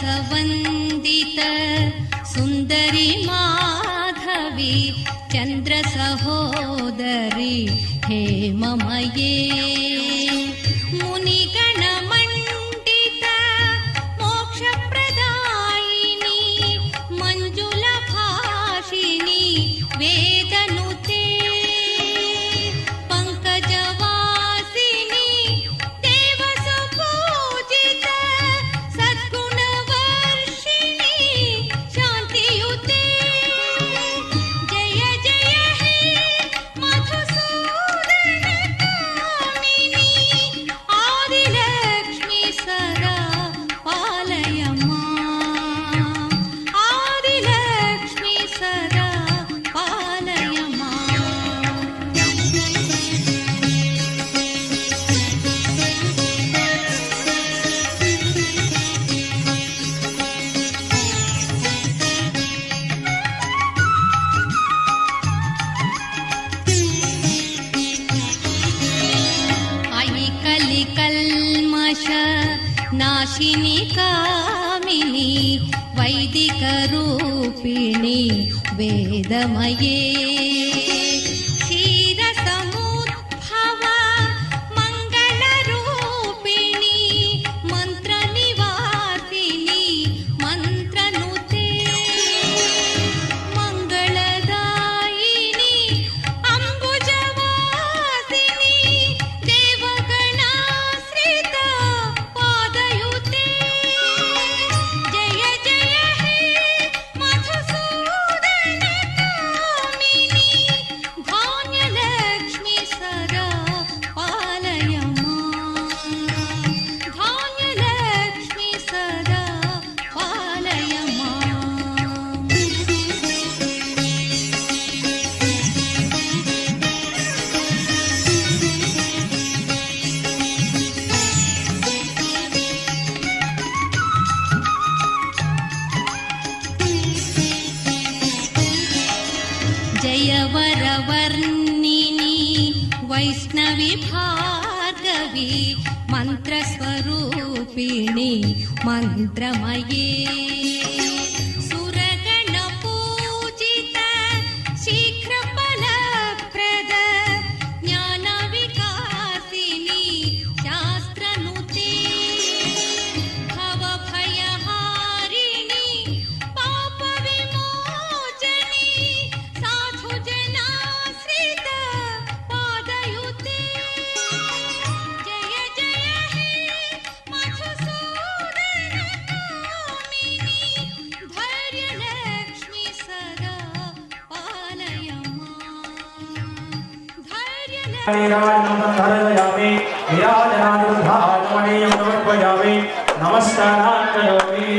रसवन्दित सुन्दरी माधवी चन्द्र सहोदरी हेममये मुनिगणमण्डित मोक्षप्रदायिनी मञ्जुलभाषिणी वेदनुते पंकजवासिनी देवसुपूजित सद्गुणवर्षिणी शान्तियुते जय जय हे मधुसूदनकामिनी आदिलक्ष्मी सदा पालय माम् आदिलक्ष्मी सदा पालय माम् अयि कलिकल्मष नाशिनी कामिनी वैदिकरूपिणी वेदमये क्षीरसमुद्भव मङ्गलरूपिणी मन्त्रनिवासिनी मन्त्रनुते मङ्गलदायिनी अम्बुजवासिनी देवगणाश्रित पादयुते जय जय हे मधुसूदनकामिनी धान्यलक्ष्मी सदा पालय माम् धान्यलक्ष्मी सदा पालय माम् जय वरवर्णिनी वैष्णवी भार्गवी मन्त्रस्वरूपिणी मन्त्रमये सुरगणपूजित शीघ्रफलप्रद ज्ञानविकासिनी शास्त्रनुते भवभयहारिणी पापविमोचनी साधुजनाश्रित पादयुते जय जय हे मधुसूदनकामिनी धैर्यलक्ष्मी सदा पालय माम् धैर्यलक्ष्मी नमस्कारान् करोमि।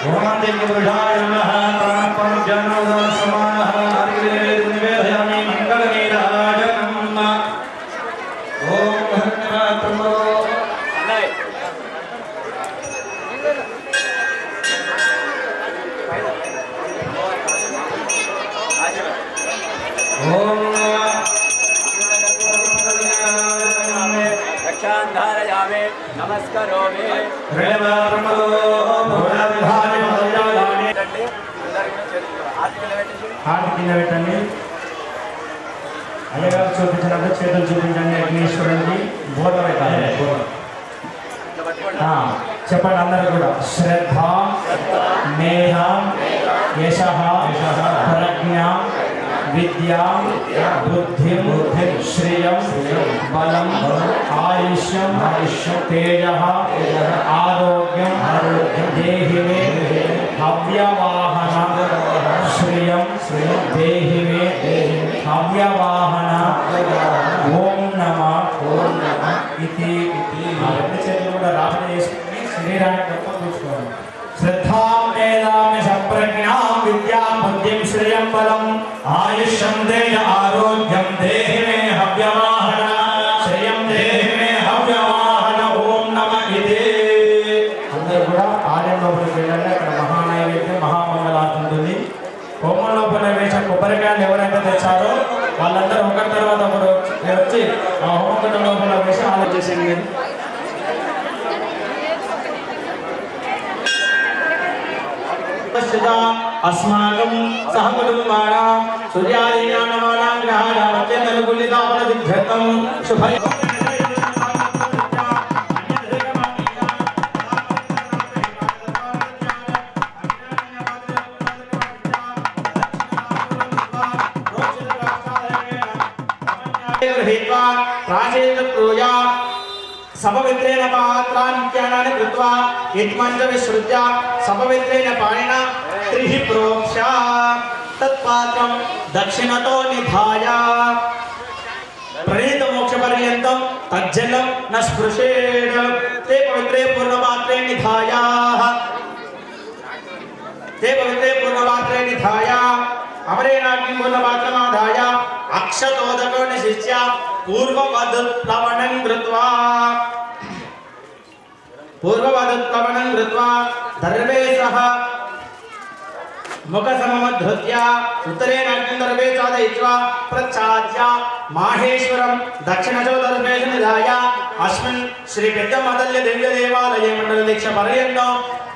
ओम देवपुरुषाय नमः। प्राणपञ्चनोदनसमानः निवेदयामि मङ्गलनीराजनम्। ओम भक्तमात्रमो रक्षान्धारयामि नमस्करोमि పెట్టండి అయ్యగారు చూపించినట్టు చేతులు చూపించండి అగ్నేశ్వరుడికి బోధన చెప్పండి అందరూ కూడా శ్రద్ధ మేధ యశ ప్రజ్ఞ విద్యా బుద్ధి శ్రియం బలం ఆయుష్యం తేజ ఆరోగ్యం దేహి మే హవ్యవాహన శ్రియం దేహి మే హవ్యవాహన ఓం నమః ఇతి రెండు చేతులు కూడా రాబడి చేసుకుని శరీరాన్ని గొప్ప చూసుకోవాలి श्रद्धां वेदामि संप्रज्ञां विद्यां बुद्धिं श्रियं बलम् आयुष्यं देह आरोग्यं देहि मे हव्यवाहन श्रियं देहि मे हव्यवाहन ओम नमः इति अंदर కూడా ఆలయం లోపలికి వెళ్ళండి అక్కడ మహానైవేద్యం మహామంగళార్తి ఉంటుంది హోమం లోపల వేసే కొబ్బరికాయలు ఎవరైతే తెచ్చారో వాళ్ళందరూ ఒకరి తర్వాత ఒకరు వచ్చి ఆ హోమకుండం లోపల వేసి ఆలోచించండి. अस्माकं सहकुटुम्बानां सूर्यादीनां नवानां ग्रहाणां अत्यन्तनुकूलिताफलसिद्ध्यर्थं शुभै गृहीत्वा प्राचीनपूजा सपवित्रेण पात्रान्त्यानानि कृत्वा इत्मञ्च विसृज्य सपवित्रेण पाणिना त्रिः प्रोक्ष्य तत्पात्रं दक्षिणतो निधाय प्रणीतमोक्षपर्यन्तं तज्जलं न स्पृशेत् ते पवित्रे पूर्णपात्रे निधाय अमरेणाग्निं पूर्णपात्रमाधाय अक्षतोदको निशिष्य पूर्ववद् प्लवनं कृत्वा दर्वे सह मुखसममधृत्य उत्तरेण अग्निं दर्वे चादयित्वा प्रच्छाद्य माहेश्वरं दक्षिणचो दर्वेषु निधाय अस्मिन् श्री पेद्दमदल्य दिव्यदेवालये मण्डलदीक्षापर्यन्तं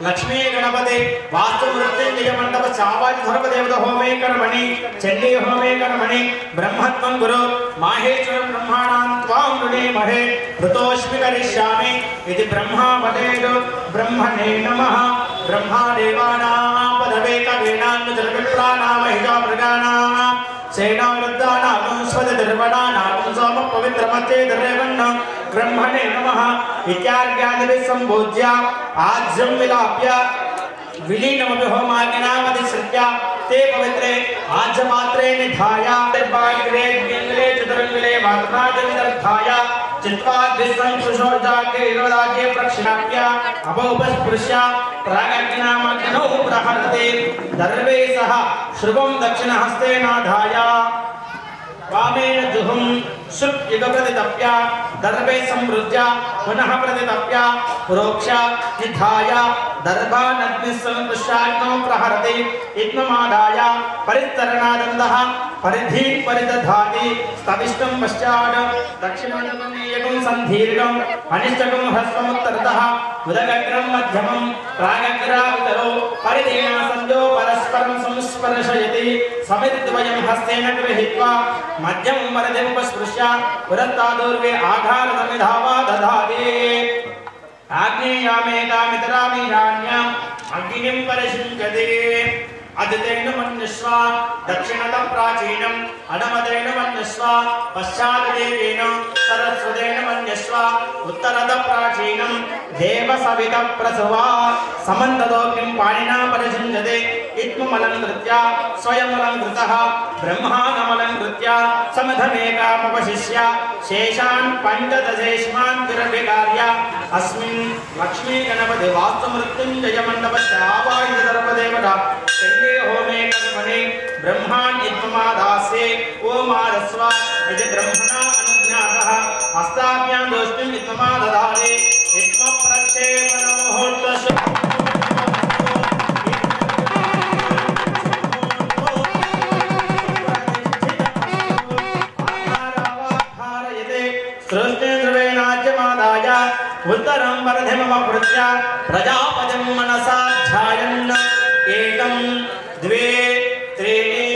लक्ष्मी गणपति वास्तु मृत्युंजय मंडप चावादि सर्वदेवता होमे कर्मणि चंडी होमे कर्मणि ब्रह्मत्वं गुरु माहेश्वरं ब्रह्माणां त्वां ऋणीमहे ऋतोऽस्मि करिष्यामि इति ब्रह्मा वदेत् ब्रह्मणे नमः ब्रह्मा देवानां पदवे कवीनां महिषा मृगाणां सेनावृद्धानां स्वदर्वणानां सोम पवित्रमते दरेवन्न ब्रह्मणे नमः इत्यार्घ्यादिभिः सम्पूज्य आज्यं विलाप्य विलीनमपि होमाग्नामधिसृत्य ते पवित्रे आज्यपात्रे निधाय दर्भाग्रे द्विङ्गले चतुरङ्गले वातनादिविदर्थाय चित्वाद्विसंशोषोजाग्रे इरोदाग्रे प्रक्षिणाप्य अपोपस्पृश्य प्रागग्नामग्नौ प्रहरते दर्वे सह श्रुवं दक्षिणहस्तेनाधाय वामेन जुहुं शुक् युगप्रतितप्य दर्भे संवृज्य पुनः प्रतितप्य प्रोक्ष निधाय दर्भानग्निस्संपृश्याग्नौ प्रहरति इत्थमादाय परितरणादन्दः परिधि परिदधाति स्तविष्टं पश्चात् दक्षिणानमनीयकं सन्धीर्घम् अनिष्टकं ह्रस्वमुत्तरतः उदगग्रं मध्यमं प्रागग्रावतरो परिधेन सन्धो परस्परं संस्पर्शयति समितिद्वयं हस्तेन गृहीत्वा मध्यमं वरदिमुपस्पृश्य पुरस्तादूर्वे आघारसमिधावा दधाति आग्नेयामेकामितरामीराण्याम् अग्निं परिषिञ्चते अदितेन मन्यस्व दक्षिणतः प्राचीनम् अनमतेन मन्यस्व पश्चादेवेन सरस्वतेन मन्यस्व उत्तरतः प्राचीनम् देवसवितः प्रसवा समन्ततोऽग्निं पाणिना परिषिञ्चते इत्थमलङ्कृत्य स्वयमलङ्कृतः ब्रह्मानमलङ्कृत्य समधमेकामुपशिष्य शेषान् पञ्चदशेष्मान् तिरभिकार्य अस्मिन् लक्ष्मीगणपति वास्तुमृत्युञ्जयमण्डपस्य आवाहितदर्पदेवता होमे कर्मणि ब्रह्मान् इत्थमादास्ये ओमादस्व इति ब्रह्मणा अनुज्ञातः हस्ताभ्यां दोष्टिम् इत्थमादधारे इत्थमप्रक्षेपणमुहूर्तस्य उत्तरं वरधिममपृत्य प्रजापतिं मनसा ध्यायन् एकं द्वे त्रीणि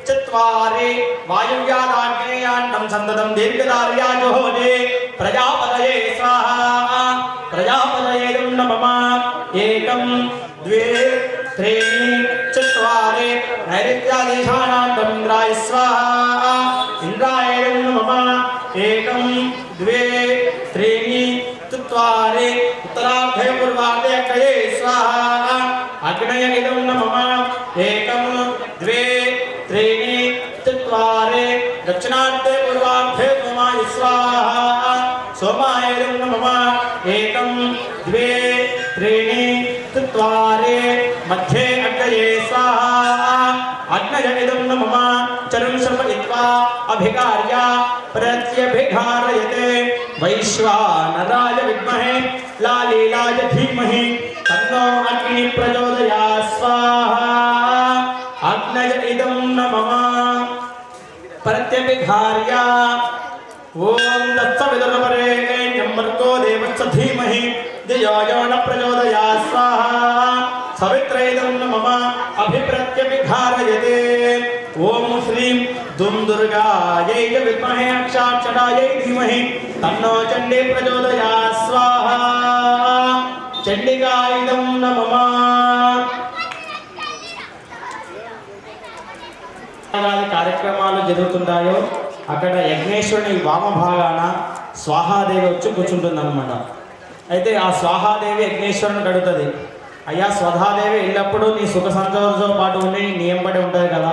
चत्वारि वायुव्यादाग्नेयाण्डं सन्ततं दीर्घदार्या जुहोति प्रजापतये स्वाहा प्रजापतये नमः एकं द्वे त्रीणि चत्वारि नैऋत्यादिशानाण्डं इन्द्राय स्वाहा इन्द्राय नमः एकं द्वे त्रीणि चत्वारि उत्तरार्धे पूर्वार्धे अग्नये स्वाहा अग्नय इदं नमः एकं द्वे त्रीणि चत्वारि दक्षिणार्धे पूर्वार्धे सोमाय स्वाहा सोमाय इदं नमः एकं द्वे त्रीणि चत्वारि मध्ये अग्नये स्वाहा अग्नय इदं नमः चरुं समयित्वा अभिकार्य प्रत्यभिघारयते वैश्वानराय विद्महे लालीलाय धीमहि तन्नो अग्निः प्रचोदयात् स्वाहा अग्नय इदं नमः प्रत्यभिघार्य ओम तत्सवितुर्वरेण्यं भर्गो देवस्य धीमहि धियो यो न प्रचोदयात् स्वाहा सवित्रेदं मम अभिप्रत्यभिघारयते ओम श्रीं दुं दुर्गायै च विद्महे अक्षाक्षरायै धीमहि तन्नो चण्डी प्रचोदयात् स्वाहा चण्डिकायं नमः కార్యక్రమాలు జరుగుతుంటాయో అక్కడ యజ్ఞేశ్వరుని వామ భాగాన స్వాహాదేవి వచ్చి కూర్చుంటుందన్నమాట. అయితే ఆ స్వాహాదేవి యజ్ఞేశ్వరుని అడుగుతుంది, అయ్యా స్వధాదేవి ఎల్లప్పుడూ నీ సుఖ సంతోషంతో పాటు ఉండి నీ ఎంబడి ఉంటుంది కదా,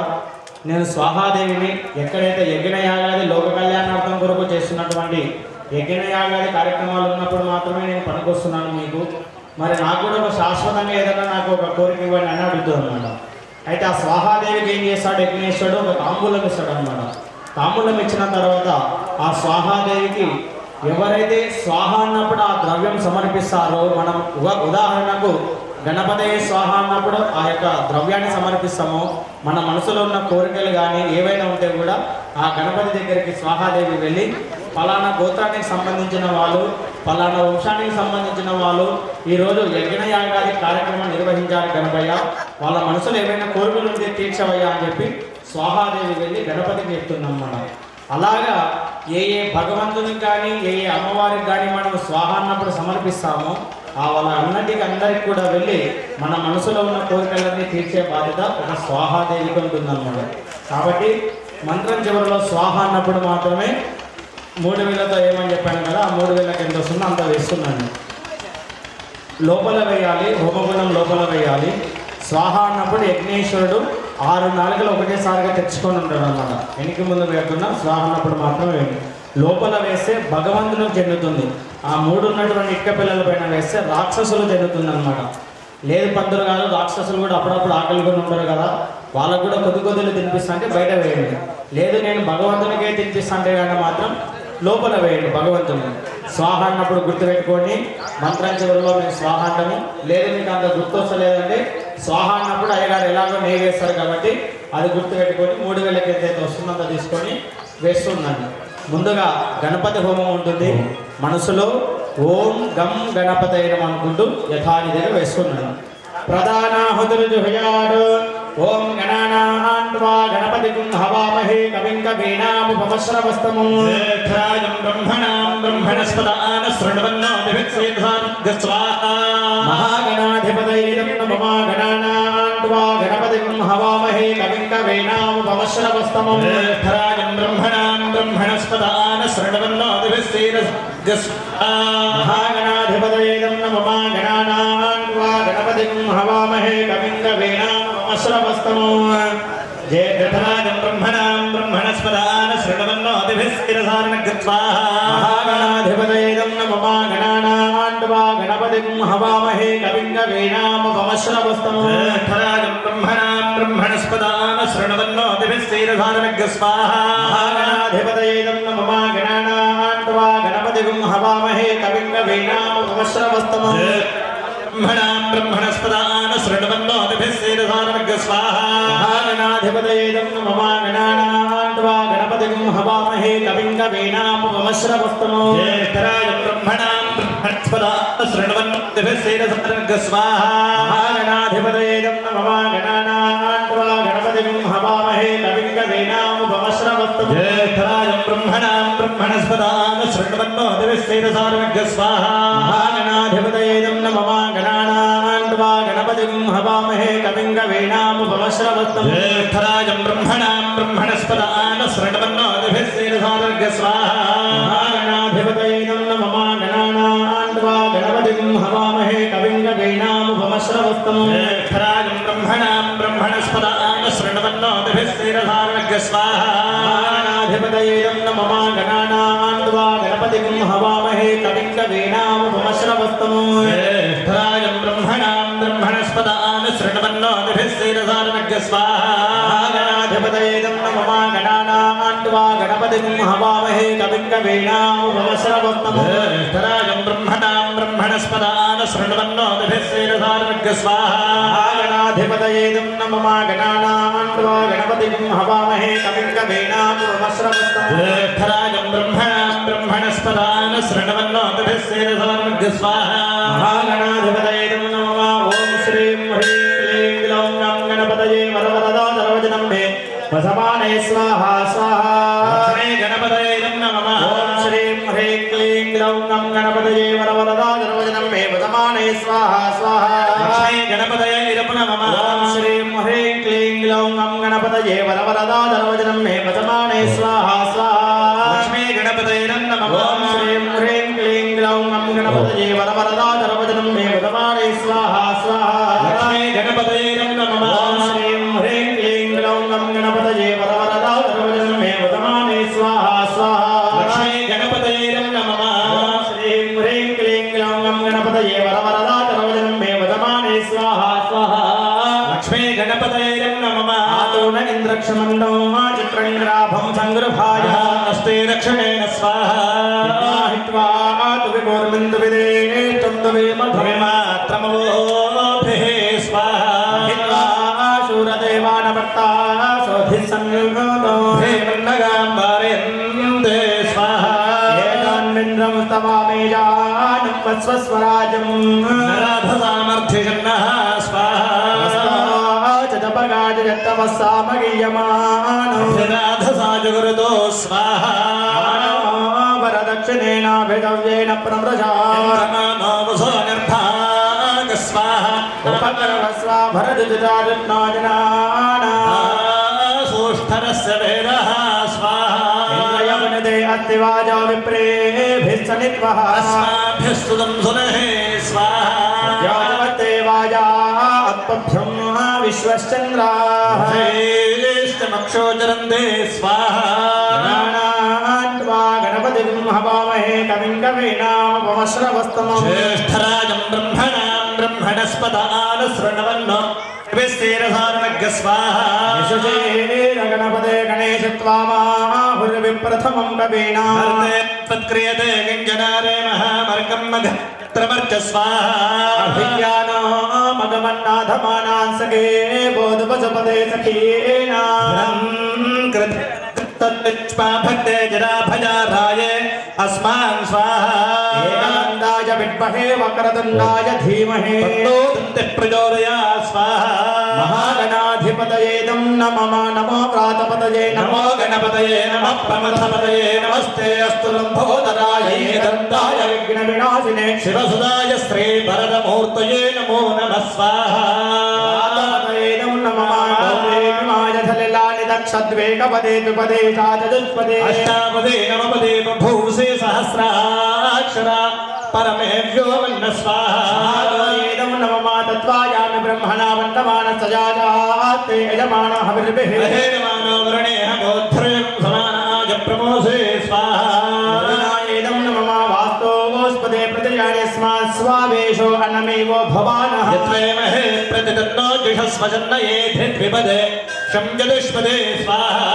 నేను స్వాహాదేవిని ఎక్కడైతే యజ్ఞయాగాది లోక కళ్యాణార్థం కొరకు చేస్తున్నటువంటి యజ్ఞయాగాది కార్యక్రమాలు ఉన్నప్పుడు మాత్రమే నేను పనికొస్తున్నాను మీకు, మరి నాకు కూడా ఒక శాశ్వతంగా ఏదైనా నాకు ఒక కోరిక ఇవ్వండి అని అడుగుతుంది అన్నమాట. అయితే ఆ స్వాహాదేవికి ఏం చేస్తాడు యజ్ఞేశ్వరుడు, ఒక తాంబూలం ఇస్తాడు అనమాట. తాంబూలం ఇచ్చిన తర్వాత ఆ స్వాహాదేవికి ఎవరైతే స్వాహ అన్నప్పుడు ఆ ద్రవ్యం సమర్పిస్తారో, మనం ఉదాహరణకు గణపతి స్వాహ అన్నప్పుడు ఆ యొక్క ద్రవ్యాన్ని సమర్పిస్తామో, మన మనసులో ఉన్న కోరికలు కానీ ఏవైనా ఉంటే కూడా ఆ గణపతి దగ్గరికి స్వాహాదేవి వెళ్ళి ఫలానా గోత్రానికి సంబంధించిన వాళ్ళు, ఫలానా వంశానికి సంబంధించిన వాళ్ళు ఈరోజు యజ్ఞయాగాది కార్యక్రమం నిర్వహించాలి గణపయ్య, వాళ్ళ మనసులో ఏమైనా కోరికలు ఉంటే తీర్చవయ్యా అని చెప్పి స్వాహాదేవి వెళ్ళి గణపతికి చెప్తుందన్నమాట. అలాగా ఏ ఏ భగవంతునికి కానీ ఏ ఏ అమ్మవారికి కానీ మనం స్వాహ అన్నప్పుడు సమర్పిస్తామో ఆ వాళ్ళ అందరికి కూడా వెళ్ళి మన మనసులో ఉన్న కోరికలన్నీ తీర్చే బాధ్యత ఒక స్వాహాదేవికి ఉంటుందన్నమాట. కాబట్టి మంత్రం చివరిలో స్వాహ అన్నప్పుడు మాత్రమే 3000తో ఏమని చెప్పాను కదా, ఆ 3000కి ఎంత వస్తుందో అంత వేస్తున్నాను. లోపల వేయాలి, హోమగుండం లోపల వేయాలి. స్వాహ అన్నప్పుడు యజ్ఞేశ్వరుడు 6 నాలుకలు ఒకటేసారిగా తెచ్చుకొని ఉంటాడు అన్నమాట. వెనక్కి ముందు వేయకుండా స్వాహ అన్నప్పుడు మాత్రమే వేయండి. లోపల వేస్తే భగవంతునికి చెందుతుంది, ఆ 3 ఉన్నటువంటి ఇక్క పిల్లల పైన వేస్తే రాక్షసులు చెందుతుంది అనమాట. లేదు పంతులు కాదు, రాక్షసులు కూడా అప్పుడప్పుడు ఆకలి కొని ఉంటారు కదా, వాళ్ళకు కూడా కొద్దిలు తినిపిస్తా అంటే బయట వేయండి. లేదు నేను భగవంతునికే తినిపిస్తా అంటే కానీ మాత్రం లోపల వేయండి భగవంతుని. స్వాహ అన్నప్పుడు గుర్తుపెట్టుకోండి, మంత్రం చివరిలో మేము స్వాహ అంటాము. లేదు మీకు అంత గుర్తొస్తలేదంటే స్వాహ అన్నప్పుడు అయ్యగారు ఎలాగో నెయ్యి వేస్తారు కాబట్టి అది గుర్తుపెట్టుకొని 3000కి ఎంతైతే వస్తుందంత తీసుకొని వేస్తున్నాను. ముందుగా గణపతి హోమం ఉంటుంది, మనసులో ఓం గం గణపతైనం అనుకుంటూ యథావిధిగా వేసుకున్నాను. ప్రధానాహుతులు జుహయాడు ఓం గణానాన్వా గణపతిం హవామహే కవిం కవీనాముపమశ్రవస్తమం జ్యేష్ఠరాజం బ్రహ్మణాం బ్రహ్మణస్పదాన శృణ్వన్నోతిభిస్వేధాస్వాహా మహాగణాధిపతయే నమః గణానాన్వా గణపతిం హవామహే కవిం కవీనాముపమశ్రవస్తమం జ్యేష్ఠరాజం బ్రహ్మణాం బ్రహ్మణస్పదాన శృణ్వన్నోతిభిస్వేధాస్వాహా మహాగణాధిపతయే నమః గణానాన్వా గణపతిం హవామహే కవిం కవీనాముపమశ్రవస్తమం జ్యేష్ఠరాజం బ్రహ్మణాం బ్రహ్మణస్పదాన శృణ్వన్నోతిభిస్వేధాస్వాహా మహాగణాధిపతయే నమః గణానాన్వా గణపతిం హవామహే కవిం కవీనాముపమశ్రవస్తమం జ్యేష్ఠరాజం బ్రహ్మణాం బ్రహ్మణస్పదాన శృణ్వన్నోతిభిస్వేధాస్వాహా మహాగణాధిపతయే నమః గణానాన్వా గణపతిం హవామహే కవిం కవీనాముపమశ్రవస్తమం బ్రహ్మణాం బ్రహ్మణస్పదాన శృణ్వన్నోతిభిస్వేధాస్వాహా మహాగణాధిపతయే నమః గణానాన్వా గణపతిం హవామహే కవిం కవీనాముపమశ్రవస్తమం జ్యేష్ఠరాజం బ్రహ్మణాం బ్రహ్మణస్పదాన శృణ్వన్నోతిభిస్వేధాస్వాహా మహాగణాధిపతయే నమః గణానాన్వా గణపతిం హవామహే కవిం కవీనాముపమశ్రవస్తమం జ్యేష్ఠరాజం బ్రహ్మణాం బ్రహ్మణస్పదాన శృణ్వన్నోతిభిస్వేధాస్వాహా మహాగణాధిపతయే నమః గణానాన్వా గణపతిం హవామహే కవిం కవీనాముపమశ్రవస్తమం జ్యేష్ఠరాజం బ్రహ్మణాం బ్రహ్మణస్పదాన శృణ్వన్నోతిభిస్వేధాస్వాహా మహాగణాధిపతయే నమః గణానాన్వా గణపతిం హవామహే కవిం కవీనాముపమశ్రవస్తమం జ్యేష్ఠరాజం బ్రహ్మణాం బ్రహ్మణస్పదాన శృణ్వన్నోతిభిస్వేధాస్వాహా మహాగణాధిపతయే నమః గణానాన్వా గణపతిం హవామహే కవిం కవీనాముపమశ్రవస్తమం జ్యేష్ఠరాజం బ్రహ్మణాం బ్రహ్మణస్పదాన శృణ్వన్నోతిభిస్వేధాస్వాహా మహాగణాధిపతయే నమః గణానాన్వా గణపతిం హవామహే కవిం కవీనాముపమశ్రవస్తమం జ్యేష్ఠరాజం బ్రహ్మణాం బ్రహ్మణస్పదాన శృణ్వన్నోతిభిస్వేధాస్వాహా మహాగణాధిపతయే నమః గణానాన్వా గణపతిం गणपतिं हवामहे कविं कवीनामुपमश्रवस्तमम् ज्येष्ठराजं ब्रह्मणां ब्रह्मणस्पदान् शृण्वन्नोतिभिः स्वाहा महागणाधिपतये नमः ॐ श्रीं ह्रीं क्लीं ग्लौं गं गणपतये वरवरदा सर्वजनं मे वसमाने स्वाहा स्वाहा लक्ष्मी गणपतये नमः ॐ श्रीं ह्रीं क्लीं ग्लौं गं गणपतये वरवरदा सर्वजनं मे वसमाने स्वाहा स्वाहा लक्ष्मी गणपतये नमः ॐ श्रीं ह्रीं क्लीं ग्लौं गं गणपतये वरवरदा सर्वजनं मे वसमाने स्वाहा स्वाहा लक्ष्मी गणपतये नमः ॐ श्रीं ह्रीं क्लीं ग्लौं गं गणपतये वरवरदा सर्वजनं मे वसमाने स्वाहा स्वाहा लक्ष्मी गणपतये नमः ॐ श्रीं ह्रीं क्लीं ग्लौं गं गणपतये वरवरदा सर्वजनं मे वसमाने स्वाहा स्वाहा लक्ष्मी गणपतये नमः ॐ श्रीं ह्रीं क्लीं ग्लौं गं गणपतये वरवरदा सर्वजनं मे वसमाने स्वाहा स्वाहा लक्ष्मी गणपतये नमः आतोन इन्द्रक्षमण्डो मा चित्रङ्ग्राभं सङ्गृभाय अस्ते रक्षणेन स्वाहा हित्वा तु विभोर्मिन्दुविदे त्वं तवे भवेमात्रमवोभिः स्वाहा हित्वा शूरदेवानभक्ता सोऽधिः सन्निर्गतो हेमन्नगाम्बारेन्दे स्वाहा एतान्मिन्द्रं स्तवामेजानं वस्वस्वराजं नराधसामर्थ्यजन्नः स्वाहा जपगाज जत्तवस्सामगीयमानो राधसाजुगुरुतो स्वाहा वरदक्षिणेनाभिगव्येन प्रव्रजा नमो निर्भाग स्वाहा उपकर्मस्वा भरदुजारुष्णाजनाना सोष्ठरस्य वेदः स्वाहा इन्द्रयवनदे अत्तिवाजा विप्रेभिः सनित्वः अस्माभ्यस्तुतं सुनः स्वाहा यावते वाजा अत्पभ्यं विश्वश्चन्द्राः श्रेष्ठमक्षोचरन्ते स्वाहा गणान्त्वा गणपतिं हवामहे कविं कवीनामुपमश्रवस्तमम् ज्येष्ठराजं ब्रह्मणां ब्रह्मणस्पदान् शृण्वन्नो विस्तीरसारणज्ञ स्वाहा गणपते गणेश त्वामाहुर्विप्रथमं कवीनाम् अर्थे त्वत्क्रियते किञ्जनारे महामर्गं मघत्रमर्च स्वाहा अभिज्ञानो मगमन्नाथमानांसके बोधपसपदे सखीना कृत्वा भक्ते जराभजाराये अस्मान् स्वाहा एकदन्ताय विद्महे वक्रतुण्डाय धीमहि तन्नो दन्तिः प्रचोदयात् स्वाहा महागणाधिपतये नमः नमो प्रातपतये नमो गणपतये नमः प्रमथपतये नमस्ते अस्तु लम्बोदराय दन्ताय विघ्नविनाशिने शिवसुदाय श्रीवरदमूर्तये नमो नमः स्वाहा नमः गौरीमाय धलिलानि दक्षद्वेकपदे द्विपदे चतुष्पदे अष्टापदे नवपदे बभूषे सहस्राक्षरा परमेभ्यो मन्न स्वाहा नमः तत्त्वायामि ब्रह्मणा वन्दमानसजाते यजमानो हविर्भिः अहेयमानो वृणेह गोत्रयं समानाय प्रमोषे स्वाहा नमः वास्तोस्पदे प्रतिजानेस्मात् स्वावेशो अन्नमेवो भवानः यत्वेमहे प्रतितन्नो जुषस्वजन्नयेधि द्विपदे शंजदुष्पदे स्वाहा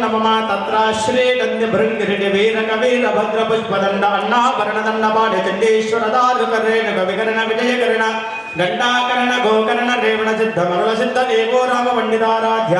नमः तत्र श्रीगन्धिभृङ्गिरिवीरकवीरभद्रपुष्पदण्ड अन्नाभरणदण्डपाणि चण्डीश्वर दारुकरेण कविकर्ण विजयकर्ण गण्डाकर्ण गोकर्ण रेवण सिद्ध मरुळ सिद्ध देवो राम पंडिताराध्य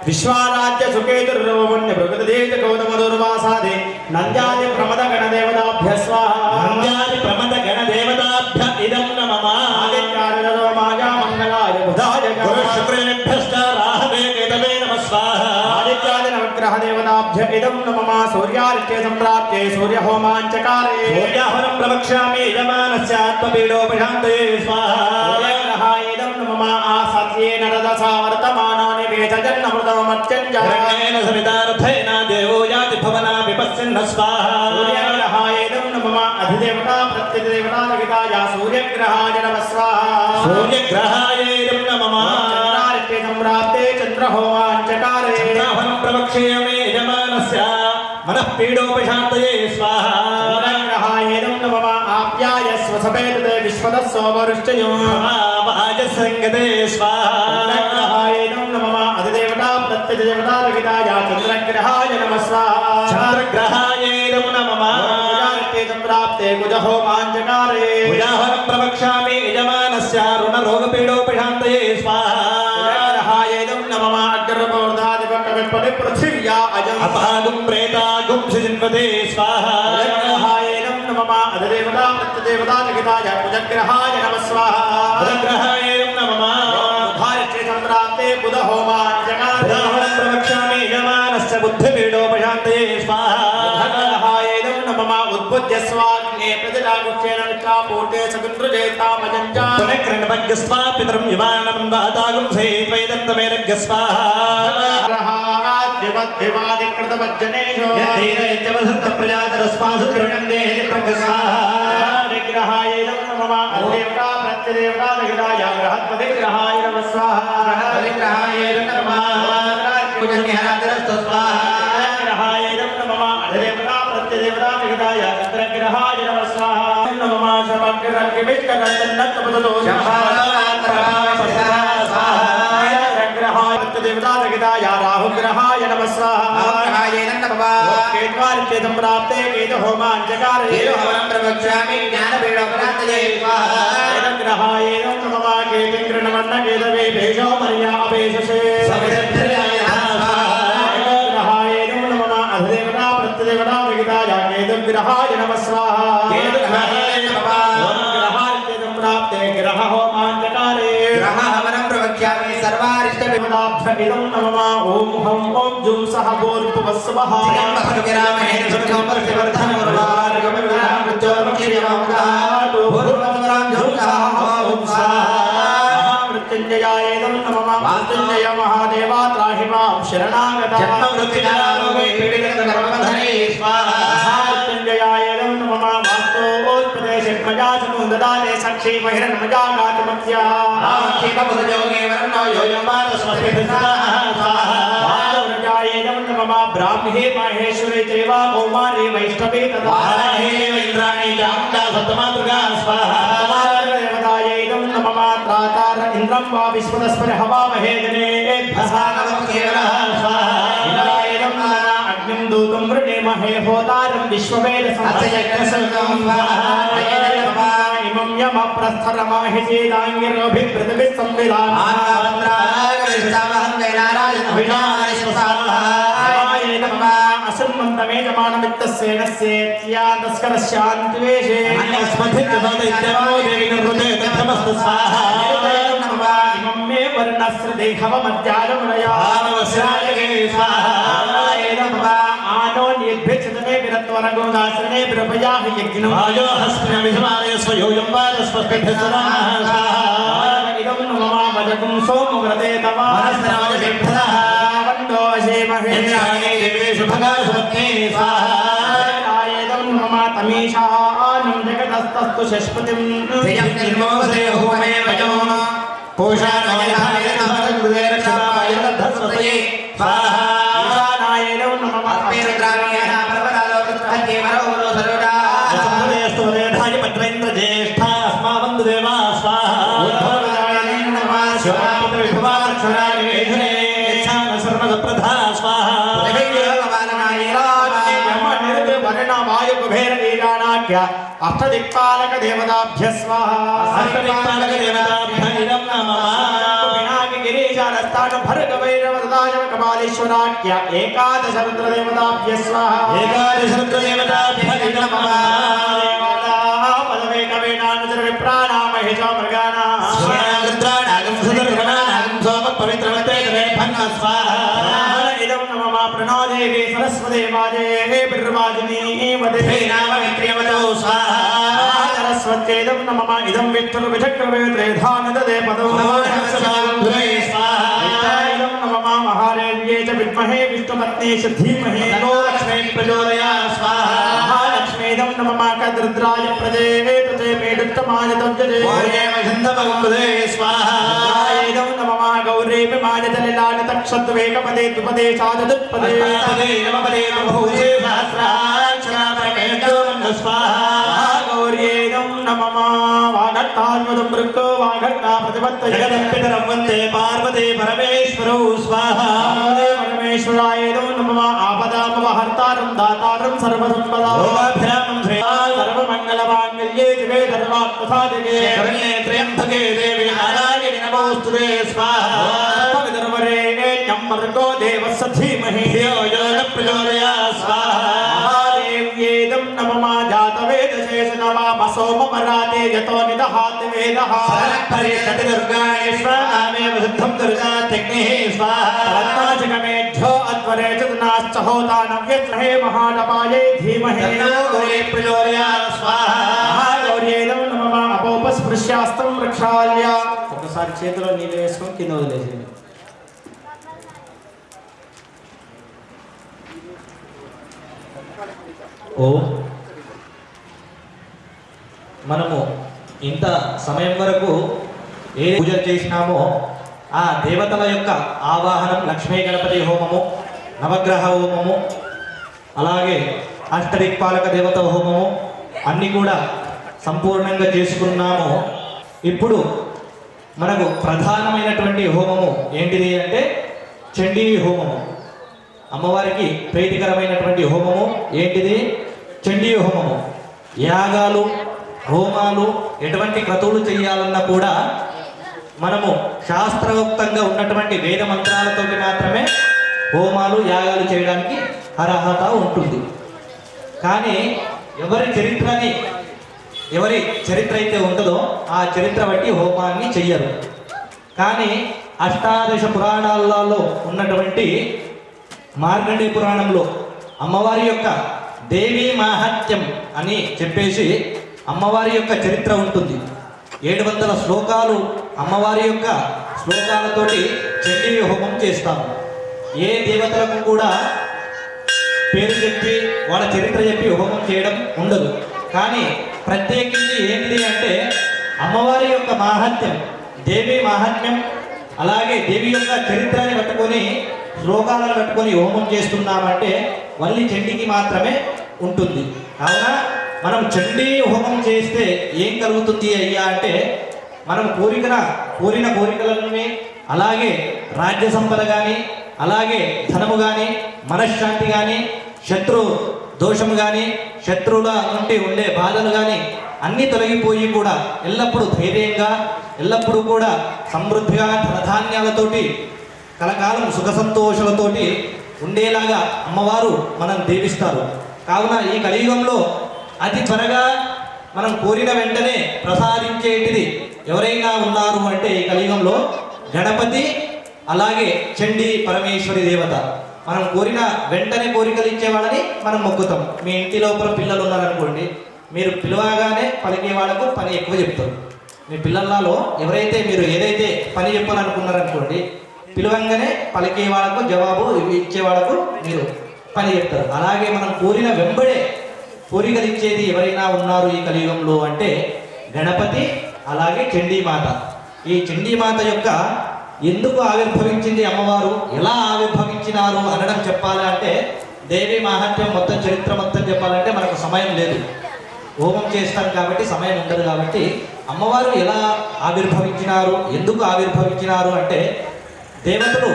विश्वाराध्य सुकेतुर्वण्य प्रकृतिदेव गौतमदुर्वासादे नन्द्यादि प्रमद गणदेवताभ्य स्वाहा नन्द्यादि प्रमद गणदेवताभ्य इदं नमः आदित्यादितो माया मंगलाय बुधाय गुरुशुक्रेभ्यश्च राहवे केतवे नमः स्वाहा आदित्यादि नवग्रह देवताभ्य इदं नमः सूर्यादित्य सम्प्राप्ते सूर्यहोमाञ्चकारे सूर्याहरं प्रवक्ष्यामि यजमानस्य आत्मपीडोपशान्ते स्वाहा सूर्यग्रहाय इदं नमः आसत्येन रदसा वर्तमानानि वेदजन्नमृतमर्चञ्जनेन सवितार्थेन देवो याति भवना विपश्यन्न स्वाहा सूर्यग्रहाय इदं नमः अधिदेवता प्रत्यधिदेवता लगिताय सूर्यग्रहाय नमः स्वाहा सूर्यग्रहाय इदं नमः चन्द्रादित्य सम्प्राप्ते चन्द्रहोमाञ्चकारे चन्द्राहरं प्रवक्ष्यामि यजमानस्य मनः पीडोपशान्तये स्वाहा सूर्यग्रहाय इदं नमः आप्याय स्वसपेतते विश्वतः सोमवृष्टयो वाजसङ्गते स्वाहा चन्द्रग्रहाय इदं नमः अधिदेवता प्रत्यधिदेवता लगिताय चन्द्रग्रहाय नमः स्वाहा चन्द्रग्रहाय इदं नमः प्राप्ते कुजहोमाञ्चकारे उदाहरणं प्रवक्ष्यामि यजमानस्य ऋणरोगपीडोपशान्तये स्वाहा सूर्यग्रहाय इदं నమః అగ్రపూర్ధాదిపకవిపతి పృథివ్యా అజం అపాగుం ప్రేతాగుం సిజిన్వతే స్వాహా కుజగ్రహాయ నమః అధిదేవతా ప్రత్యదేవతా లిఖితాయ కుజగ్రహాయ నమః స్వాహా కుజగ్రహాయ నమః బుధారిత్య సంప్రాప్తే బుధ హోమాంజకారే ఉదాహరణం ప్రవక్ష్యామి యమానస్య బుద్ధిపీడోపశాంతయే స్వాహా కుజగ్రహాయ నమః ఉద్బుద్ధ్య స్వాగ్నే ప్రతిజాగుక్షేణ నిత్రాపూర్తే సగుంద్రుజేతామజంచ పునఃక్రణభగ్యస్వా పితరం యమానం వాతాగుం సేత్వైదంతమేరగ్య స్వాహా గ్రహాద్వివద్వివాదికృతవజ్జనేషు యద్ధీరయత్యవసంత ప్రజాతరస్మాసు త్రివిణందేహి ప్రగ్య స్వాహా విగ్రహాయ నమః అధిదేవతా ప్రత్యదేవతా లిఖితాయ బృహత్పతిగ్రహాయ నమః స్వాహా విగ్రహాయ నమః కుజనిహరాదరస్తు స్వాహా గ్రహాయ నమః అధిదేవతా ప్రత్యదేవతా లిఖితాయ చంద్రగ్రహాయ నమః స్వాహా నమః శమగ్రహ్యమిష్కరన్నత్తపదతో దేవతా లిఖితాయ రాహుగ్రహాయ నమః స్వాహా కేత్వారిత్య సంప్రాప్తే కేతు హోమాంజకారే ప్రవక్ష్యామి జ్ఞానపీడోపశాంతయే స్వాహా గ్రహాయ నమః కేతింగ్రణవన్న కేతవే భేషో మర్యాపేషసే గ్రహాయ నమః అధిదేవతా ప్రత్యదేవతా లిఖితాయ కేతుగ్రహాయ నమః స్వాహా గ్రహారిత్య సంప్రాప్తే గ్రహ హోమాంజకారే గ్రహహవనం ప్రవక్ష్యామి సర్వారిష్ట ఇదం నమః ఓం హం ఓం జుం సహ భూర్భువస్వః మృత్యుంజయాయ నమః మృత్యుంజయ మహాదేవా త్రాహి మాం శరణాగతా మృత్యుంజయాయ నమః వాస్తోత్పదేశమజా సముదదానే సక్షీ మహిరన్మజా గాతుమత్యా వాస్తవ్రజాయ నమః బ్రాహ్మీ మహేశ్వరి చైవ కౌమారీ వైష్ణవీ తథా దేవతాయ నమః త్రాతార ఇంద్రం వా విశ్వదస్పర హవామహే జనేభ్యః ఇంద్రాయ నమః అగ్నిం దూతం వృణీమహే హోతారం విశ్వవేద ఇమం యమ ప్రస్థరమాహి చేదాంగిరోభిప్రతిభిః తమీషానం జగతస్తస్తు శశ్వతిం అష్టదిక్పాలక దేవతాభ్య స్వాహా గిరీశారస్థాన భర్గవైరవదాయ కపాలీశ్వరాఖ్య ఏకాదశ రుద్రదేవతాభ్య స్వాహా పదవే కవేనానుచర విప్రాణామహి చ మృగాణా ఇదం నమః ప్రణోదేవి సరస్వతే వాజే బిర్వాజినీ వదే సరస్వత్యేదం నమః ఇదం విష్ణు విచక్రవే త్రేధానదే పదో ఇదం నమః మహాదేవ్యే చ విద్మహే విష్ణుపత్నే చ ధీమహి తన్నో లక్ష్మీ ప్రచోదయాత్ స్వాహా మహాలక్ష్మీదం నమః కద్రుద్రాయ ప్రజేతతే మేడుత్తమాయ తవ్యజే ఇదం నమః గౌరీపి మాజలిలాన తక్షద్వేకపదే ద్విపదే చాదుత్పదే గౌర్యేదం నమః వాగర్తాన్వదం మృక్తో వాగర్తా ప్రతిపత్త జగదప్పితరం వందే పార్వతే పరమేశ్వరౌ స్వాహా పరమేశ్వరాయేదం నమః ఆపదామవహర్తారం దాతారం సర్వసంపదా సర్వమంగళమాంగళ్యే శివే సర్వార్థసాధికే శరణ్యే త్ర్యంబకే దేవి నారాయణి నమోస్తుతే స్వాహా విదర్వరే मर्गो देवस्य धीमहि धियो यो न प्रचोदयात् स्वाहा महादेव्येदं नममा जातवेदशेषनवामसो मम राते यतो निदहाति वेदः परिषति दुर्गाय स्वाहामेव शुद्धं दुर्गात्यग्निः स्वाहा रत्नाचकमेढ्यो अध्वरे चतुनाश्च होतानव्यत्महे महानपायै धीमहि गौरी प्रचोदयात् स्वाहा महागौर्యేదం నమః అపోపస్పృశ్యాస్తం వృక్షాల్య ఒకసారి చేతిలో నీళ్ళు వేసుకొని కింద వదిలేసేయండి. ఓ మనము ఇంత సమయం వరకు ఏ పూజలు చేసినామో ఆ దేవతల యొక్క ఆవాహనం లక్ష్మీ గణపతి హోమము, నవగ్రహ హోమము, అలాగే అష్టదిక్పాలక దేవత హోమము అన్నీ కూడా సంపూర్ణంగా చేసుకున్నాము. ఇప్పుడు మనకు ప్రధానమైనటువంటి హోమము ఏంటిది అంటే చండీ హోమము. అమ్మవారికి ప్రీతికరమైనటువంటి హోమము ఏంటిది? చండీ హోమము. యాగాలు, హోమాలు, ఎటువంటి క్రతువులు చేయాలన్నా కూడా మనము శాస్త్రోక్తంగా ఉన్నటువంటి వేద మంత్రాలతోటి మాత్రమే హోమాలు, యాగాలు చేయడానికి అర్హత ఉంటుంది. కానీ ఎవరి చరిత్ర అయితే ఉంటుందో ఆ చరిత్ర బట్టి హోమాన్ని చెయ్యరు. కానీ అష్టాదశ పురాణాలలో ఉన్నటువంటి మార్కండేయ పురాణంలో అమ్మవారి యొక్క దేవీ మాహాత్మ్యం అని చెప్పేసి అమ్మవారి యొక్క చరిత్ర ఉంటుంది. 700 శ్లోకాలు అమ్మవారి యొక్క శ్లోకాలతోటి చండీ హోమం చేస్తాము. ఏ దేవతలకు కూడా పేరు చెప్పి వాళ్ళ చరిత్ర చెప్పి హోమం చేయడం ఉండదు. కానీ ప్రత్యేకించి ఏంటిది అంటే అమ్మవారి యొక్క మాహాత్మ్యం, దేవి మాహాత్మ్యం, అలాగే దేవి యొక్క చరిత్రని పట్టుకొని శ్లోకాలను పట్టుకొని హోమం చేస్తున్నామంటే వల్లి చండీకి మాత్రమే ఉంటుంది. కావున మనం చండీ హోమం చేస్తే ఏం కలుగుతుంది అయ్యా అంటే మనం కోరిన కోరికలని, అలాగే రాజ్య సంపద కానీ, అలాగే ధనము కానీ, మనశ్శాంతి కానీ, శత్రు దోషము కానీ, శత్రువుల నుండి ఉండే బాధలు కానీ అన్నీ తొలగిపోయి కూడా ఎల్లప్పుడూ ధైర్యంగా, ఎల్లప్పుడూ కూడా సమృద్ధిగా ధనధాన్యాలతోటి కలకాలం సుఖ సంతోషాలతోటి ఉండేలాగా అమ్మవారు మనం దీవిస్తారు. కావున ఈ కలియుగంలో అతి త్వరగా మనం కోరిన వెంటనే ప్రసాదించేటిది ఎవరైనా ఉన్నారు అంటే ఈ కలియుగంలో గణపతి, అలాగే చండీ పరమేశ్వరి దేవత. మనం కోరిన వెంటనే కోరికలు ఇచ్చేవాళ్ళని మనం మొక్కుతాం. మీ ఇంటి లోపల పిల్లలు ఉన్నారనుకోండి, మీరు పిలవగానే పలికే వాళ్ళకు పని ఎక్కువ చెప్తారు. మీ పిల్లలలో ఎవరైతే మీరు ఏదైతే పని చెప్పాలనుకున్నారనుకోండి, పిలవంగానే పలికే వాళ్ళకు జవాబు ఇచ్చే వాళ్ళకు మీరు పని చెప్తారు. అలాగే మనం కోరిన వెంబడే కోరికలు ఇచ్చేది ఎవరైనా ఉన్నారు ఈ కలియుగంలో అంటే గణపతి, అలాగే చండీమాత. ఈ చండీమాత యొక్క ఎందుకు ఆవిర్భవించింది అమ్మవారు, ఎలా ఆవిర్భవించినారు అనడం చెప్పాలి అంటే దేవి మాహాత్మ్యం మొత్తం చరిత్ర మొత్తం చెప్పాలంటే మనకు సమయం లేదు. హోమం చేస్తాం కాబట్టి సమయం ఉండదు. కాబట్టి అమ్మవారు ఎలా ఆవిర్భవించినారు, ఎందుకు ఆవిర్భవించినారు అంటే దేవతలు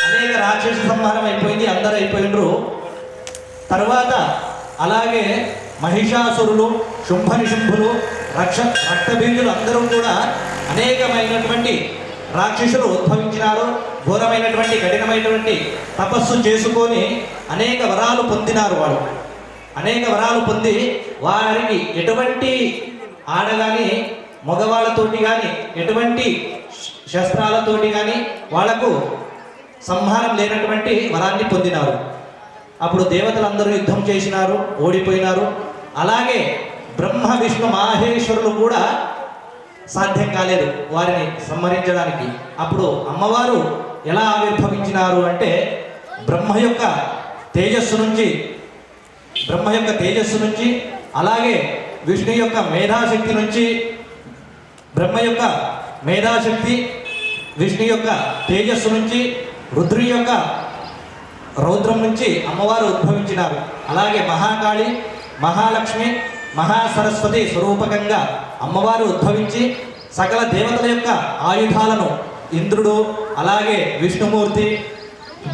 అనేక రాక్షస సంహారం అయిపోయింది, అందరూ అయిపోయినరు. తర్వాత అలాగే మహిషాసురులు, శుంభనిశుంభులు, రక్తబీజులు అందరూ కూడా అనేకమైనటువంటి రాక్షసులు ఉద్భవించినారు. ఘోరమైనటువంటి కఠినమైనటువంటి తపస్సు చేసుకొని అనేక వరాలు పొందినారు. వాళ్ళు అనేక వరాలు పొంది వారికి ఎటువంటి ఆడగాని మగవాళ్ళతోటి కానీ ఎటువంటి శస్త్రాలతోటి కానీ వాళ్లకు సంహారం లేనటువంటి వరాన్ని పొందినారు. అప్పుడు దేవతలందరూ యుద్ధం చేసినారు, ఓడిపోయినారు. అలాగే బ్రహ్మ విష్ణు మహేశ్వరులు కూడా సాధ్యం కాలేదు వారిని సంహరించడానికి. అప్పుడు అమ్మవారు ఎలా ఆవిర్భవించినారు అంటే బ్రహ్మ యొక్క తేజస్సు నుంచి అలాగే విష్ణు యొక్క మేధాశక్తి నుంచి, బ్రహ్మ యొక్క మేధాశక్తి, విష్ణు యొక్క తేజస్సు నుంచి, రుద్రుని యొక్క రౌద్రం నుంచి అమ్మవారు ఉద్భవించినారు. అలాగే మహాకాళి, మహాలక్ష్మి, మహాసరస్వతి స్వరూపకంగా అమ్మవారు ఉద్భవించి సకల దేవతల యొక్క ఆయుధాలను ఇంద్రుడు, అలాగే విష్ణుమూర్తి,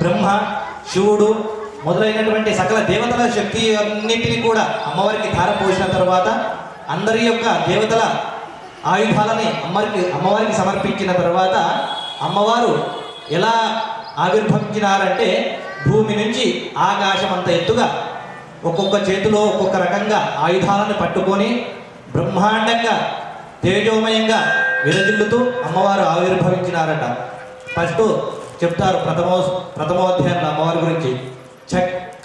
బ్రహ్మ, శివుడు మొదలైనటువంటి సకల దేవతల శక్తి అన్నింటినీ కూడా అమ్మవారికి ధారపోసిన తర్వాత అందరి యొక్క దేవతల ఆయుధాలని అమ్మవారికి సమర్పించిన తర్వాత అమ్మవారు ఎలా ఆవిర్భవించినారంటే భూమి నుంచి ఆకాశం అంత ఎత్తుగా ఒక్కొక్క చేతిలో ఒక్కొక్క రకంగా ఆయుధాలను పట్టుకొని బ్రహ్మాండంగా తేజోమయంగా విరజిల్లుతూ అమ్మవారు ఆవిర్భవించినారట. ఫస్ట్ చెప్తారు ప్రథమోధ్యాయంలో అమ్మవారి గురించి.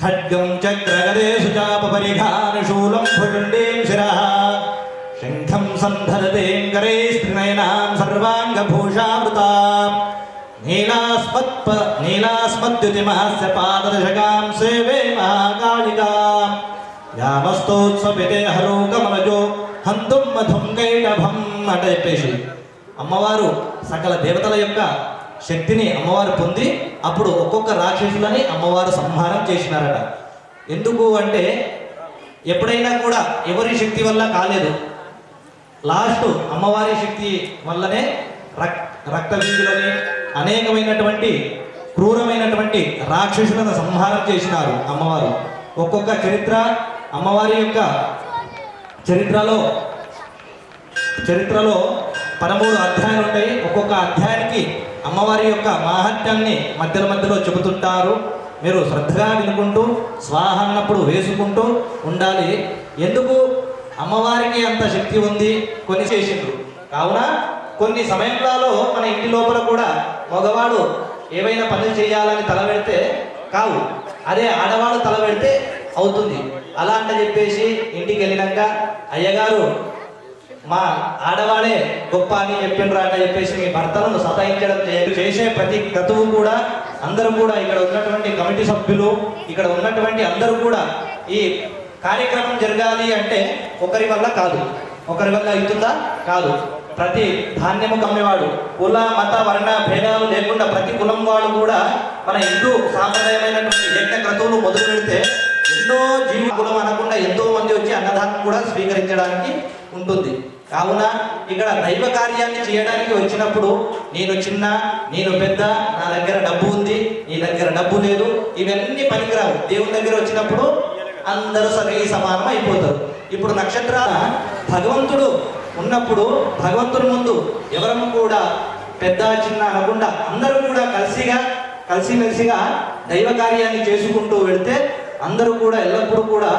ఖడ్గం చక్రగదేశు చాప పరిఘానుశూలం భుజుండీం శిరః శంఖం సంధరతేం కరైస్త్రినయనాం సర్వాంగభూషావృతాం నీలాస్మద్యుతిమహస్య పాదదశకాం సేవే మహాకాళికాం యామస్తోత్సవితే హరో కమలజో హంతుం మధుం కైటభం అంటే చెప్పేసి అమ్మవారు సకల దేవతల యొక్క శక్తిని అమ్మవారు పొంది అప్పుడు ఒక్కొక్క రాక్షసులని అమ్మవారు సంహారం చేసినారట. ఎందుకు అంటే ఎప్పుడైనా కూడా ఎవరి శక్తి వల్ల కాలేదు, లాస్ట్ అమ్మవారి శక్తి వల్లనే రక్తబీజులని అనేకమైనటువంటి క్రూరమైనటువంటి రాక్షసులను సంహారం చేసినారు అమ్మవారు. ఒక్కొక్క చరిత్ర అమ్మవారి యొక్క చరిత్రలో 13 అధ్యాయాలు ఉంటాయి. ఒక్కొక్క అధ్యాయానికి అమ్మవారి యొక్క మాహాత్మ్యాన్ని మధ్యలో చెబుతుంటారు. మీరు శ్రద్ధగా వినుకుంటూ స్వాహ అన్నప్పుడు వేసుకుంటూ ఉండాలి. ఎందుకు అమ్మవారికి అంత శక్తి ఉంది, కొన్ని చేసిండ్రు కావున కొన్ని సమయంలో మన ఇంటి లోపల కూడా మగవాడు ఏవైనా పనులు చేయాలని తల పెడితే కావు, అదే ఆడవాడు తల పెడితే అవుతుంది. అలా అంటే చెప్పేసి ఇంటికి వెళ్ళినాక అయ్యగారు మా ఆడవాడే గొప్ప అని చెప్పిండ్రు అంటే చెప్పేసి మీ భర్తలను సతాయించడం చేసే ప్రతి క్రతువు కూడా అందరూ కూడా ఇక్కడ ఉన్నటువంటి కమిటీ సభ్యులు ఇక్కడ ఉన్నటువంటి అందరూ కూడా ఈ కార్యక్రమం జరగాలి అంటే ఒకరి వల్ల కాదు, ఒకరి వల్ల అవుతుందా కాదు. ప్రతి ధాన్యము కమ్మేవాడు కుల మత వర్ణ భేదాలు లేకుండా ప్రతి కులం వాడు కూడా మన హిందూ సాంప్రదాయమైనటువంటి యజ్ఞ క్రతువులు మొదలు పెడితే ఎన్నో జీవ కులం అనకుండా ఎంతో మంది వచ్చి అన్నదానం కూడా స్వీకరించడానికి ఉంటుంది. కావున ఇక్కడ దైవ కార్యాన్ని చేయడానికి వచ్చినప్పుడు నేను చిన్న నేను పెద్ద, నా దగ్గర డబ్బు ఉంది నీ దగ్గర డబ్బు లేదు, ఇవన్నీ పనికిరావు. దేవుని దగ్గర వచ్చినప్పుడు అందరూ సరి సమానం అయిపోతారు. ఇప్పుడు నక్షత్రాల భగవంతుడు ఉన్నప్పుడు భగవంతుడి ముందు ఎవరము కూడా పెద్ద చిన్న అనకుండా అందరూ కూడా కలిసిమెలిసిగా దైవ కార్యాన్ని చేసుకుంటూ వెళితే అందరూ కూడా ఎల్లప్పుడూ కూడా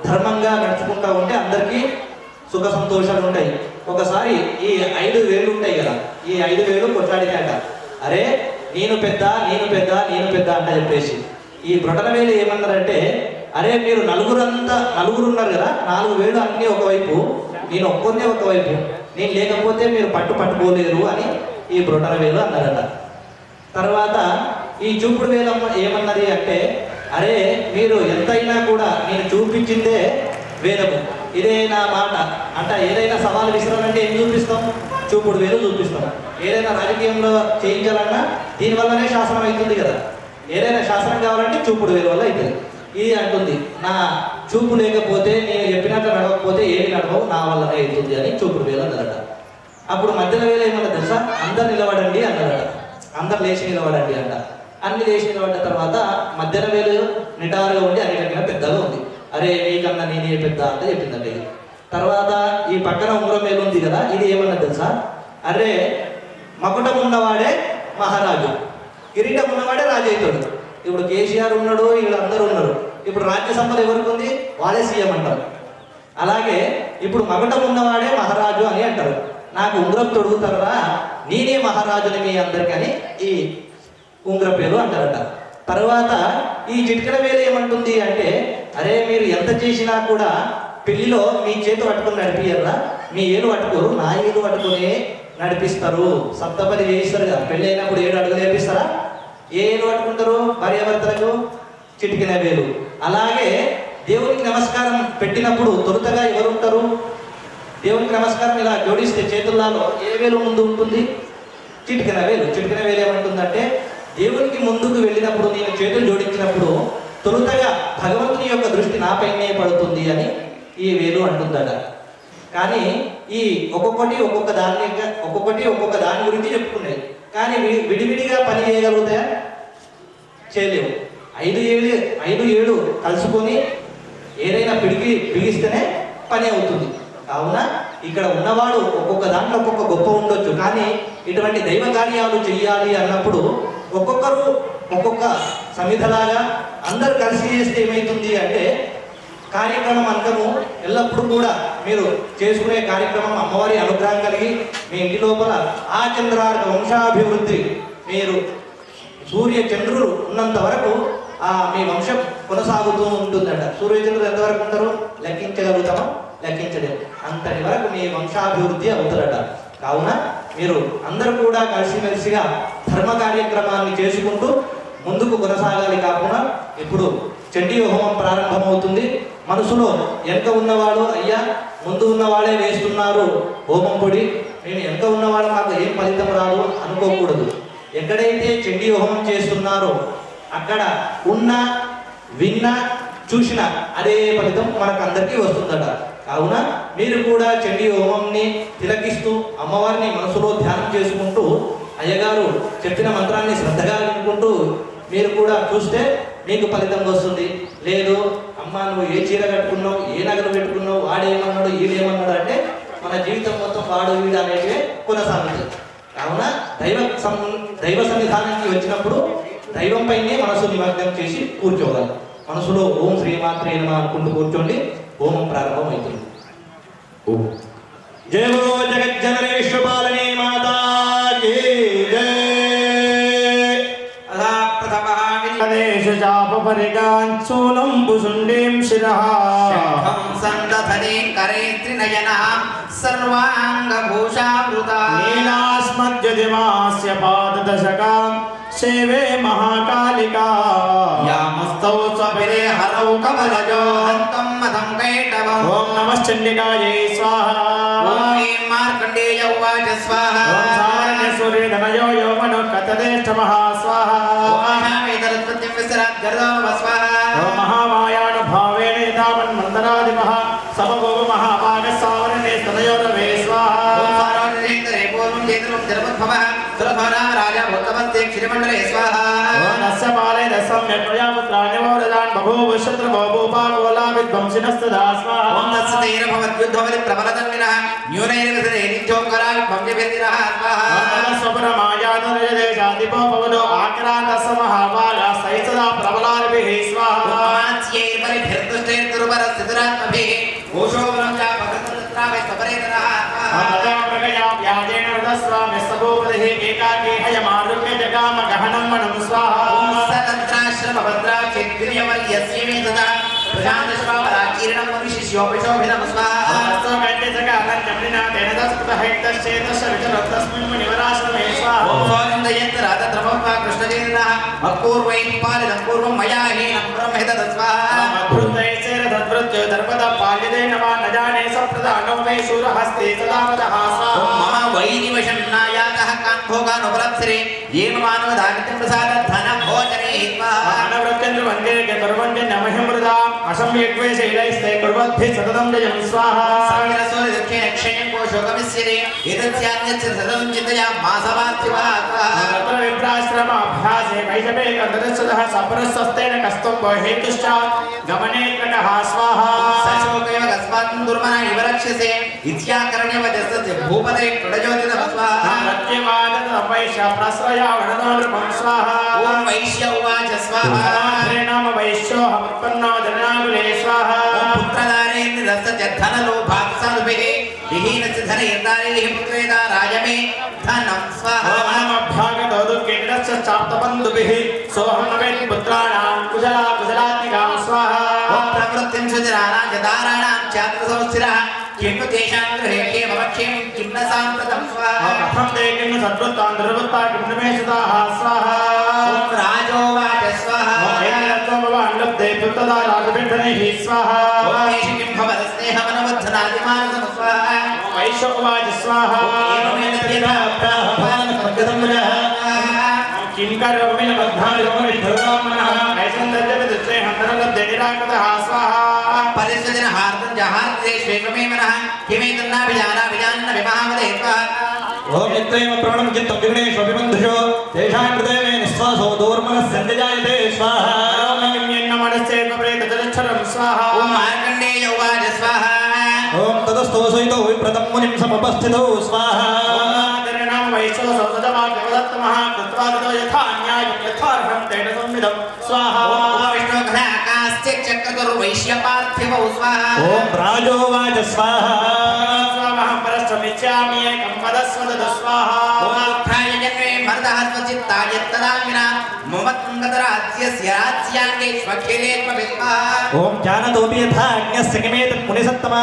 ధర్మంగా నడుచుకుంటూ ఉంటే అందరికీ సుఖ సంతోషాలు ఉంటాయి. ఒకసారి ఈ 5 వేలు ఉంటాయి కదా, ఈ 5 వేలు కొట్లాడినాక అరే నేను పెద్ద అంట చెప్పేసి ఈ బ్రొటన వేలు ఏమన్నారంటే అరే మీరు నలుగురు ఉన్నారు కదా, 4 వేలు అన్నీ ఒకవైపు, నేను ఒక్కొన్నే ఒకవైపు, నేను లేకపోతే మీరు పట్టుకోలేరు అని ఈ బ్రొటన వేలు అన్నారట. తర్వాత ఈ చూపుడు వేలు ఏమన్నది అంటే అరే మీరు ఎంతైనా కూడా నేను చూపించిందే వేదము, ఇదే నా మాట అంట. ఏదైనా సవాలు విసిరాలంటే ఏం చూపిస్తాం? చూపుడు వేలు చూపిస్తాం. ఏదైనా రాజకీయంలో చేయించాలన్నా దీనివల్లనే శాసనం అవుతుంది కదా, ఏదైనా శాసనం కావాలంటే చూపుడు వేలు వల్ల అవుతుంది. ఇది అంటుంది నా చూపు లేకపోతే నేను చెప్పినట్టు నడవకపోతే ఏమి నడవవు, నా వల్లనే అవుతుంది అని చూపుడు వేలు అన్నారట. అప్పుడు మధ్యలో వేలు ఏమన్నా తెలుసా, అందరు నిలబడండి అన్నారట. అందరు లేచి నిలబడండి అంట. అన్ని లేచి నిలబడ్డ తర్వాత మధ్యలో వేలు నిటారుగా ఉండి అన్నిటికన్నా పెద్దగా ఉంది. అరే నీకన్నా నేనే పెద్ద అంటే చెప్పిందండి. తర్వాత ఈ పక్కన ఉంగరం వేలు ఉంది కదా, ఇది ఏమన్నా తెలుసా, అరే మకుటం ఉన్నవాడే మహారాజు, కిరీటం ఉన్నవాడే రాజు అవుతాడు. ఇప్పుడు కేసీఆర్ ఉన్నాడు, వీళ్ళందరూ ఉన్నారు. ఇప్పుడు రాజ్య సంపద ఎవరికి ఉంది? వాళ్ళే సీఎం అంటారు. అలాగే ఇప్పుడు మకుటం ఉన్నవాడే మహారాజు అని అంటారు. నాకు ఉంగరం తొడుగుతారా, నేనే మహారాజుని మీ అందరికని ఈ ఉంగర పేరు అంటారట. తర్వాత ఈ చిటికెన వేలు ఏమంటుంది అంటే అరే మీరు ఎంత చేసినా కూడా పెళ్లిలో మీ చేతి పట్టుకొని నడిపియర్రా, మీ ఏలు పట్టుకోరు, నా ఏలు పట్టుకొని నడిపిస్తారు. సప్తపది వేయిస్తారు కదా, పెళ్ళి అయినప్పుడు 7 అడుగులు వేపిస్తారా? ఏ ఏలు పట్టుకుంటారు భార్యాభర్తలకు? చిటికెన వేలు. అలాగే దేవునికి నమస్కారం పెట్టినప్పుడు తొలుతగా ఎవరు ఉంటారు? దేవునికి నమస్కారం ఇలా జోడిస్తే చేతుల్లో ఏ వేలు ముందు ఉంటుంది? చిటికెన వేలు. చిటికెన వేలు ఏమంటుందంటే దేవునికి ముందుకు వెళ్ళినప్పుడు నేను చేతులు జోడించినప్పుడు తొలుతగా భగవంతుని యొక్క దృష్టి నాపైనే పడుతుంది అని ఈ వేలు అంటుందట. కానీ ఈ ఒక్కొక్కటి ఒక్కొక్క దాని గురించి చెప్పుకునేది. కానీ విడివిడిగా పని చేయగలుగుతాయా? చేయలేవు. 5 ఏళ్ళు కలుసుకొని ఏదైనా బిగిస్తేనే పని అవుతుంది. కావున ఇక్కడ ఉన్నవాడు ఒక్కొక్క దాంట్లో ఒక్కొక్క గొప్ప ఉండొచ్చు, కానీ ఇటువంటి దైవ కార్యాలు చెయ్యాలి అన్నప్పుడు ఒక్కొక్కరు ఒక్కొక్క సమిధలాగా అందరు కలిసి చేస్తే ఏమవుతుంది అంటే కార్యక్రమం అంతము ఎల్లప్పుడూ కూడా మీరు చేసుకునే కార్యక్రమం అమ్మవారి అనుగ్రహం కలిగి మీ ఇంటి లోపల ఆ చంద్రార్క వంశాభివృద్ధి మీరు సూర్య చంద్రులు ఉన్నంత వరకు మీ వంశం కొనసాగుతూ ఉంటుందట. సూర్యచంద్రులు ఎంతవరకు ఉంటారు లెక్కించగలుగుతామో లెక్కించలేము, అంతటి వరకు మీ వంశాభివృద్ధి అవుతుందట. కావున మీరు అందరూ కూడా కలిసిమెలిసిగా ధర్మ కార్యక్రమాన్ని చేసుకుంటూ ముందుకు కొనసాగాలి. కాకుండా ఇప్పుడు చండీ హోమం ప్రారంభమవుతుంది. మనసులో వెనక ఉన్నవాడు అయ్యా ముందు ఉన్నవాడే వేస్తున్నారు హోమం పొడి, నేను వెనక ఉన్నవాడు నాకు ఏం ఫలితం రాదు అనుకోకూడదు. ఎక్కడైతే చండీ హోమం చేస్తున్నారో అక్కడ ఉన్న విన్న చూసిన అదే ఫలితం మనకు అందరికీ వస్తుందట. కావున మీరు కూడా చండీ హోమంని తిలకిస్తూ అమ్మవారిని మనసులో ధ్యానం చేసుకుంటూ అయ్యగారు చెప్పిన మంత్రాన్ని శ్రద్ధగా వినుకుంటూ మీరు కూడా చూస్తే మీకు ఫలితం వస్తుంది. లేదు అమ్మ నువ్వు ఏ చీర కట్టుకున్నావు, ఏ నగలు పెట్టుకున్నావు, వాడేమన్నాడు ఈడేమన్నాడు అంటే మన జీవితం మొత్తం వాడు వీడు అనేటివే కొనసాగుతుంది. కావున దైవ సన్నిధానానికి వచ్చినప్పుడు దైవంపైనే మనసు నిమగ్నం చేసి కూర్చోవాలి. మనసులో ఓం శ్రీమాత్రే నమః అనుకుంటూ కూర్చోండి. హోమం ప్రారంభం అవుతుంది. జయ బోలో జగజ్జననీ విశ్వపాలిని మాతా కీ జయ. దేశచాపరికాంచూలం భుసుండీం శిరః సందధనీం కరేత్రినయనః సర్వాంగభూషావృతా నీలాస్మద్యదిమాస్య పాదదశకాం సేవే మహాకాళికా యామస్తౌ స్వపిరే హరౌ కమలజో హంతం మదం కైటవం. ఓం నమశ్చండికాయై స్వాహా. ఓం హ్రీం మార్కండేయ ఉవాచ స్వాహా. ఓం సామాన్య సూర్యధనయో యోమనో కతదేష్టమః స్వాహా. ఓం వేదరత్పత్తిం విసరాత్ గర్దవ స్వాహా. ఓం మహామాయానుభావేన యథావన్ మందరాదిమః సమభోగ మహాపాగ సావరణే స్తనయోరవే స్వాహా. ఓం సారాణేంద్రే పూర్వం చేతులం జలముద్భవః సురభరా రాజా భూతమస్తే క్షితిమండలే స్వాహా. ఓం నస్య పాలే దసమ్యక్ ప్రజాపుత్రాణ్యవోరదాన్ బభూవ శత్రుభో భూపాగోలా విధ్వంసినస్తదా స్వాహా. ఓం తత్సతేన భవద్యుద్ధవలి ప్రబలతన్వినః న్యూనైన విసరే నిత్యోకరా భంజభేదినః స్వాహా. ఓం స్వప్రమాయాదనజదేశాదిపో పవనో ఆక్రాంతస్స మహాపాగా సైసదా ప్రబలార్భిః స్వాహా. వ్యాజేన వృతస్వామి సభూపతిః ఏకాకీ హయమారుణ్య జగామ గహనం మనం స్వాహా. అసమ్యగ్వేశైలైస్తే కుర్వద్భిః సతతం జయం స్వాహా. విభ్రాశ్రమాభ్యాసే వైషపే కదరసదః సపరస్వస్తేన కస్తం హేతుశ్చ గమనే కటః స్వాహా. భూపతే ప్రజోతిన స్వాహా. వైశ్య ప్రశ్రయావణనోనృపం స్వాహా. ఓం వైశ్య ఉవాచ స్వాహా. నామ వైశ్యోహముత్పన్నో ధనాగులే స్వాహా. చాప్తబంధుభిః సోహం నవేత్ పుత్రాణాం కుశలా కుశలాత్మికాం స్వాహా. ప్రవృత్తిం సుజనానాం జదారాణాం ఛాత్రసంస్థిరః కింటు తేషాం గృహే కేమవక్షేం కిం న సాంప్రతం స్వాహా. కథం తే కిం సద్వృత్తాన్ దుర్వృత్తా కిం నిమేషితాః స్వాహా. ఓం రాజోవాచ స్వాహా. అంగప్తే పుత్తదా రాజభిండనైః స్వాహా. ఓం ఏషి కిం భవత స్నేహమనవద్ధనాదిమానసం స్వాహా. వైశ్యోవాచ స్వాహా. ఏమేన తేనా ప్రాహపాన పద్గతం రః. కింకరోమిన మధ్యాయోమి ధర్మమనః ఐసందర్జన స్నేహంతరగద్దే నిరాకృతః స్వాహా. పరిసజన హార్దం జహార్దే శ్వేమమే మనః కిమేతన్నాభిజానా విజాన్న విమహావదే స్వాహా. ఓం నిత్రేమ ప్రాణం చిత్తం విఘ్నేషు అభిబంధుషో తేషాం కృతే మే నిశ్వాసో దూర్మనస్సంజాయతే స్వాహా. స్వాహా. ఓం మార్కండేయ ఉవాచ స్వాహా. ఓం తదస్తోసైతో విప్రతం మునిం సమపస్థితో స్వాహా. వైశ్వ సౌదమాగ్యవదత్తమః కృత్వాదో యథా న్యాయం యథార్హం తేన स्वाहा विष्णुघ्नाकास्ते चक्रतुर्वैश्यपार्थिवौ स्वाहा ఓం రాజోవాచ స్వాహ स्वामहं परश्चमिच्छामि एकं वदस्वदतु स्वाहा ओमुखाय जन्मे मर्दः स्वचित्ताय तदामिना मम तुङ्गतराज्यस्य राज्याङ्गे स्वखिलेत्म विद्मः ఓం జ్ఞానదోపి యథా అజ్ఞస్య కిమేతత్ మునిసత్తమ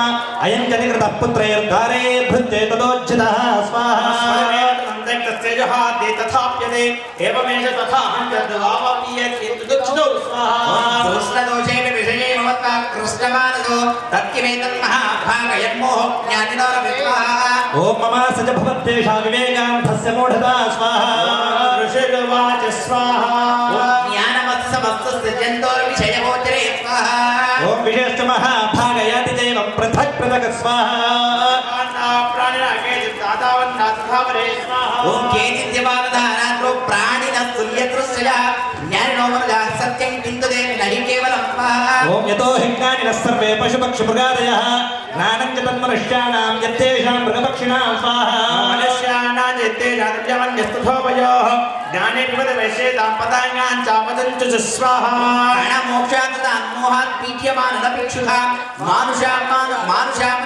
అయం చ నికృతః పుత్రైర్దారే భృత్యే తదోజ్జితః స్వాహా तेजहादे तथाप्यते एवमेष तथा हन्यद्वावपीयत्युदुच्छितो स्वाहा कृष्णदोषे विषये ममत्वा कृष्णमानसो तत्किमेतन् महाभागयन्मोहो ज्ञानिनो विद्मः ఓం మమ సజ భవద్దేశా వివేకాంతస్య మూఢతా స్వాహా ऋषिर्वाच स्वाहा ज्ञानमत्समस्तस्य जन्तोर्विषयगोचरे स्वाहा ఓం విశేష మహాభాగయాతి దేవం పృథక్ పృథక్ స్వాహా ओम केचिद्यमानधारात्रो प्राणिनः तुल्यदृश्यया ज्ञानिनो मनुजः सत्यं विन्दते नहि केवलं स्वाहा ఓం యతో హిజ్ఞానినః సర్వే పశుపక్షి మృగాదయః జ్ఞానం చ తన్మనుష్యాణాం యత్తేషాం మృగపక్షిణాం స్వాహా मनुष्याणां यत्ते जातव्यमन्यस्तथोपयोः ज्ञाने विपदवैश्येतां पदाङ्गां चापदन्तु च स्वाहा प्राणमोक्षात् पीड्यमाननपिक्षुधा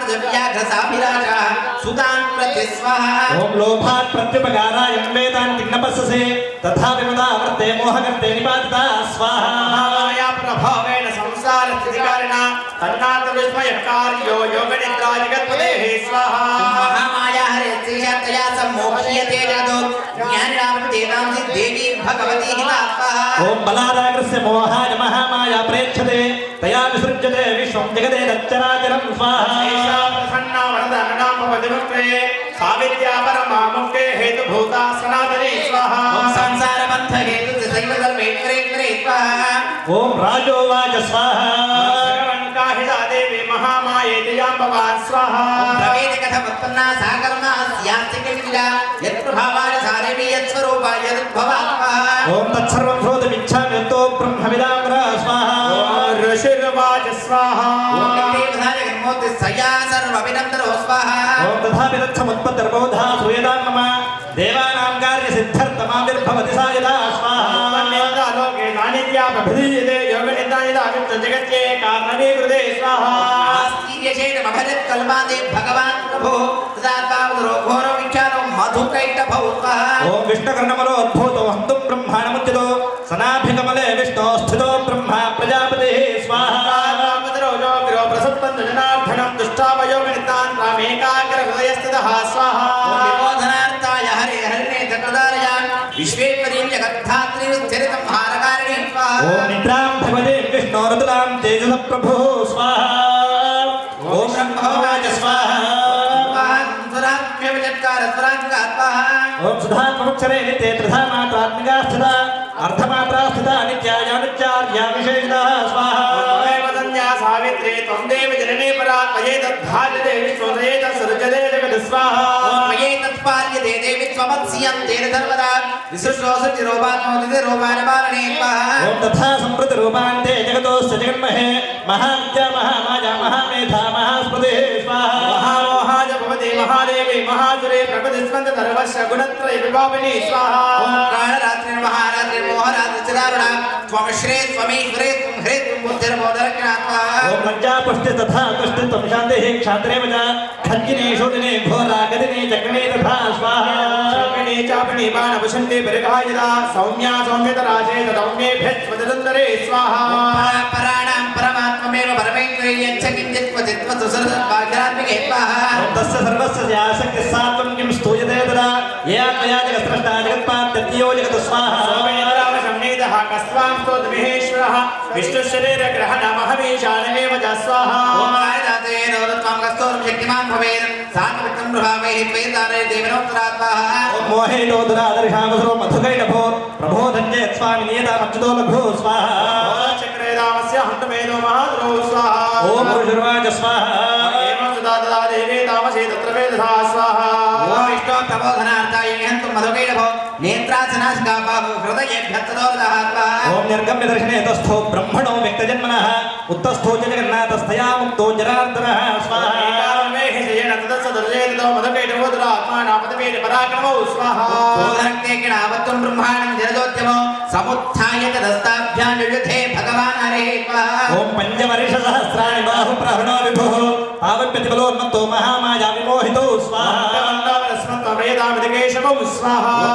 मानुषामृतव्याघ्रसाभिलाषः सुतान् प्रति स्वाहा ఓం లోభాత్ ప్రత్యుపకారాయ వేదాన్ తిన్నపస్సే తథా విమదావర్తే మోహకర్తే నిపాతితా స్వాహా माया प्रभावेण संसारस्थितिकारिणा तन्नाथ विस्मयकार्यो योगनिद्रा जगत्पदेः स्वाहा महामाया हरेत्या सम्मोह्यते जगतो ज्ञानिनां देवांसि देवी भगवती हितात्मा ఓం బలాదాగ్రస్య మోహాయ మహామాయా ప్రేక్షతే తయా విసృజ్యతే విశ్వం జగదే దచ్చరాచరం స్వాహా ऐषा प्रसन्ना वरदनामपदिमुक्ते सावित्र्या परमामुक्ते हेतुभूता सनातनी स्वाहा संसार बंध हेतु सैव सर्वे करे स्वाहा ఓం రాజోవాచ స్వాహా भगवन्काहिता देवी महामायेति याम्बवान् स्वाहा प्रवेद कथमुत्पन्ना सा कर्मा स्यास्ति किमिला यत्प्रभावाय सा देवी यत्स्वरूपा यदुद्भवात्मा ఓం తత్సర్వం శ్రోతమిచ్ఛామి యంతో బ్రహ్మవిదాం స్వాహా ऋषिर्वाच स्वाहा जगन्मूर्ति सया सर्वविनन्दनो स्वाहा ఓం తథాపి తత్సముత్పత్తిర్బోధా శ్రూయతాం మమ దేవానాం కార్యసిద్ధ్యర్థమావిర్భవతి సా యదా స్వాహా लोके नानित्या प्रभृतीयते योगनिद्रायिता जगत्ये कारणीकृते स्वाहा आस्तीर्यशेन मभजत् कल्मादे भगवान् प्रभो तदात्मावदरो घोरो विख्यातो मधुकैटभौ स्वाहा ఓం విష్ణుకర్ణమలో అద్భుతో హంతు బ్రహ్మాణముచ్యతో సనాభికమలే విష్ణో స్థితో బ్రహ్మ ప్రజాపతి స్వాహా जनार्दनं दुष्टावयोगनितान् रामेकाग्रहृदयस्थितः स्वाहा विबोधनार्थाय हरे हरिणे चक्रधारया विश्वेश्वरीं जगद्धात्रीरुच्चरितं हारकारिणी स्वाहा ఓం నిద్రాం భగవతే విష్ణోరుతులాం తేజస ప్రభు స్వాహా ఓం బ్రహ్మోవాచ స్వాహా ఓం సుధాత్మక్షరే నిత్యే త్రిధా మాత్రాత్మికా స్థిత అర్ధమాత్రా స్థిత నిత్యాయానుచ్చార్యా విశేషిత స్వాహా सावित्री त्वं देवी जननी परा त्वये तद्धार्यते विश्वोदये तत्सृजते जगत् स्वाहा त्वये तत्पार्यते देवी त्वमत्स्यं तेन सर्वदा विसृष्टोऽसृज्यरूपात्मोदिते रूपानपालने स्वाहा ఓం తథా సంప్రతి రూపాంతే జగతోస్య జగన్మహే మహావిద్యా మహామాయా మహామేధా మహాస్మృతి స్వాహా महामोहाय भवति महादेवी महासुरे प्रकृतिस्पन्द सर्वस्य गुणत्रय विभाविनी स्वाहा कालरात्रि महारात्रि मोहरात्रि चिदारुणा त्वं श्रे त्वमेश्वरे त्वं ह्रे त्वं बुद्धिर्बोधरक्षणात्मा ఓం లజ్జా పుష్టి తథా తుష్టి త్వం శాంతిః క్షాత్రే వచ ఖజ్జినే శోధినే ఘోరా గదినే చక్రనే తథా స్వాహా शङ्कणे चापणे बाणवशन्ते परिघायिता सौम्या सौम्यतराजे तदौम्येभ्यस्वदन्दरे स्वाहा पराणां परमात्ममेव परमेश्वरे यच्च किञ्चित् क्वचित् स्वसुरभाग्यात्मिके स्वाहा ఓం తస్య సర్వస్య ఆసక్తి సాత్వం కిం స్తూయతే తదా యా త్వయా జగత్స్రష్టా జగత్పాత్యో జగత్ స్వాహా सोमेन्द्रावशम्नेदः कस्त्वां स्तोत्रमहेश्वरः विष्णुशरीरग्रहणमहमीशान एव च स्वाहा ओमायदाते नवरत्वं कस्तोरं शक्तिमान् भवेत् सात्विकं प्रभावैः त्वयितारे देवनोत्तरात्माः ఓం మోహేదోదరాదర్శావసరో మధుకైటభో ప్రబోధంజయత్ స్వామి నియతామచ్యుతో లఘు స్వాహా चक्रेदामस्य हन्तमेनो महाद्रो स्वाहा ఓం పురుషర్వాచ స్వాహా एवं सुदाददा देवे तामसे तत्र वेदधा स्वाहा ओम विष्णु प्रबोधनार्थाय निहन्तुं मधुकैटभो नेत्रासनासिकापाः हृदयेभ्यस्तदोदहात्मा ఓం నిర్గమ్య దర్శనే తస్థో బ్రహ్మణో వ్యక్తజన్మనః ఉత్తస్థో చ జగన్నాథస్థయా ముక్తో జనార్దనః స్వాహా एकामेहि शयेन तदसदर्शेतो मधुकैटभोदरा आत्मानापदमेन पराक्रमो स्वाहा ओदरक्ते किणावत्वं ब्रह्माणं जलदोद्यमो समुत्थाय तदस्ताभ्यां युयुधे भगवान् हरे ओम पंचवर्ष सहस्राणि बाहु प्रहणो विभुः तावत्प्रतिफलोन्मत्तो महामाया विमोहितो स्वाहा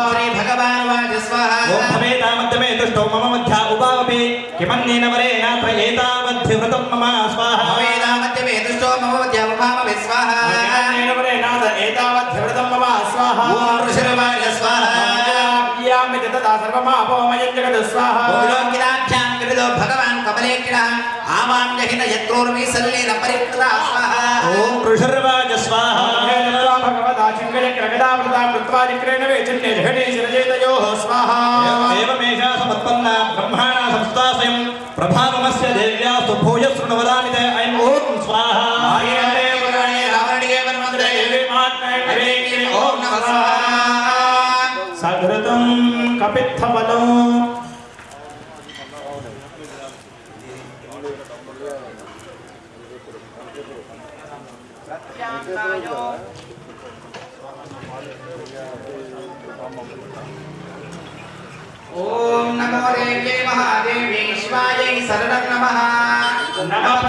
श्री भगवान् वाच स्वाहा ओम भवेदामध्यमे दुष्टो मम मध्या उपावपि किमन्येन वरेणात्र एतावद्धिवृतं मम स्वाहा भवेदामध्यमे दुष्टो मम मध्यामुपामपि स्वाहा ॐ ऋषिर्वाच स्वाहा लोकिताभ्यां कृतो भगवान् कमलेकिणः आवां जहिन यत्रोर्मि सल्लेन परिकृता स्वाहा ओम ऋषिर्वाच स्वाहा एवमेषा समुत्पन्ना ब्रह्माणा संस्था स्वयं प्रभावमस्य देव्यास्तु भूयः शृण्वदामि ते ऐं ॐ स्वाहा सघृतं कपित्थबलो ओम नमो देव्यै महादेव्यै शिवायै शरणं नमः नमः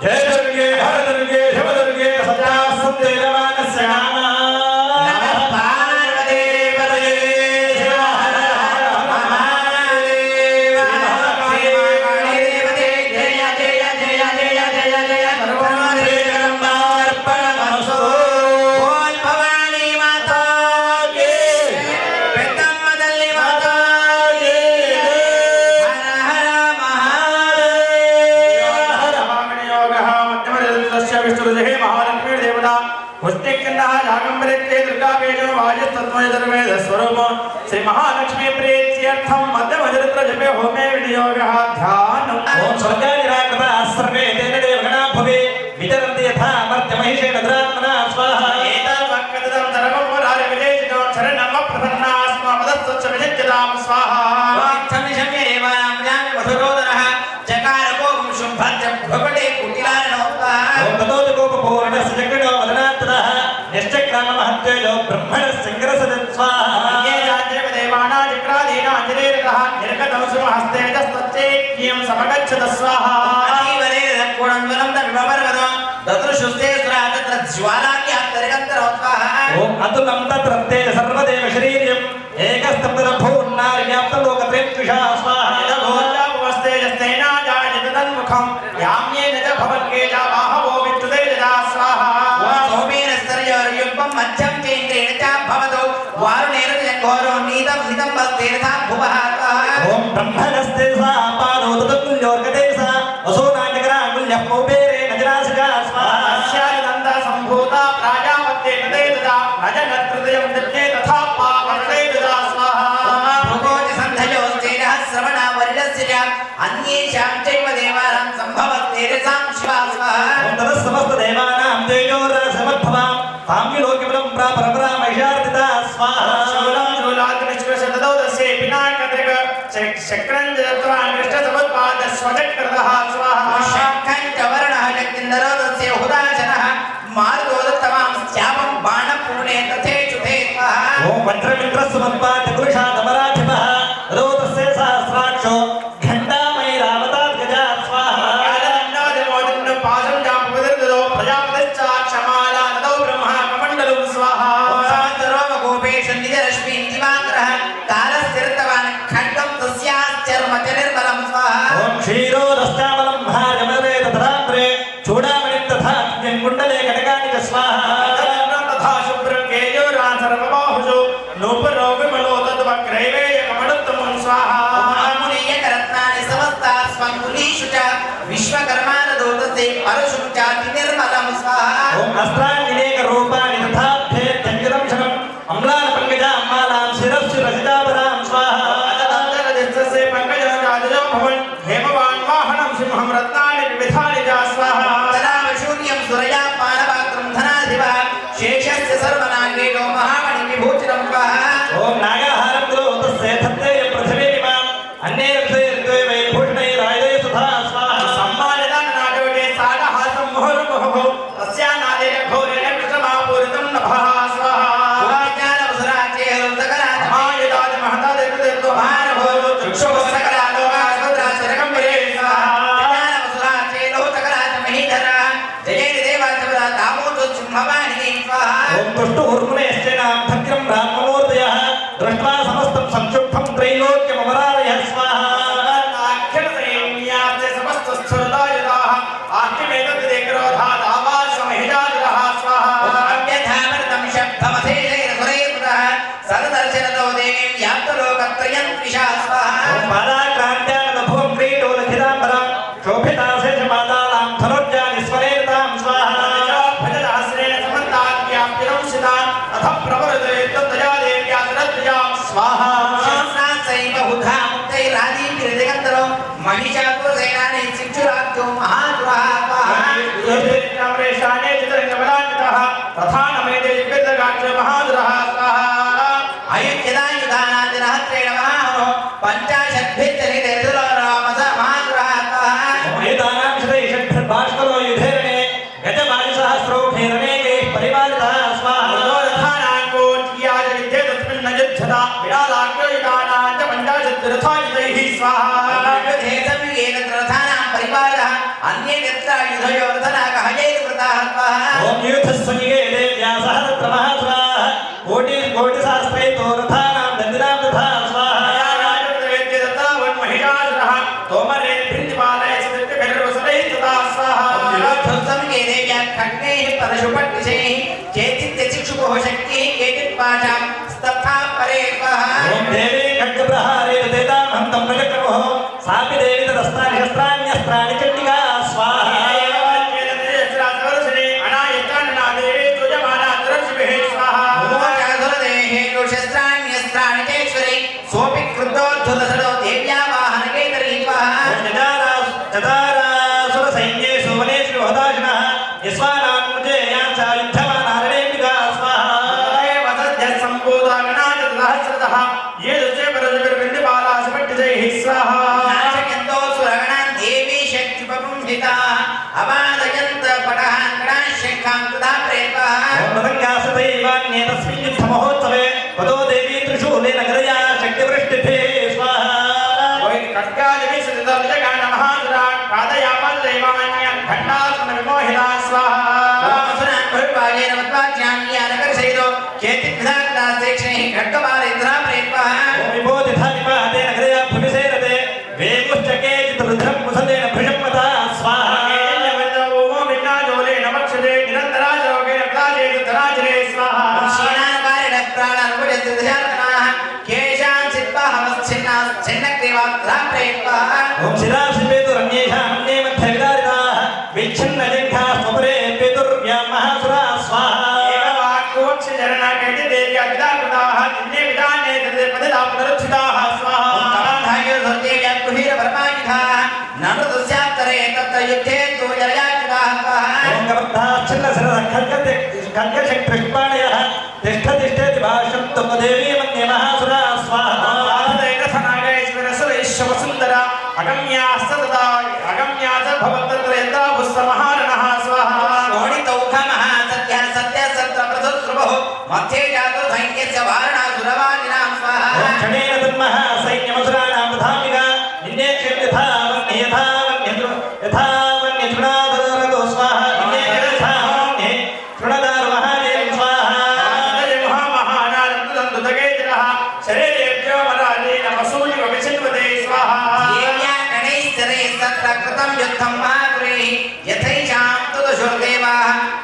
जय दुर्गे हर दुर्गे शिव दुर्गे सदा सत्यवानस्य नामा नमः पार्वती पतये शिव हर हर महादेव देवते जय जय जय जय जय जय सर्वश्री जगन्नाथार्पणमस्तु बोल भवानी माता की पेद्दम्म तल्ली माता की हर हर श्री महालक्ष्मी प्रीत्यर्थम मध्यमचरित्र जपे होमे विनियोगः ध्यानम् ओम स्वर्गादिराकृता सर्वे तेन देवगणा भवे विचरन्ति यथा मर्त्यमहिषेण द्रात्मना स्वाहा एतद्वक्कदं धर्मं पुरारि विजयितो शरणं प्रसन्नास्मा मदस्तच्च विजित्यतां स्वाहा ओम ततोऽधिकोपपूर्णस्य जगणो वदनात्तरः निश्चक्राममहत्तेजो ब्रह्मणः सङ्ग्रसदं स्वाहा ओम अतुलं तत्रत्ते सर्वदेव शरीर्यम् एकस्तम्भूर्णार्याप्तलोकत्रयं त्रिषा स्वाहा ओम ब्रह्मणस्ते सा पादो ततुल्योर्गते सा वसोनाजगराङ्गुल्यः कौबेरे नजरासगा स्वाहा अन्येषां चैव देवानां सम्भवत्येषां शिवा स्वाहा ओम ततः समस्त देवानां तेजोरसमद्भवां तां विलोक्यबलं प्रापरपरामैषार्दिता स्वाहा ओम वज्रमिन्द्रस्समत्पाद्य पुरुषादमराधिपः रोदस्य सहस्राक्षो घण्टामयैरावताद्गजा स्वाहा ओम क्षीरोदश्चामलं महाजमरे तथाग्रे चूडामणिं तथा कुण्डले कटकानिक स्वाहा ओम अस्त्रांगिनेक रूपाणि तथाभ्ये तंजलं शरं अम्लान पंकजा अम्मालां शिरस्सु रजिताभरां स्वाहा ओम नागाहारं द्रोतस्य धत्ते पृथिवी इमाम् अन्ये ऋतुर्द्वे वैभूषणे राजते सुधा स्वाहा तस्या नादेन घोरेण कृतमापूरितं नभः स्वाहा ఓం దుష్టు ఊర్మునేశ్చనాం భద్రం బ్రాహ్మణోదయః దృష్ట్వా సమస్తం సంక్షుబ్ధం త్రైలోక్యమమరారయః స్వాహా. బాలాక్రాంత్యానభువం క్రీడోలఖిలాంబరాం శోభితాశేషమాదాలాం ధనుర్జాని స్వరేతాం స్వాహా. స్వాహా. మహిషాసురసేనాని శిక్షురాజ్ఞో మహాద్వాహ అయుధ్యదాయుధానాదిరహస్రేణ మహామనో పంచాశద్భిర్జనిదేర్దులో రామస మహాద్వాహ ఏతానాం శతైషద్భిర్బాష్కలో యుధేరణే గజమాయుసహస్రౌఢేరనేకైః పరిపాలితः స్వాహా. ఓం యూథస్వనిగే దేవ్యాసః తత్ర మహాసురాः కోటిసహస్రైతో రథానాం దండినాం తథా స్వాహా. ఓం దేవీ ఖడ్గప్రహారే తేతామహంతం ప్రజక్రమో సాపి దేవి తదస్త్రాణి శస్త్రాణ్యస్త్రాణి చండికా స్వాహా. చదారాసుర సైన్యేషు వనేషు హతాశినః యస్వానాముజేయాం చ యుద్ధమానారణేంబికా స్వాహా. మృదంగాసతైవాన్యే తస్మిన్ యుద్ధ మహోత్సవే పదో దేవీ త్రిశూలేన గదయా శక్తివృష్టిభే స్వాహా. విభోధిధానిపాతేన గదయా భువిసేరతే వేగుశ్చకే చిత్రుధ్రం ముసలేన భృజమ్మతా స్వాహా. ఓం శిరాశిపేతు రమ్యేషాం మన్యే మధ్య విదారితాః విచ్ఛిన్న జిఘ్రాः స్వపరే పితుర్వ్యా మహాసురా స్వాహా. ఖడ్గశక్తిష్పాణయః తిష్ఠ తిష్టేతి భాష్యం త్వమదేవీ మన్యే మహాసురా స్వాహా. క్షణేన తన్మః సైన్యమసురాణాం తథామిగా నిన్నేక్షం యథావన్య తృణాదరో స్వాహా. నిన్నేక్ష తృణదారు మహాదేవం స్వాహా.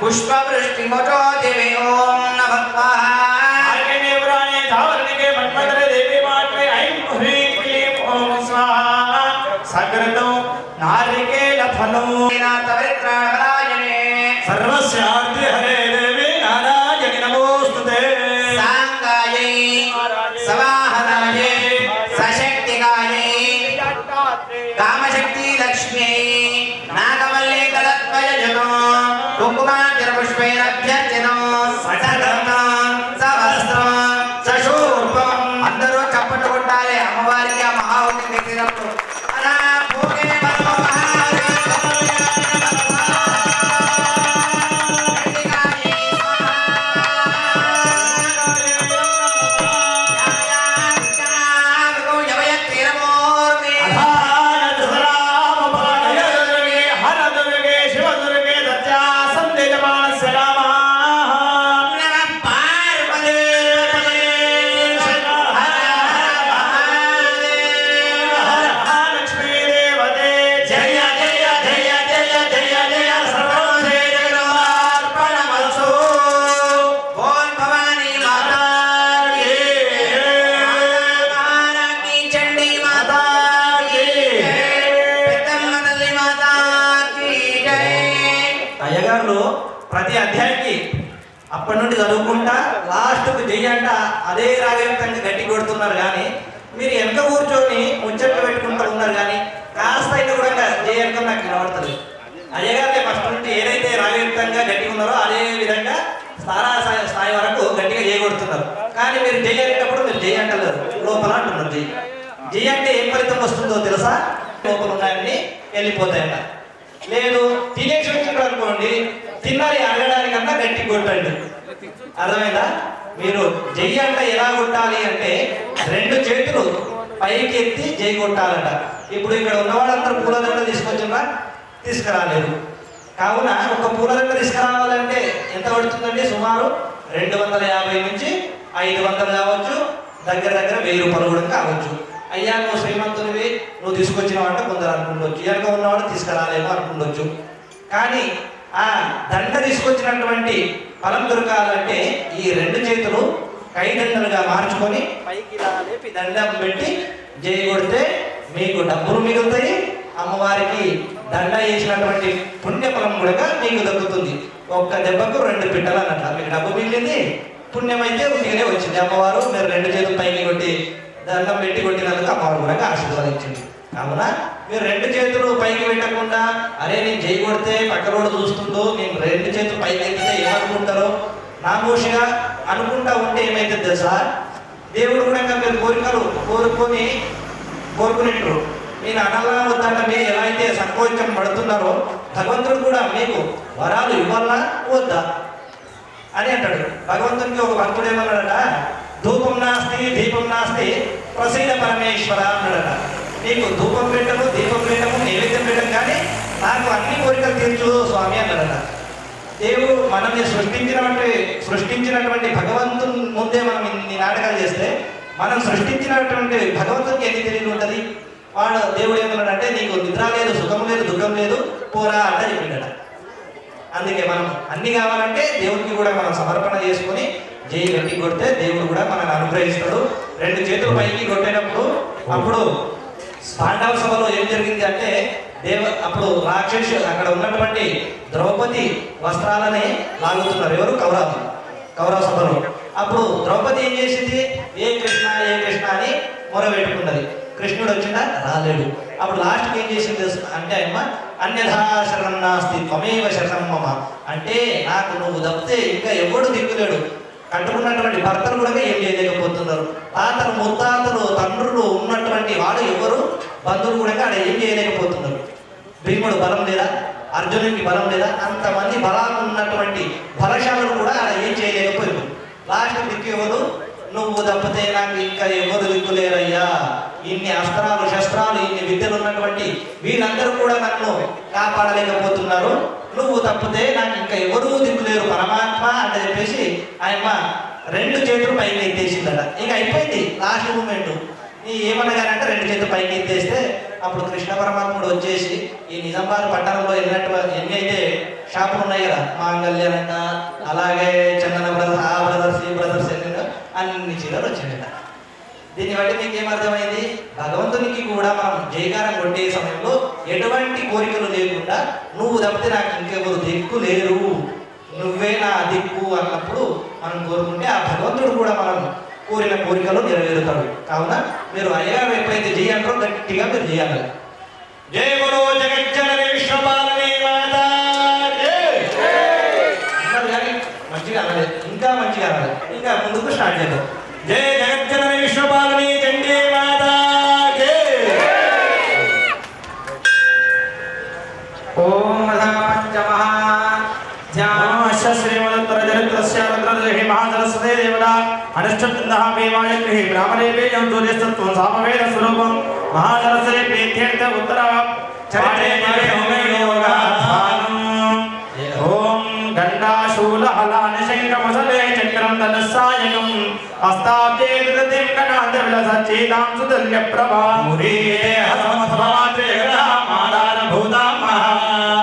పుష్పవృష్టిమోచో దేవే ఓం నమః. నారికేల ఫలం సర్వస్యార్తి హరే దేవి నారాయణి నమోస్తుతే. సాంగాయై సవాహనాయై సశక్తికాయై కామశక్తి లక్ష్మ్యై నాగవల్లే కలత్వయజనో కుంకుమార్జన పుష్పైరభ్యర్చనో సకలం సవస్త్రం సశూర్పం. అందరూ చప్పట్లు కొట్టాలి అమ్మవారికి ఆ మహావతి పెట్టినప్పుడు. అలా భోగే మనో మహాదేవ అప్పటి నుండి చదువుకుంటా లాస్ట్కు జై అంట అదే రాగయుక్తంగా గట్టి కొడుతున్నారు. కానీ మీరు వెనక కూర్చొని ముచ్చట్లు పెట్టుకుంటూ ఉన్నారు. కానీ కాస్త అయినా కూడా జై అంకం నాకు కనబడుతుంది. అయ్యగారిని ఫస్ట్ నుండి ఏదైతే రాగయుక్తంగా గట్టిగా ఉన్నారో అదే విధంగా స్థాయి వరకు గట్టిగా జై కొడుతున్నారు. కానీ మీరు జై అనేటప్పుడు మీరు జై అంటలేరు, లోపల అంటున్నారు. జై జై అంటే ఏం ఫలితం వస్తుందో తెలుసా? లోపల ఉన్నాయని వెళ్ళిపోతాయంట. లేదు తినేసి వచ్చినారు అనుకోండి, తిన్నది అడగడానికన్నా గట్టి కొట్టండి. అర్థమైందా? మీరు జై అంటే ఎలా కొట్టాలి అంటే 2 చేతులు పైకి ఎత్తి జై కొట్టాలట. ఇప్పుడు ఇక్కడ ఉన్నవాళ్ళందరూ పూలదండ తీసుకొచ్చినా తీసుకురాలేదు. కావున ఒక పూలదండ తీసుకురావాలంటే ఎంత పడుతుందండి? సుమారు 250 నుంచి 500 కావచ్చు, దగ్గర 1000 రూపాయలు కూడా కావచ్చు. అయ్యా నువ్వు శ్రీమంతునివి, నువ్వు తీసుకొచ్చినావంటే కొందరు అనుకుండొచ్చు, వెనక ఉన్నవాడు తీసుకురాలేమో అనుకుండొచ్చు. కానీ ఆ దండ తీసుకొచ్చినటువంటి ఫలం దొరకాలంటే ఈ 2 చేతులు కైదండలుగా మార్చుకొని పైకి ఇలా లేపి దండం పెట్టి జై కొడితే మీకు డబ్బులు మిగులుతాయి. అమ్మవారికి దండ వేసినటువంటి పుణ్యఫలం కూడా మీకు దక్కుతుంది. ఒక్క దెబ్బకు 2 పిట్టలు అన్నట్ల. మీకు డబ్బు మిగిలింది, పుణ్యం అయితే ఉట్టిగానే వచ్చింది. అమ్మవారు మీరు 2 చేతులు పైకి కొట్టి దండం పెట్టి కొట్టినందుకు అమ్మవారు కూడా ఆశీర్వదించింది. కావున మీరు 2 చేతులు పైకి పెట్టకుండా అరే నేను జై కొడితే పక్క రోడ్డు చూస్తుందో, నేను 2 చేతులు పైకి ఎత్తితే ఏమనుకుంటారో నామోషిగా అనుకుంటా ఉంటే ఏమైతుంది తెలుసా? దేవుడు కూడా మీరు కోరికలు కోరుకునేట్టు నేను అనాలా వద్దంట మీరు ఎలా అయితే సంకోచం పడుతున్నారో భగవంతుడు కూడా మీకు వరాలు ఇవ్వాలా వద్దా అని అంటాడు. భగవంతునికి ఒక భక్తుడు ఏమన్నాడట, ధూపం నాస్తి దీపం నాస్తి ప్రసీద పరమేశ్వర అన్నాడట. నీకు ధూపం పెట్టము, దీపం పెట్టము, నైవేద్యం పెట్టము, కానీ నాకు అన్ని కోరికలు తీర్చు స్వామి అన్నాడట. దేవుడు మనల్ని సృష్టించినటువంటి భగవంతుని ముందే మనం ఇన్ని నాటకాలు చేస్తే మనం సృష్టించినటువంటి భగవంతునికి ఎన్ని తెలియదు ఉంటుంది. వాడు దేవుడు ఏమన్నాడంటే నీకు నిద్ర లేదు, సుఖం లేదు, దుఃఖం లేదు, పోరా అంటే చెప్పిండట. అందుకే మనం అన్ని కావాలంటే దేవుడికి కూడా మనం సమర్పణ చేసుకొని జై గట్టి కొడితే దేవుడు కూడా మనల్ని అనుగ్రహిస్తాడు. 2 చేతులు పైకి కొట్టేటప్పుడు అప్పుడు పాండవ సభలో ఏం జరిగింది అంటే అప్పుడు రాక్షసు అక్కడ ఉన్నటువంటి ద్రౌపది వస్త్రాలని లాగుతున్నారు. ఎవరు? కౌరవ సభలో. అప్పుడు ద్రౌపది ఏం చేసింది? ఏ కృష్ణ అని మొరబెట్టుకున్నది. కృష్ణుడు వచ్చిందా? రాలేడు. అప్పుడు లాస్ట్కి ఏం చేసింది అంటే అమ్మ అన్యథా శరణం నాస్తి త్వమేవ శరణం మమ, అంటే నాకు నువ్వు తప్పితే ఇంకా ఎవడు దిక్కులేడు. కట్టుకున్నటువంటి భర్తలు కూడా ఏం చేయలేకపోతున్నారు. తాతలు ముత్తాతలు తండ్రులు ఉన్నటువంటి వాడు ఎవరు బంధువులు కూడా ఆడ ఏం చేయలేకపోతున్నారు. భీముడు బలం లేదా? అర్జునుడికి బలం లేదా? అంతమంది బలాలు ఉన్నటువంటి బలశాలను కూడా ఆడ ఏం చేయలేకపోయారు. లాస్ట్ దిక్కు ఎవరు? నువ్వు తప్పితే నాకు ఇంకా ఎవరు దిక్కులేరయ్యా. ఇన్ని అస్త్రాలు శస్త్రాలు ఇన్ని విద్యలు ఉన్నటువంటి వీళ్ళందరూ కూడా నన్ను కాపాడలేకపోతున్నారు. నువ్వు తప్పితే నాకు ఇంకా ఎవరూ దిక్కులేరు పరమాత్మ అని చెప్పేసి ఆయమ్మ 2 చేతులు పైకి ఎత్తేసిందట. ఇక అయిపోయింది లాస్ట్ మూమెంట్. ఏమనగానంటే 2 చేతులు పైకి ఎత్తేస్తే అప్పుడు కృష్ణ పరమాత్ముడు వచ్చేసి ఈ నిజామాబాద్ పట్టణంలో ఎన్ని అయితే షాపులు ఉన్నాయి కదా, మాంగళ్యానంట, అలాగే చందన బ్రదర్స్, ఆ బ్రదర్స్, ఈ బ్రదర్స్ అన్ని చీరలు వచ్చినాయట. దీన్ని బట్టి మీకు ఏమర్థమైంది? భగవంతునికి కూడా మనం జయకారం కొట్టే సమయంలో ఎటువంటి కోరికలు లేకుండా నువ్వు తప్పితే నాకు ఇంకెవరు దిక్కు లేరు, నువ్వే నా దిక్కు అన్నప్పుడు మనం కోరుకుంటే ఆ భగవంతుడు కూడా మనం కోరిన కోరికలు నెరవేరుతాడు. కావున మీరు అయ్యగారు ఎప్పుడైతే జయ అంటారో గట్టిగా మీరు చేయాలి. జయ గురు జగజ్జనని విశ్వపాలని మాతా కానీ మంచిగా అనలేదు, ఇంకా మంచిగా అనలేదు, ఇంకా ముందుకు స్టార్ట్ చేద్దాం. జయ జగజ్జనని విశ్వపాలని చండీ మాతా ఓం పంచమహా శ్రీమదరస్య మహాసరస్వతే దేవతా అనుష్ఠందః భీమాయగ్రహి బ్రాహ్మణేభ్యో యం సూర్యస్తత్వం సామవేద స్వరూపం మహాసరస్వతే ప్రీత్యర్థ ఉత్తర ఓం గండాశూలహలాన శంఖమసలే చక్రం ధనస్సాయకం హస్తాబ్జే దృతిం కణాంత విలసచ్చేతాం సుతుల్య ప్రభా మురీరే హసమసమాత్రే గణామాదాన భూతాం మహా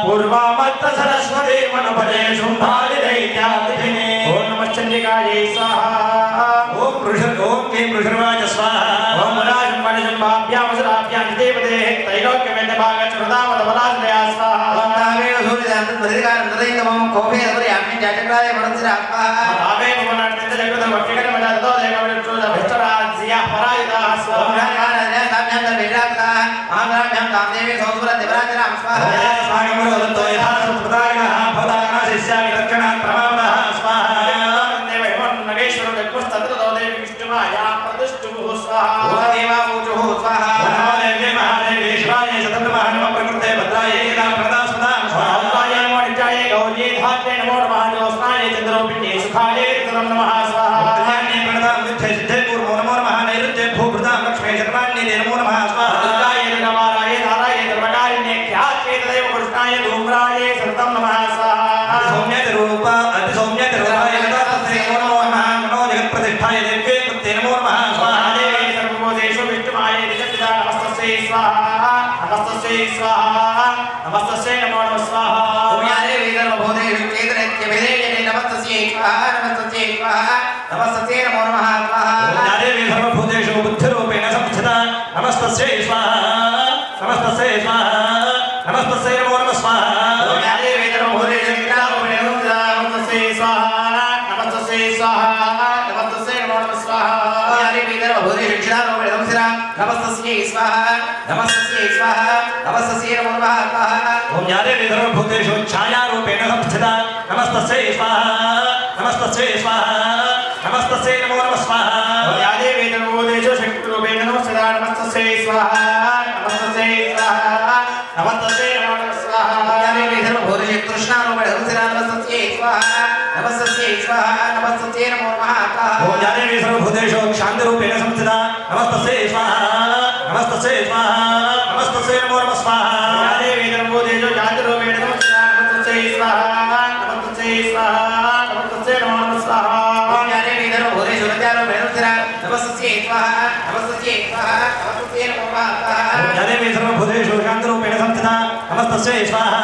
పూర్వామత్త సరస్వతే మనపదే శుంభాలి దైత్యాదినే ఓం నమః చండికాయై స్వాహా ఓం పృషర్వాచ స్వాహా ఓం రాజం వనజంబాభ్యాం వసరాభ్యాం దేవదే త్రైలోక్యమేన భాగ చరుదామద బలాదయా స్వాహా ఓం నావేన సూర్య శాంతం ప్రతికారం హృదయతమం కోపే అదరి అగ్ని జగక్రాయ వరంసిర స్వాహా ఆమే భవనాంత జగత వక్కిగన మదతో దేవవిష్ణు భ్రష్టరాజ్య పరాజిత స్వాహా సామ్యంత విరాజత ఆంధ్రాభ్యం కామదేవి సౌసుర దేవరాజన స్వాహా స్వాగమరోతో యథాసుప్రదాయన ఫలాన శిష్యామి రక్షణ ప్రమాద స్వాహా దేవైవం నగేశ్వర దక్కుస్తత్రతో దేవి విష్ణుమాయా ప్రతిష్ఠు స్వాహా ఓ దేవా ఊచు స్వాహా నమో దేవ్యే మహాదేవి శివాయ శతమహానమ ప్రకృతే భద్రాయ ఏకాం ప్రదా సదా స్వాహా స్వాహాయ నమో నిత్యాయ గౌరీ ధాత్రే నమో నమః జ్యోత్స్నాయ చంద్రోపిణ్యే సుఖాయ తరం నమః స్వాహా జ్ఞానే ప్రణదాం విద్యే సిద్ధే పూర్వో నమో నమః నైరుత్యే భూభృతాం లక్ష్మీ శర్వాణ్యే నమో నమః స్వాహా దుర్గాయ దుర్గమారాయ ధారాయ దుర్గకారిణ్యే ఖ్యాత్యే తదేవ కృష్ణాయ ధూమ్రాయ సతం నమః స్వాహా సౌమ్యత రూప అతి సౌమ్యత రూపాయ తస్మై నమో నమః నమో జగత్ ప్రతిష్ఠాయ దేవ్యే కృతే నమో నమః స్వాహా దేవే సర్వభూతేషు విష్ణుమాయ నిజపితా నమస్తస్యై స్వాహా నమస్తస్యై స్వాహా నమస్తస్యై నమో నమః స్వాహా ఓమ్యాదే వేదర్వభూతే చేతనత్య వేదేయనే నమస్తస్యై స్వాహా నమస్తస్యై స్వాహా నమస్తస్యై నమో నమః స్వాహా దేవి సర్వభూతేషు బుద్ధిరూపేణ సంస్థిత నమస్తస్యై స్వాహా నమస్తస్యై స్వాహా నమస్తస్యై నమో నమః స్వాహా ఓమ్యాదే వేదర్వభూతేషు విద్యారూపేణ సంస్థితా నమస్తస్యై స్వాహా నమస్తస్యై స్వాహా నమస్తస్యై నమో నమః స్వాహా ఓమ్యాదే వేదర్వభూతే శిక్షణారూపేణ సంస్థిత నమస్తస్యై స్వాహా నమస్తస్యై స్వాహా నమస్తస్యై నమో నమః స్వాహా ఓం యాదేవి సర్వభూతేషు ఛాయారూపేణ సంస్థిత నమస్తస్యై స్వాహా నమస్తస్యై స్వాహా నమస్తస్యై నమో నమః స్వాహా ఓమ్యాదే వేదర్వభూతేషు శక్తిరూపేణ సంస్థితా నమస్తస్యై స్వాహా నమస్తస్యై స్వాహా నమస్తస్యై నమో నమః స్వాహా ఓమ్యాదే వేదర్వభూతే కృష్ణారూపేణ సంస్థిత నమస్తస్యై స్వాహా నమస్తస్యై స్వాహా నమస్తస్యై నమో నమః స్వాహా ఓం యాదేవి సర్వభూతేషు శాంతిరూపేణ సంస్థిత నమస్తస్యై స్వాహా నమస్తస్యై స్వాహా నమస్తస్యై నమో నమః స్వాహా ఓమ్యాదే వేదర్వభూతేషు జాతిరూపేణ సంస్థితా నమస్తస్యై స్వాహా నమస్తస్యై స్వాహా నమస్తస్యై నమో నమః స్వాహా ఓమ్యాదే వేదర్వభూతే శుద్ధచారూపేణ సంస్థిత నమస్తస్యై స్వాహా నమస్తస్యై స్వాహా నమస్తస్యై నమో నమః స్వాహా ఓం యాదేవి సర్వభూతేషు శాంతిరూపేణ సంస్థిత నమస్తస్యై స్వాహా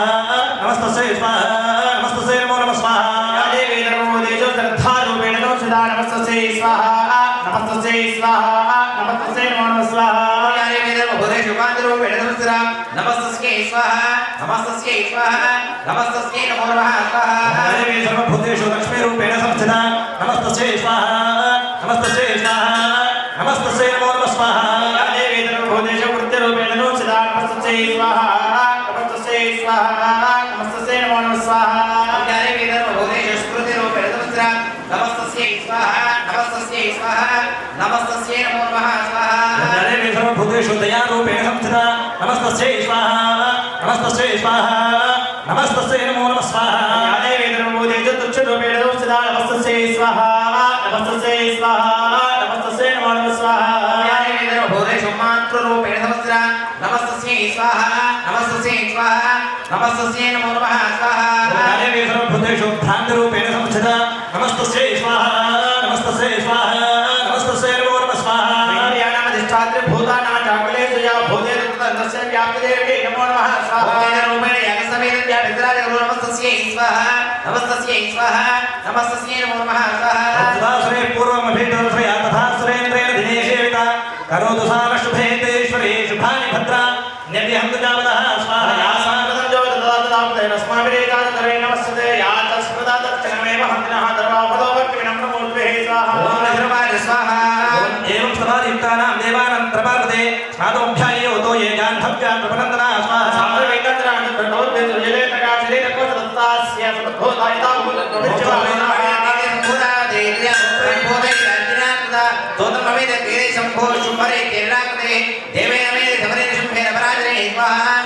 నమస్తస్యై స్వాహా నమస్తస్యై నమో నమః స్వాహా ఓమ్యాదే వేదర్వభూతేషు శ్రద్ధారూపేణ సంస్థితా నమస్తస్యై స్వాహా నమస్తస్యై స్వాహా నమస్తస్యై నమో నమః స్వాహా ఓమ్యాదే వేదర్వభూతే శుభాంతరూపేణ సంస్థిత నమస్తస్యై స్వాహా నమస్తస్యై స్వాహా నమస్తస్యై నమో నమః స్వాహా యాదేవి సర్వభూతేషు లక్ష్మీరూపేణ సంస్థిత నమస్తస్యై స్వాహా నమస్తస్యై స్వాహా నమస్తస్యై నమో నమః స్వాహా ఓమ్యాదే వేదర్వభూతేషు వృత్తిరూపేణ సంస్థితా నమస్తస్యై స్వాహా నమస్తస్యై స్వాహా నమస్తస్యై నమో నమః స్వాహా ఓమ్యాదే వేదర్వభూతే స్మృతిరూపేణ సంస్థిత నమస్తస్యై స్వాహా నమస్తస్యై స్వాహా నమస్తస్యై నమో నమః స్వాహా యాదేవి సర్వభూతేషు దయారూపేణ సంస్థిత నమస్తస్యై స్వాహా నమస్తస్యై స్వాహా నమస్తస్యై నమో నమః స్వాహా ఓమ్యాదే వేదర్వభూతేషు తుచ్చరూపేణ సంస్థితా నమస్తస్యై స్వాహా నమస్తస్యై స్వాహా నమస్తస్యై నమో నమః స్వాహా ఓమ్యాదే వేదర్వభూతే మాతృరూపేణ సంస్థిత నమస్తస్యై స్వాహా నమస్తస్యై స్వాహా నమస్తస్యై నమో నమః స్వాహా యాదేవి సర్వభూతేషు భ్రాంతిరూపేణ సంస్థిత నమస్తస్యై స్వాహా నమస్తస్యై స్వాహా నమస్తస్యై నమో నమః స్వాహా ఇంద్రియాణమధిష్టాత్రి భూతానాం చాకులేషు యా భూతేషు తస్య వ్యాప్తిదేవి నమో నమః స్వాహా రూపేణ యాగసమేత విద్రాజగురు నమస్తస్యై స్వాహా నమస్తస్యై స్వాహా నమస్తస్యై నమో నమః స్వాహా తదాశ్రయ పూర్వమభితోశ్రయ తథా సురేంద్రేణ దినేశేవిత కరోతు సామశుభేతేశ్వరే శుభాని భద్ర న్యవ్యహంతు జావదః స్వాహా యా సంప్రదం జ్యోతిదాతదాపదే నస్మాభిరేతాదరే నమస్తే యా తస్మృతాదక్షణమేవ హంతినః దర్వాపదో భక్తి వినమ్రమూర్తే స్వాహా ఓం నమః స్వాహా ఏవం సమాధియుక్తానాం దేవానాం ప్రపాదతే స్నాతోభ్యాయోతో ఏ గాంధవ్యాన్ ప్రపనందనా స్వాహా సాంప్రవేదాంతరాన్ని ప్రణోద్యతు యలేతకా శరీరకోశదత్తాస్య సమభూతాయితా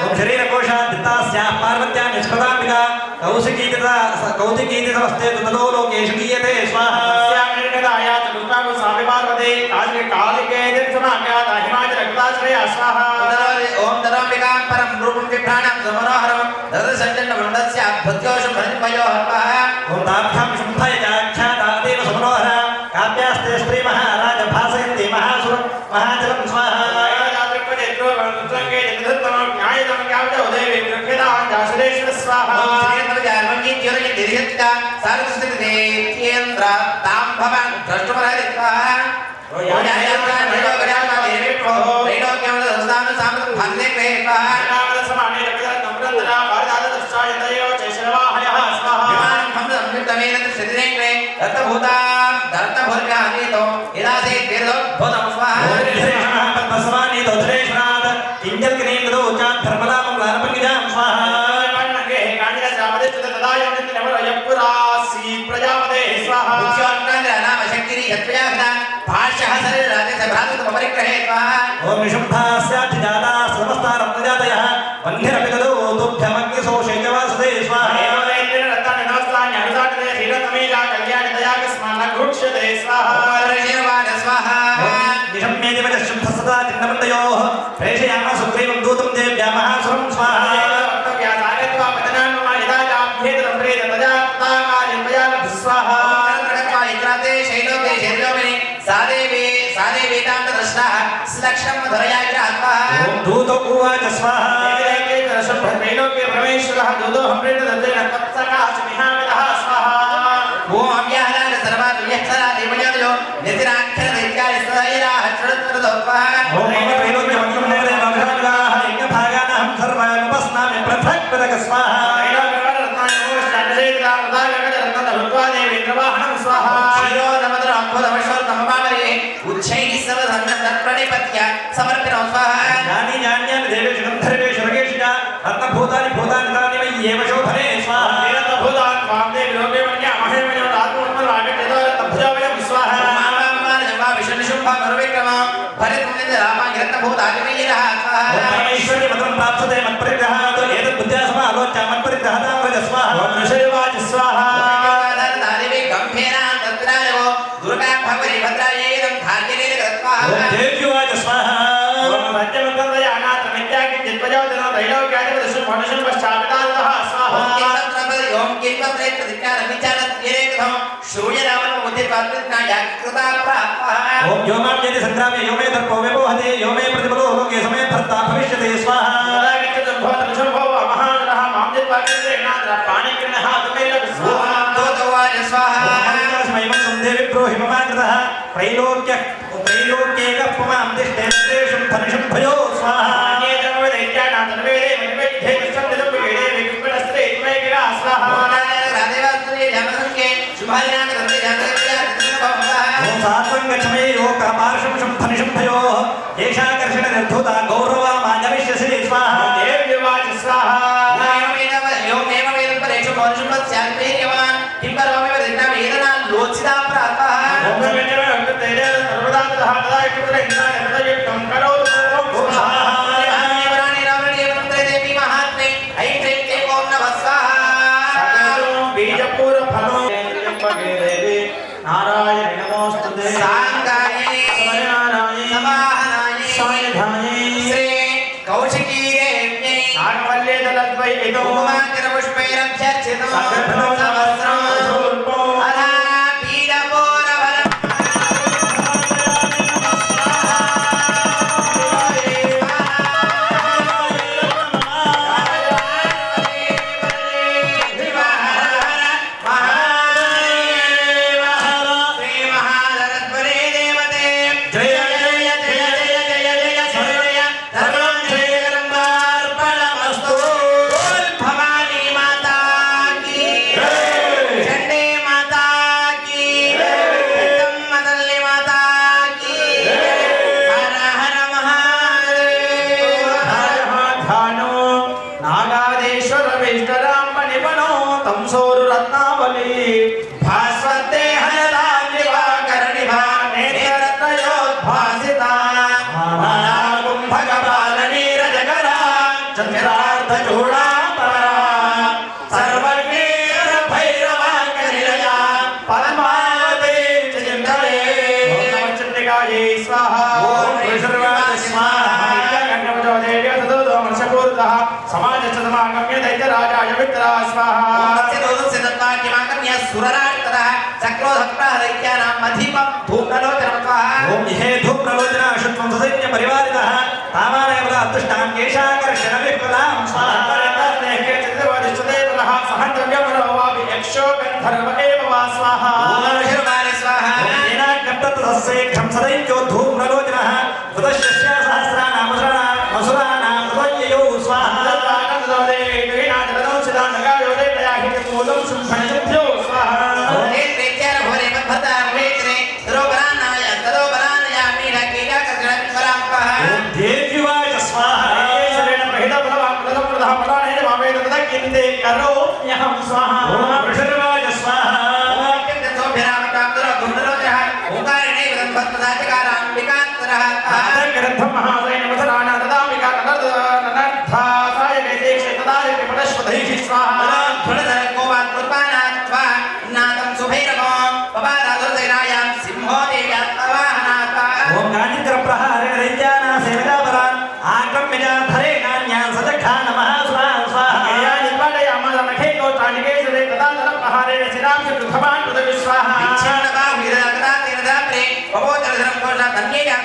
ఓం శరీరకోశాద్దిత్తాస్యా పార్వత్యా నిష్పదాంబికా కౌశికీకృత కౌతికీకృత వస్తే తదో లోకేషు గీయతే స్వాహా ఓం దరాంబికా పరం రూపం విభ్రాణం సమనోహరం దదసంజన మండస్య భక్త్యోషం భజపయోహర్వః ఓం తాభ్యాం శుంభయ చాఖ్యాతాదేవ సమనోహర కావ్యాస్తే శ్రీ మహారాజ భాసయంతి మహాసురం మహాచలం స్వాహా స్వాహా క్షీరోద్భూతం స్వాహ పద్మస్వామి దోధరేశ్వరాత్ ఇంజల్కినీం దోచా ధర్మలామం లానపంగిజాం స్వాహ ప్రజాపతే స్వాహ నామ శక్తిని యత్వ్యాహ్న భాష్యః శరీరాదే భ్రాతృ పరిగ్రహే స్వాహ ఓం నిషుంభాస్యాధిజాతా సమస్తా రత్నజాతయః వన్నిరపితదో తుభ్యమగ్ని సోషేజవాసదే స్వాహ నిషమ్యేదివ శుద్ధ సదా చిన్నమందయోః ప్రేషయామ సుగ్రీవం దూతం దేవ్యా మహాసురం స్వాహ ఓం దూతో ఉవాచ స్వాహ ఓం మమ త్రైలోక్యమంత్రం నేరే మఘాగాః యజ్ఞభాగానాం సర్వాన్ ఉపస్నామి పృథక్ పృథక్ స్వాహ జాని జాన్యాని దేవేషు గంధర్వేషు రగేషు చ రత్నభూతాని భూతాని తాని వై ఏవ శోభనే స్వాహ పరమేశ్వరి మతం ప్రాప్సతే మత్పరిగ్రహాత్ ఏతద్ బుద్ధ్యాసమ ఆలోచ్య మత్పరిగ్రహతాం వ్రజ స్వాహ స్వాహ దేవ్యువాచ స్వాహ ఓం యోమాం యది సంగ్రామే యోమే దర్పో వ్యపోహతే యోమే ప్రతిఫలో లోకే సమయ భర్త భవిష్యతే స్వాహ దేవి బ్రోహి మమాకృతః త్రైలోక్యేక పుమాం తిష్టేషుం ధనుషం భయో స్వాహ ఓం సాత్వం గచ్చమే యోక పార్శ్వం ధనుషం భయో ఏషాకర్షణ నిర్ధుత గౌరవ మాజవిష్యసి స్వాహ నారాయణ నమోస్తుతే स्वाहा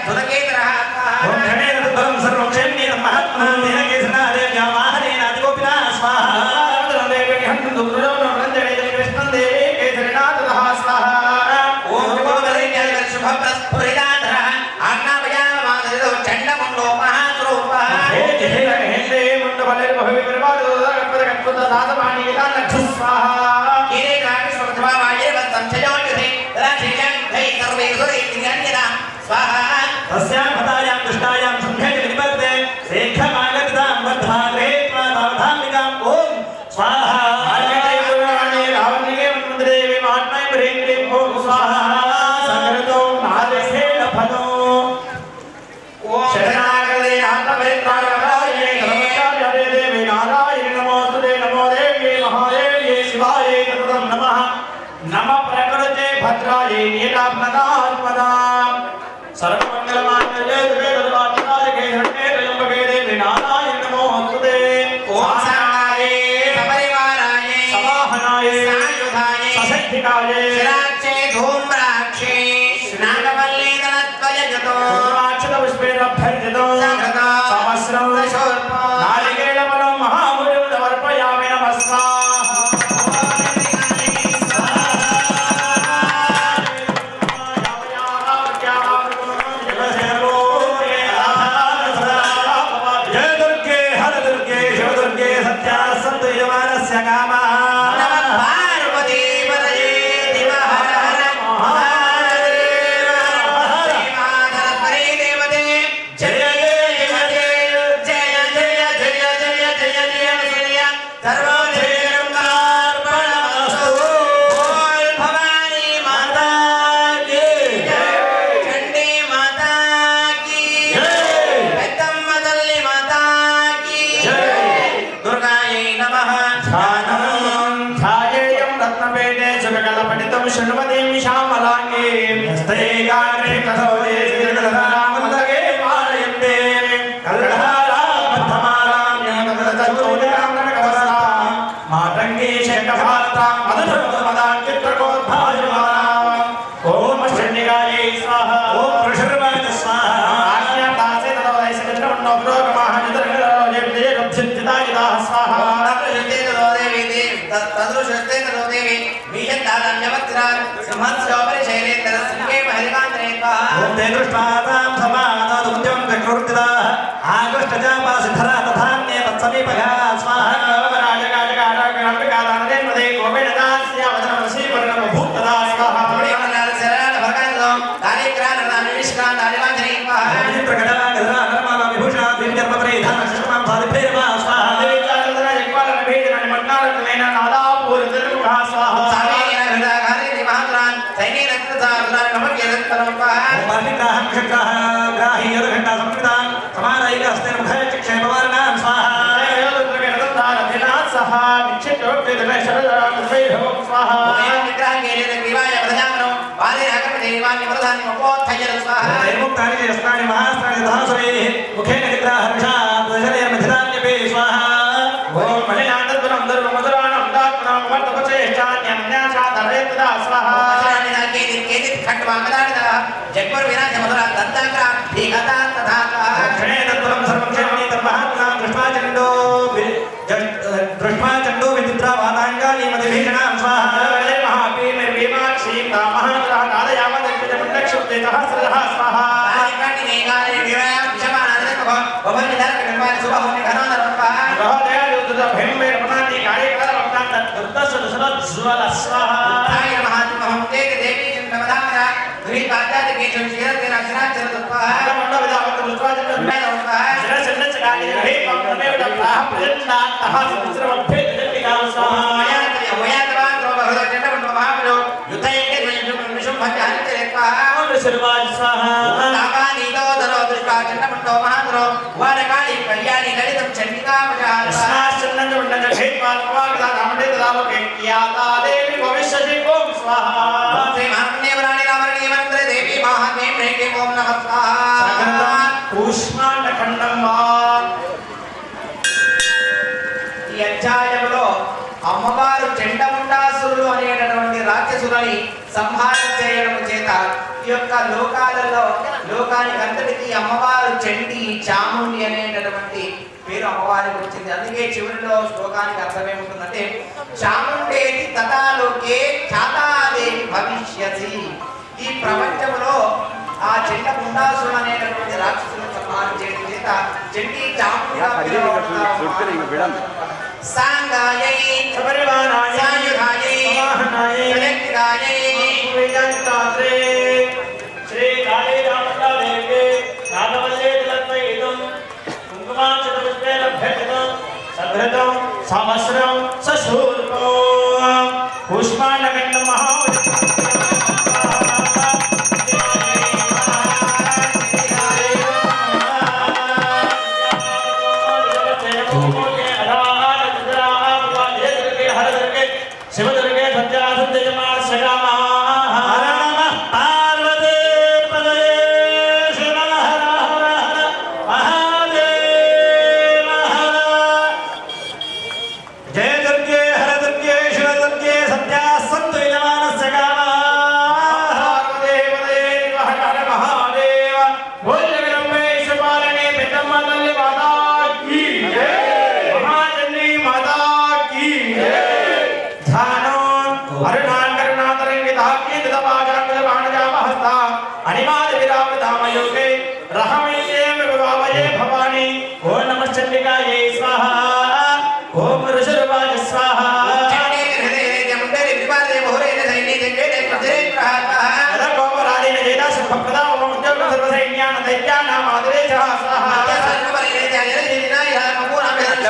సునకేతరః ఓం ఘనేన దుర్గం సర్వం క్షేమేన మహాత్మనా తేన కేశనా దేవ్యా వాహనేన అతిగోపినా స్వాహా దేవి హంతు దుర్గం రంజనే కృష్ణం దేవి కేసరినాథః స్వాహా ఓం గోపదైన్యాల శుభప్రస్ఫురితాధరః ఆజ్ఞాపయామానదో చండముండో మహాస్వరూపః హే జయ హే మండబలే భవి పరివాదో గణపద గణపద దాసమాని లక్ష స్వాహా కిరే కావిశ్వమధ్వావాయే సంచయోయుధే రాజేయం హై సర్వేషు ఇంద్రియాణ్యదా స్వాహా తస్యాం హతాయాం దుష్టాయాం సంఘేత వినిపర్తే శేఖమాగతాం వద్ధాగ్రే త్వాధామికాం ఓం స్వాహా ఆర్యతే పురాణే రావణికే మంత్రదేవి మహాత్మై ప్రేంగే ఓం స్వాహా సంగతో నాదేశేన ఫలో ఓం శరణాగతే ఆత్మవేత్రాయ నమస్కార్యే దేవి నారాయణ నమోస్తుతే నమో దేవి మహాదేవి శివాయ తతం నమః నమ ప్రకృతే భద్రాయ నీలాప్నదాత్మదా సర్వమంగళమాంగళ్యే దివ్యే సర్వార్థసాధకే శరణ్యే త్రయంబకే దేవి నారాయణ నమోస్తుతే ఓం సాయ సపరివారాయ సవాహనాయ సాయుధాయ సశక్తికాయ శిరాక్షే ధూమ్రాక్షే నాగవల్లీదనత్వయజతో రుద్రాక్షత పుష్పేణ అభ్యర్థితో సంఘతో సమస్రం దశోర్పో నారికేళఫలం మహామునిం సమర్పయామి నమః స్వాహా జయ దుర్గే హర దుర్గే శివ దుర్గే సత్యా సంతు యజమానస్య కామః నమః పార్వతీ పరయే దివః హర హర మహాదేవ శ్రీమాధరస్వరీ దేవతే జయ జయ జయ జయ జయ జయ జయ జయ జయ సర్వోజయమంగళార్పణమస్తు బోల్ భవానీ మాతా కీ జయ చండీ మాతా కీ జయ పెద్దమ్మ తల్లి మాతా కీ జయ దుర్గాయై నమః ధ్యానం ఛాయేయం రత్నపేటే సుఖకలపఠితం శృణ్వతీం శ్యామలాంగీం హస్తైకాగ్రే కథోదే శ్రీకృష్ణరామలగే పాలయంతే కల్హారాబద్ధమాలాం జ్ఞానకృతచోదికాం కనకవరసాం మాతంగీ శంఖభారతాం మధురమదాం చిత్రకోద్భాజమానాం ఓం శరణ్యగాయై స్వాహా ఓం ప్రశర్వాయ స్వాహా ఆజ్ఞాతాసే తదవదైస చంద్రమన్నో పురోగమాః నిద్రగణో జయ రబ్ధితాయిదాః స్వాహా ఓం తే దృష్టాతాం సమానాదుద్యం చక్రవర్తిదాః ఆగష్టజాపాసిధరా తథాన్యే తత్సమీపగా స్వాహా చిత్రకళా గజరా నర్మద విభూషణ దివ్యర్మపరిధాన శిశుమాం సాధిభైరవా స్వాహా ఓం గ్రాహీ యదఘంటా సంస్కృతాన్ సమానైక హస్తే ముఖే చిక్షే పవారణాం స్వాహా ముక్తాని చేస్తాని మహాస్త్రాని ధాసురే ముఖే నిగ్రహ హర్షా దశనేర్మధిరాన్యపే స్వాహా ఓం మణినాథపురం దుర్గమధురాణం దాత్మనం వర్తపచేష్టాన్యన్యాసాధరేతదా స్వాహా జగ్మర్ వినాశ మధుర దంతాగ్రా భీగతా తథా క్షణేతత్వరం సర్వం క్షేమీతం మహాత్మనాం దృష్మాచండో విచిత్రా వాతాంగాని మతిభీషణాం స్వాహా ఈ అధ్యాయంలో అమ్మవారు చెండముండాసురులు అనేటటువంటి రాక్షసులని సంహారం చేయడం చేత ఈ యొక్క లోకానికి అంతటికి అమ్మవారు చండి చాముండి అనేటటువంటి పేరు అమ్మవారికి వచ్చింది. అందుకే చివరిలో శ్లోకానికి అర్థం ఏముంటుందంటే చాముండేతి తథాలోకే ఛాతాదేవి భవిష్యసి. ఈ ప్రపంచంలో ఆ చెండ పుండాసుడు అనేటటువంటి రాక్షసులను సంహారం చేయడం చేత చండి చాముండిగా పిలువబడతారు. సాంగాయై సపరివారాయై సాయుధాయై సమాహనాయై ప్రయత్నాయై వేదాంతాత్రే శ్రీ కాళీ రామదేవి నాగవల్లే తిలత్వయితం కుంకుమాక్షతపుష్పే లభ్యతం సభృతం సహస్రం సశూర్పం పుష్పాండగండ శివదుర్గే సత్యాసంజయమాన సగామా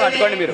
పట్టుకోండి మీరు.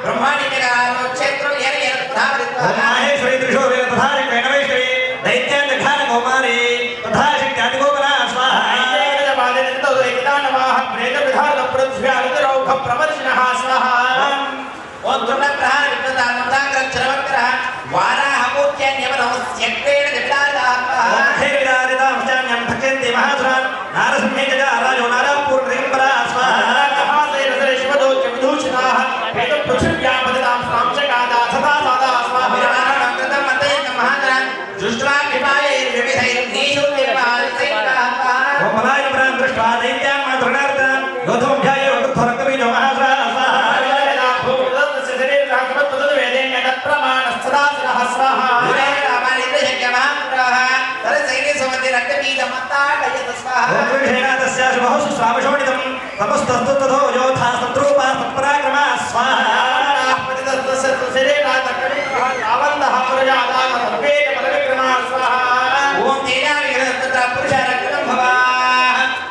బ్రహ్మాండ स्वाहा ఓం కృష్ణేన తస్య శుభః శ్రావశోణితం తపస్తస్తు తథో యోధా సత్రూపా సత్పరాక్రమ స్వాహా ఓం తేజావిగ్రహస్తత్ర పురుషరక్తం భవా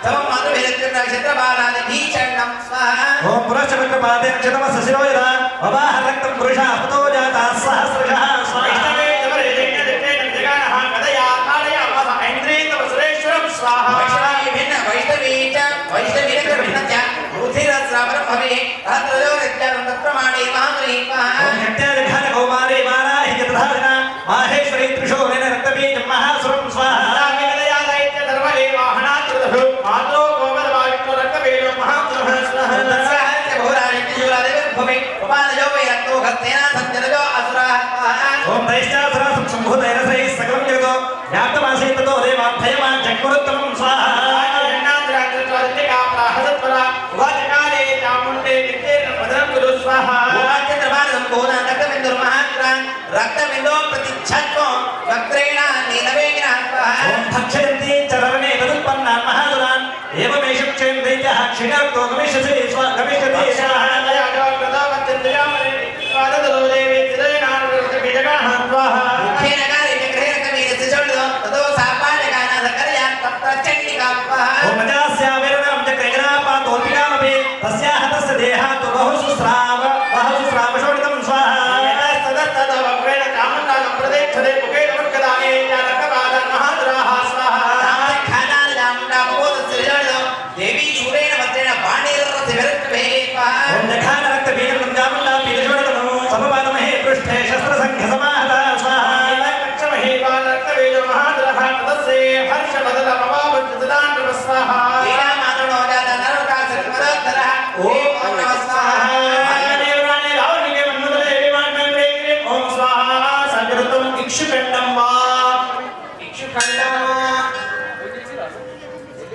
తమ మధుభిరత్యున్న క్షత్రబాలాది భీచండం స్వాహా ఓం పురశ్చక్రపాదేన క్షతమస్య శిరోయద వవాహ రక్తం పురుషా హతో జాతా సహస్రశః స్వాహా వైష్ణవీ భిన్న వైష్ణవీ చ వైష్ణవీరక భిన్న చ రుధిరస్రావరం భవే తత్రజో నిత్యం తత్ప్రమాణే మహామహీ ఓం యజ్ఞాధికార కౌమారే వారాహి చతుర్ధారణ మాహేశ్వరీ త్రిశూలేన రక్తబీజం మహాసురం స్వాహా ఓం దైశ్చాసుర సంభూతైన శ్రీ సకలం జగతో వ్యాప్తమాసీతతో దేవాభయమాన్ జగ్మురుత్తమం స్వాహా రక్తమిందో ప్రతిచ్ఛత్వం వక్రేణ నీలవేగిన ఓం భక్షయంతి చరవణే తదుత్పన్నా మహాదురాన్ ఏవమేషం క్షయం దైత్యః క్షీణరక్తో గమిష్యసి గమిష్యతి స్వాహా ముఖేన కారే విగ్రహేణ కవీన శిశుడుదో తదో సాపాడగాన సకర్యా తత్ర చండికాపః ఓం అజాస్యావేరణం చక్రైరాపాతోల్పికామపి తస్యాహ తస్య దేహాతు బహుషు శ్రావశోణితం స్వాహా దేవీ శూరేణ వస్త్రేణ బాణేరరథ విరక్తమే ఓం జఘాన రక్తబీజం జాముండా పీతశోణితం సమపాదమహే పృష్ఠే శస్త్రసంఖ్య సమాహత స్వాహా శ్రీరామానుడో జాత నరకాసురమదోత్తరః ఓం నమః స్వాహా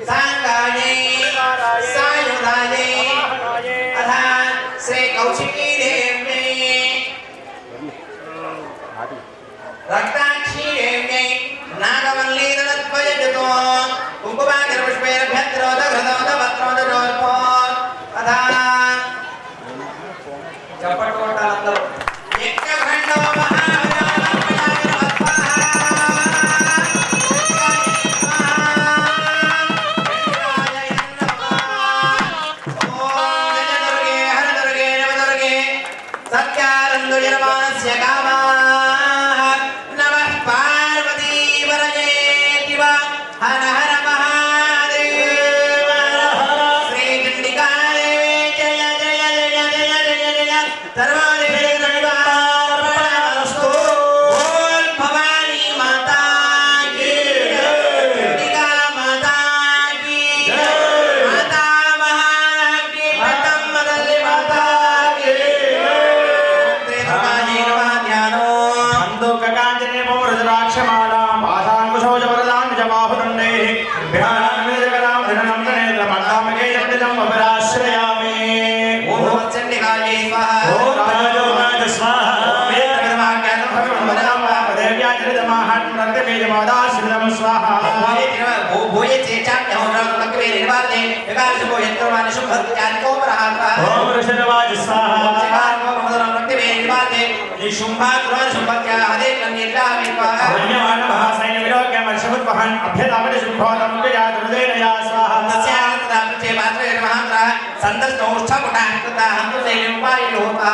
సాంగాయే సాయుధాయే అథా శ్రీ కౌశికీ దేవ్యై రక్తాక్షీ దేవ్యై నాగవల్లీ దళద్వయజతో కుంకుమాగ్ర పుష్పైరభ్యద్రోద హృదోద వత్రోద జోల్పో అథా చప్పట్లు కొట్టాలందరూ యజ్ఞఖండో సత్యారందుజనమానస్య కామాః నమః పార్వతీవరజే శివ హర హర మహాదేవ శ్రీచండికాదేవి జయ జయ జయ జయ జయ జయ సర్వదేవతార్పణమస్తు ఓం భవానీ మాతా కీ చండికా మాతా కీ మాతా మహాలక్ష్మీ ప్రథమదల్లి మాతా కీ ఓం నమః చండికాయే స్వాహా ఓం రాజోగాయ స్వాహా భూయ చేచాప్యహోరాత్మకే నిర్వాదే వికాసో యంత్రవాని శుభత్యానికో పరహాత్మ ఓం వృషభవాజ స్వాహా శుంభాగ్రవాన్ శుభత్యా హదే కన్యలామి స్వాహా తస్యాత్రాప్తే మాత్రే మహాంత్ర సందస్తౌష్ఠపుటాకృతా హంతుతే వింపాయిలోపా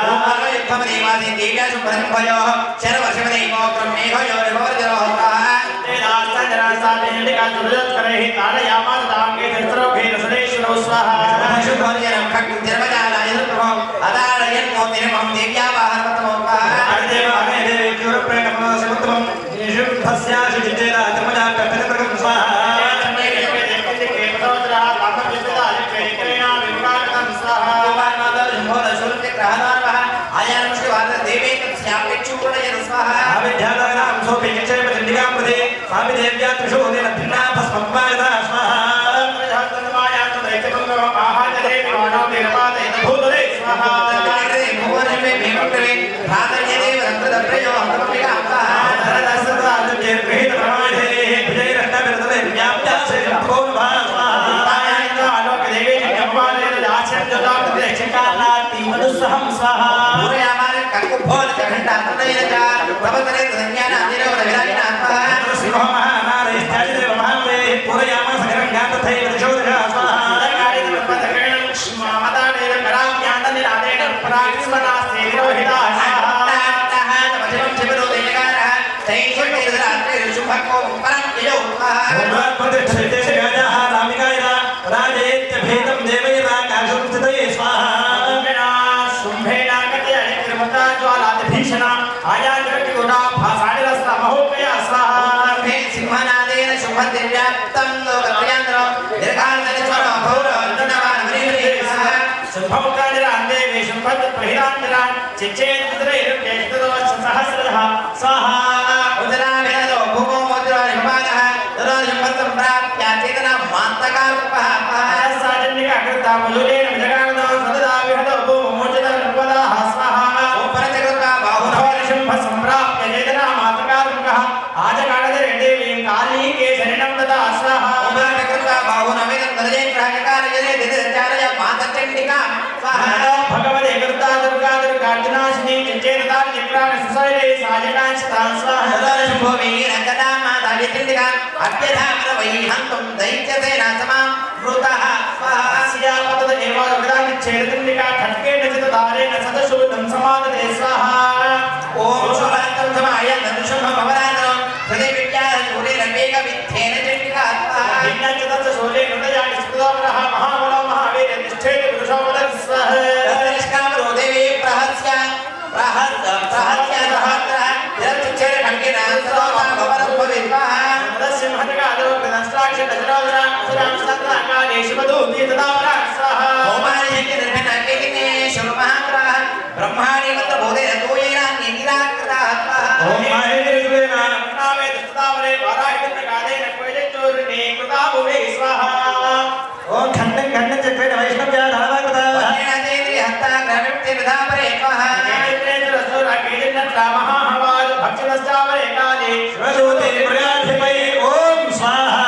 ఓంకారయుక్తమదేవాది దేవ్యాసు పరంభయో శరవర్షమదేవో బ్రహ్మేభయో విభవర్జనో శుభోర్జనం ఖడ్గం జన్మజాలాయ రుద్రమం అదారయన్మో తిరుమం దేవ్యావాహనమతమోపా స్వాహా విక్రమే భాతర్యదేవ రంధ్రదప్రయో అంతమిక అంతః పూరయామాన కక్కుభోల జఘంటాత్మనైన చ ప్రవతనే సంజ్ఞాన అందిరవద విరాజిన ఆత్మః సింహనాదేన శుభదివ్యాప్తం లోకత్రయాంధ్రో దీర్ఘాంతరిస్వరో అఘోర అర్జునవాన్ హరిహరి శుభముఖాంజరాందే విశుంభద్రహిరాంజరాన్ చిచ్చేంద్రైరుకేష్టదో సహస్రః స్వాహా ఉదరాభినదో భూమో ముద్రానిపానః తరోజంపత్తం ప్రాప్య చేతన మాంతకాల్పః సాజన్నిక అకృతాములేన విజగానదో సదదా విహదో భూమోచన నిర్వదాః స్వాహా ఉపరచకృత బాహునో శుంభ సంప్రాప్య చేతన మాతకాల్పః ఆజగానదే దేవీం కాళీకే శరణం దదా స్వాహా ఉపరచకృత బాహునమిదం తదజే ప్రాకారయనే దిదచారయ మాతచండికా స్వాహా భగవదే కృతా దుర్గా దుర్గార్జునాశిని చిచ్చేతాన్ చిత్రాణ సుశైలే సాజకాంశతాన్ స్వాహా శంభో వీరకదా మాతా విచండికా అభ్యధామర వైహంతం దైత్యసేన సమాం మృతః స్వాహా స్యాపతద ఏవ విదాని ఛేదతిండికా ఖడ్గేన చితదారేణ సదశూలం సమాదతే స్వాహా ఓం శుభాంతం సమాయ ధనుషుభ భవరాత్రం హృదయ విద్యాల చూడే రవేగ విద్ధేన చండికా స్వాహా విజ్ఞాచతస్య శూలే హృదయాని స్థితోమరః మహాబలో మహావీర నిష్ఠేన పురుషోపదః స్వాహా తత్నిష్కామరో దేవీ ప్రహస్య సహస్ర జరచుచ్చేర ఖడ్గేన సరోజా భవరం భవిత్వః తదస్సింహతగాదో గ్రదస్త్రాక్ష గజరాజరా అసురాం సత్రాకాలే శివదూతి తదావర స్వాహా ఓమాయకి నిర్భన కేకినే శుభమహాప్రః బ్రహ్మాణి మంత్ర బోధేన తోయేన నిరాకృతాత్మ ఓం మహేంద్రేన నామే దస్తదావరే వారాహిత గాదేన కోయచూర్ణే కృతాభువే స్వాహా ఓం ఖండం ఖండం చక్రేణ వైష్ణవ్య ధారాకృత వన్యనదేంద్రి హస్త గ్రవిప్తి విధాపరే స్వాహ కేంద్రేంద్ర రసూర కేంద్ర మహాహవాద భక్షణస్తావరే కాలే శివజ్యోతి ప్రియాధిపై ఓం స్వాహా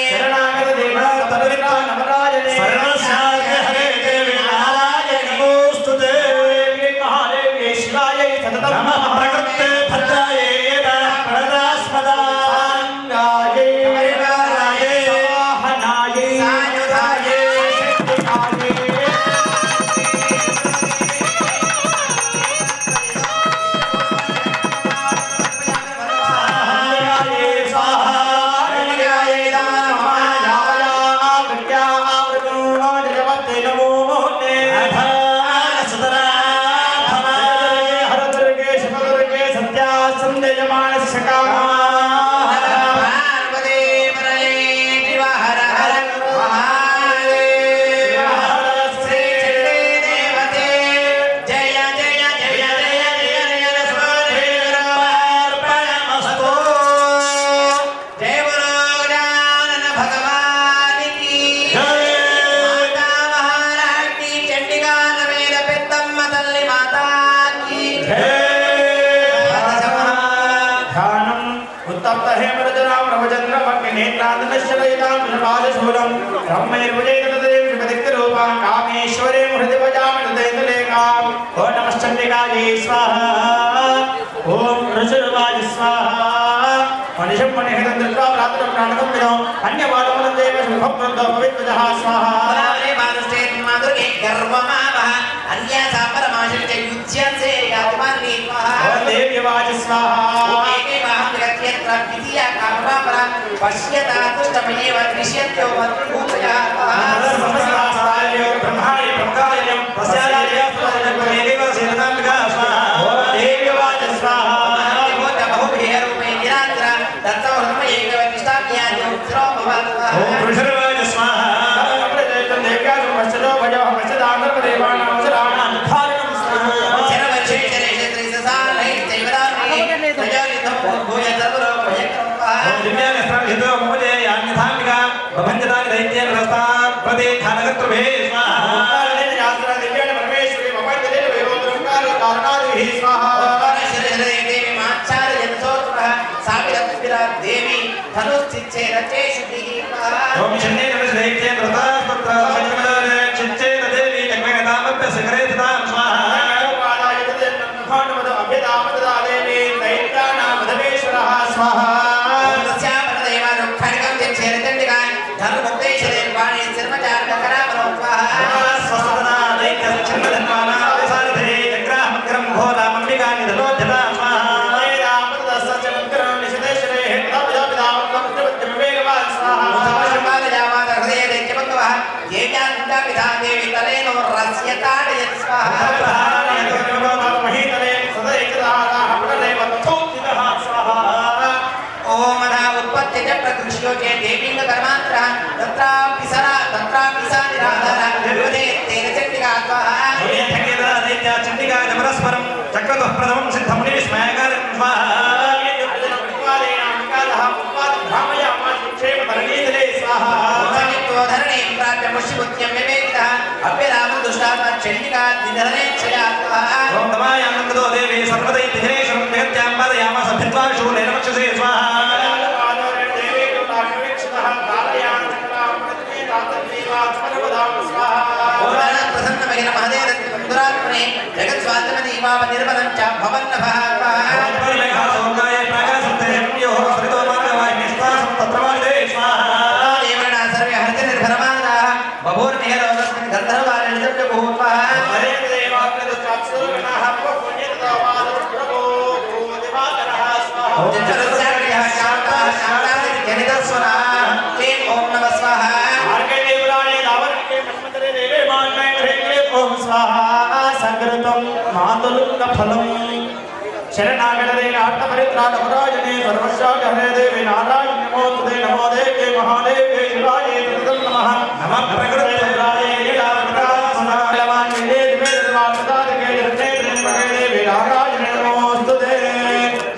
శరణాగత దేవా తదురితా నమరాజనే సర్వశాంతి హరే దేవి నారాయణ నమోస్తుతే మహాదేవి శివాయై సతతం నమః ప్రకృతే భద్రాయే ప్రణదాస్మదా సాంగాయై పరివారాయై సవాహనాయై సాయుధాయై శక్తికాయై कामेश्वरे ओम नमश्चंडिकायै स्वाहा ओम ऋषिर्वाज स्वाहा मनिषं मनिहितं दृष्ट्वा प्रातः प्राणकं विनो अन्यवादमनन्देव शुभप्रदो पवित्रजः स्वाहा ओम देव्यवाज स्वाहा ब्रह्माणि ब्रह्माण्यं प्रस्यालय ओम देव्यवाज स्वाहा ओम ऋषिर्वाज स्वाहा భంజదాని దైత్యేన రస్తాత్ ప్రదే ఖానగత్రభే స్వాహా देवी धनुश्चिच्छे रचे शुद्धिः ओम शन्ये नमः दैत्येन रतात् पत्रात् चिच्चेन देवी जग्मगतामप्य शिखरे तदां स्वाहा चक्रतः प्रथमं सिद्धमुनि विस्मयकारं स्वाहा देवी सर्वदैत्येश्वरं जगत्यां पादयामास भित्वा शूलेन वक्षसे स्वाहा जगत स्वातमति इमाम निर्मलं च भवन्नभः परिमेघा सौन्दाय प्राकाशन्ते यो सरितो मार्गवाय निष्ठासं तत्रवादे स्वाहा देवना सर्वे हरित निर्भरमानाः बभूर्निहरोदस्मिन् गन्धर्वारिणितं भूत्वा हरे देवाग्रदश्चात्सुरगणाः पुण्यतवाद प्रभो दिवाकरः स्वाहा जगत्सर्वः शान्ताः शान्ताः जनितस्वना तेन ओम नमः स्वाहा मार्गे देवराणे दावरके मन्मतरे देवे मान्मय हरे ओम स्वाहा संगृतं मातुलुंग फलं शरणागते नाट्यपरित्राण पराजने सर्वस्यागरे देवी नारायण नमोस्तुते नमो देवे महादेवे शिवाय तदं नमः नमः प्रकृते राये लीलावतारसनालवान् वेदे देवावतारके जगते त्र्यंबके देवी नारायण नमोस्तुते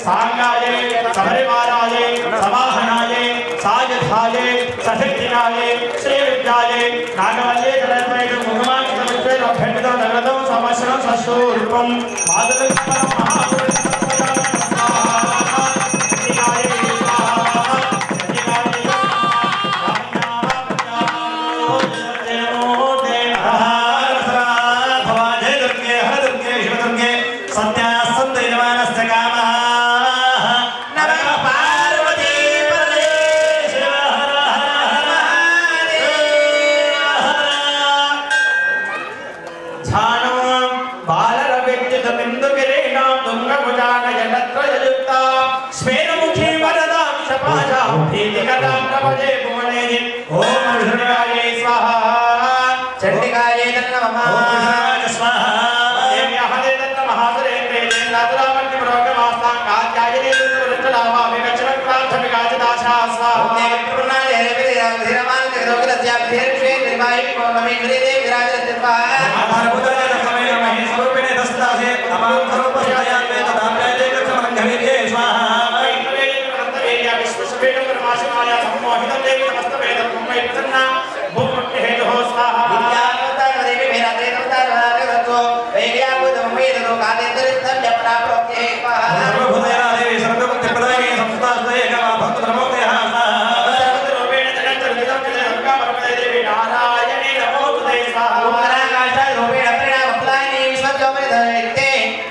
सांगाये सबरिवाराये समाहनाये सायधाये सशक्तिनाये श्रीविद्याये नागवल्ये तरत्वैः मुखमान् समित्वेन अभ्यन्वितं नगरतं समश्रं सस्वरूपं मादलकं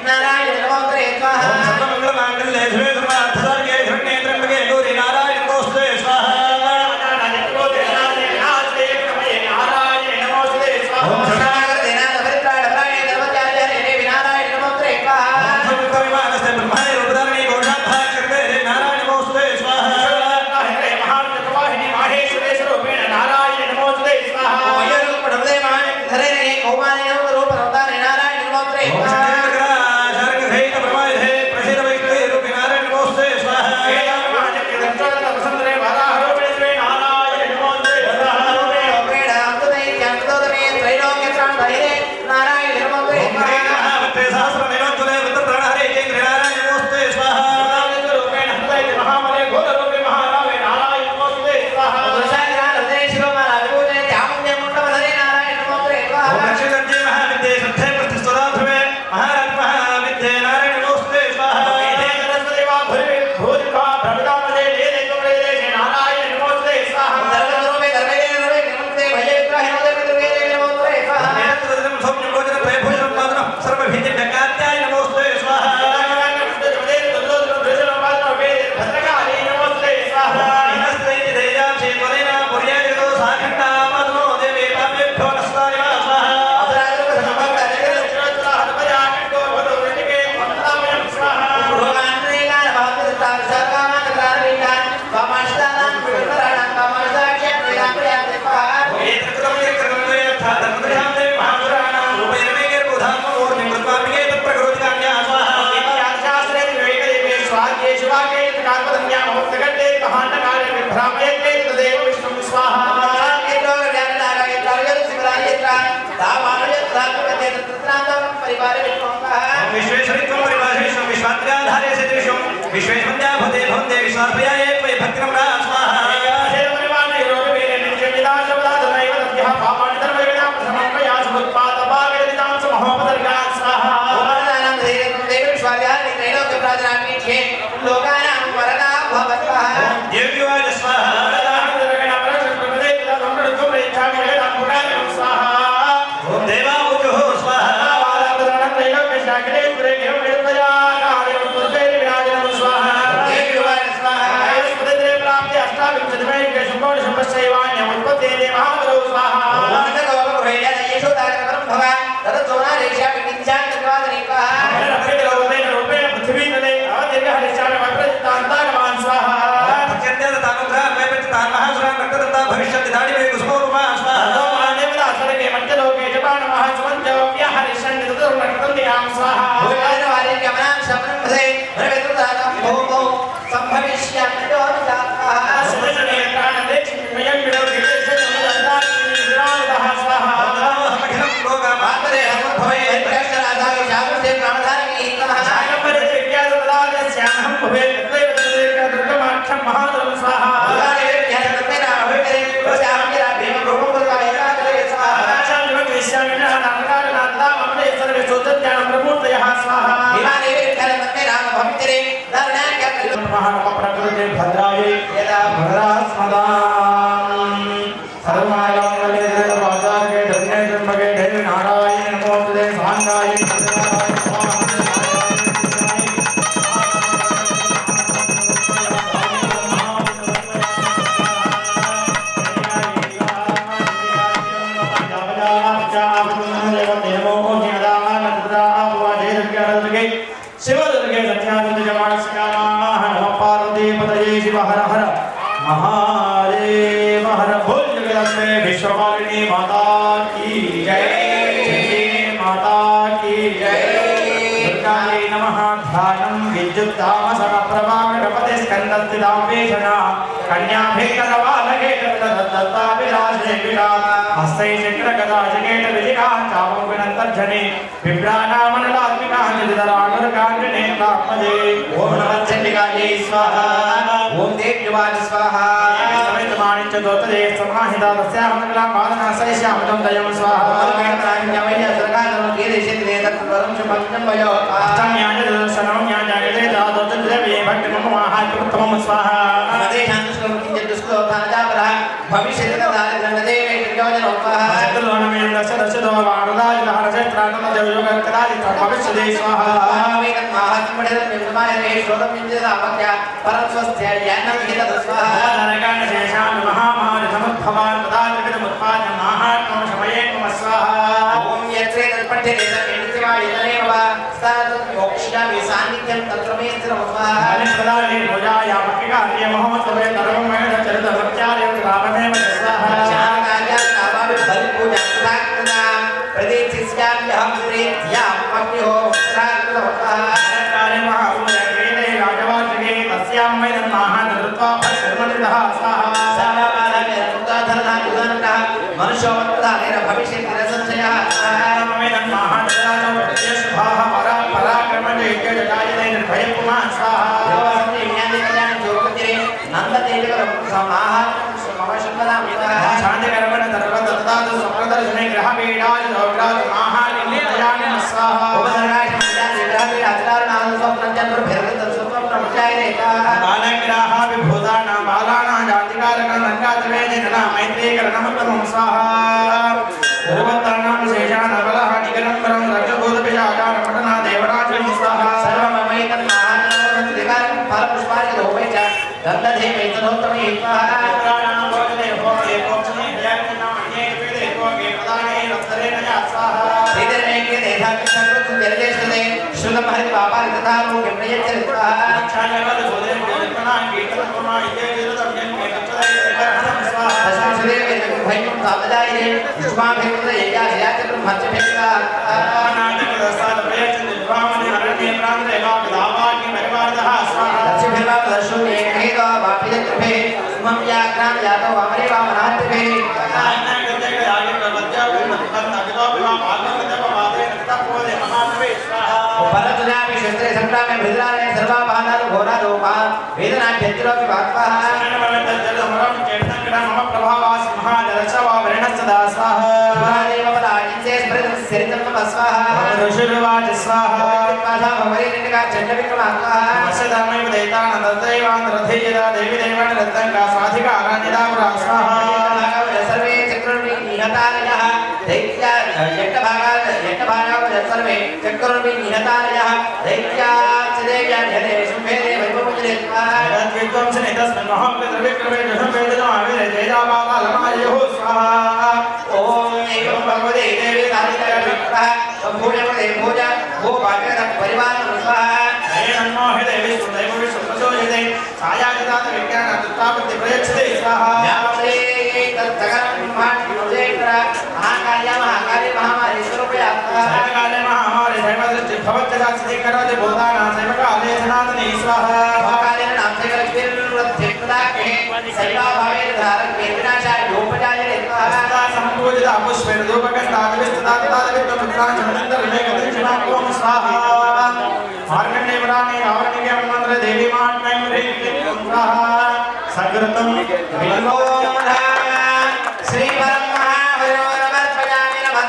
नारायण महानकार्य विभ्रामयते तदेव विष्णुं स्वाहा विश्वेश्वरित्वं परिभाषेषु विश्वात्र्याधारे सदृशं विश्वेश्वरया भवते भवन्ते विश्वार्पयाये त्वयि भक्तिं रा स्वाहा Terima kasih. जातो अमरे वामनात्वे परतुजामि शस्त्रे संग्रामे भद्राणे सर्वा बहानादो घोरादो पा वेदना चेतिरोपि वाक्पः मम प्रभावास महाजलसवा वर्णसदा स्वाहा देव पदाचिते स्मृतं सरितं स्वाहा ऋषिर्वाच स्वाहा पाधा भवरेणिका चण्डविक्रमात्मः वसदामैव दैतानन्दैवान्तरथेयदा देवी देवान् रत्तङ्गा स्वाधिका आराधिता स्वाहा सर्वे चक्रुर्वि निहतारयः दैत्या यट्टभागाः सर्वे चक्रुर्वि निहतारयः दैत्या चदेव्या निहते सुभेदे वैभवमुजले स्वाहा विद्वांसने तस्मिन् महाविक्रमे दशमेदनो आविरे जयदाबाला लमायोः स्वाहा ओम एवं भगवते देवी सारिका विक्रमः संभूयवते भोज भो भाग्यद परिवार स्वाहा नमो हे देवी सुदैव विश्वप्रचोदिते छायाजितात विज्ञान तत्तापति प्रयच्छते स्वाहा यामते तत्सगरं ब्रह्माण्डोजेकर महाकार्य महामारी स्वरूपयात्मः सर्वकाले महामारी सर्वदृष्टि भवत्यदा सिद्धिकरोति भूतानां सर्वकाले सनातनी स्वाहा महाकालेन नामसेकरक्षेत्रदाके सैवाभावे धारके विनाशाय लोपजाय स्वाहा संपूजिता पुष्पेण धूपगन्धादिविस्तदादिविद्वपुत्रान् चन्दनदर्शनकदक्षिणाकोम स्वाहा मार्कण्डेयपुराणे रावणिके मंत्र देवी महात्म्यं ह्रीं क्लीं स्वाहा सकृतं नमो नमः श्री परमहाभयोरवर्पयामि नमः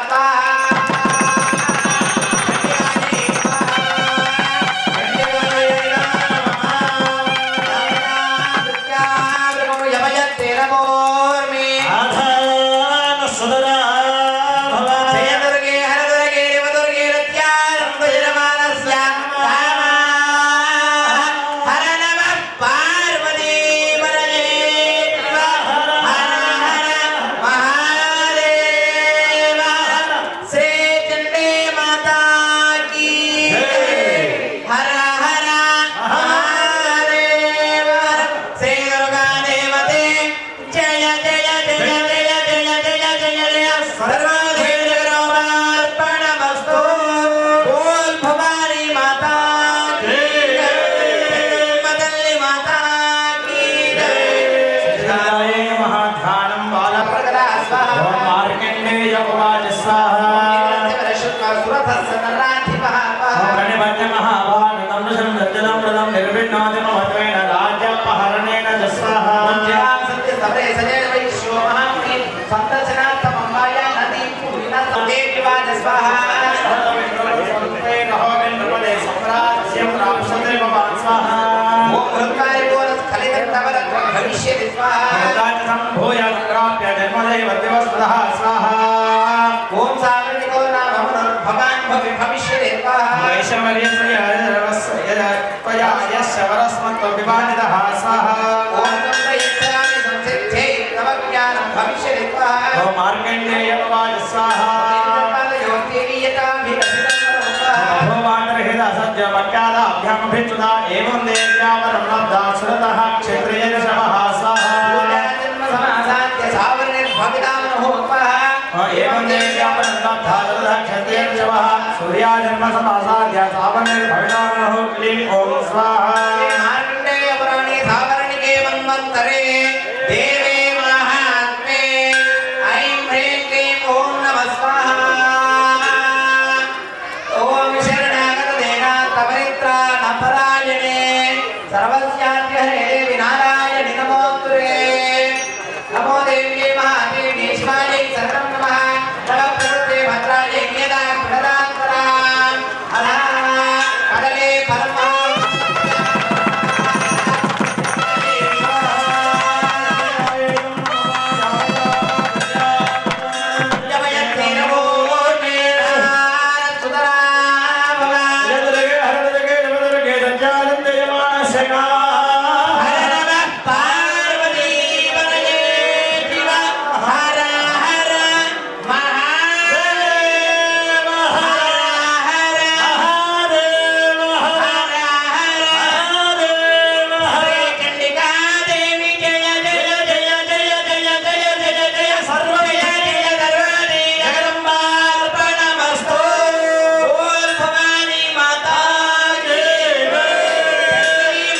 एवं देव्यावरं लब्धा सुरतः क्षत्रियेण शवः स्वाहा एवं देव्यावरं लब्धा सुरतः क्षत्रियेण शवः सूर्याजन्म समासाद्य सावरणिर्भवितामहो क्लीं ॐ स्वाहा देवे महात्मे ऐं ह्रीं क्लीं ॐ नमः स्वाहा ओम शरणागत देना तपरित्रा नपरायणे सर्वस्याद्य हरे देवी नारायणि नमोस्तुते नमो देव्ये महादेवी शिवायै शरणं नमः नमः प्रकृते भद्रायै नियता प्रदान्तरा अधः कदले परमा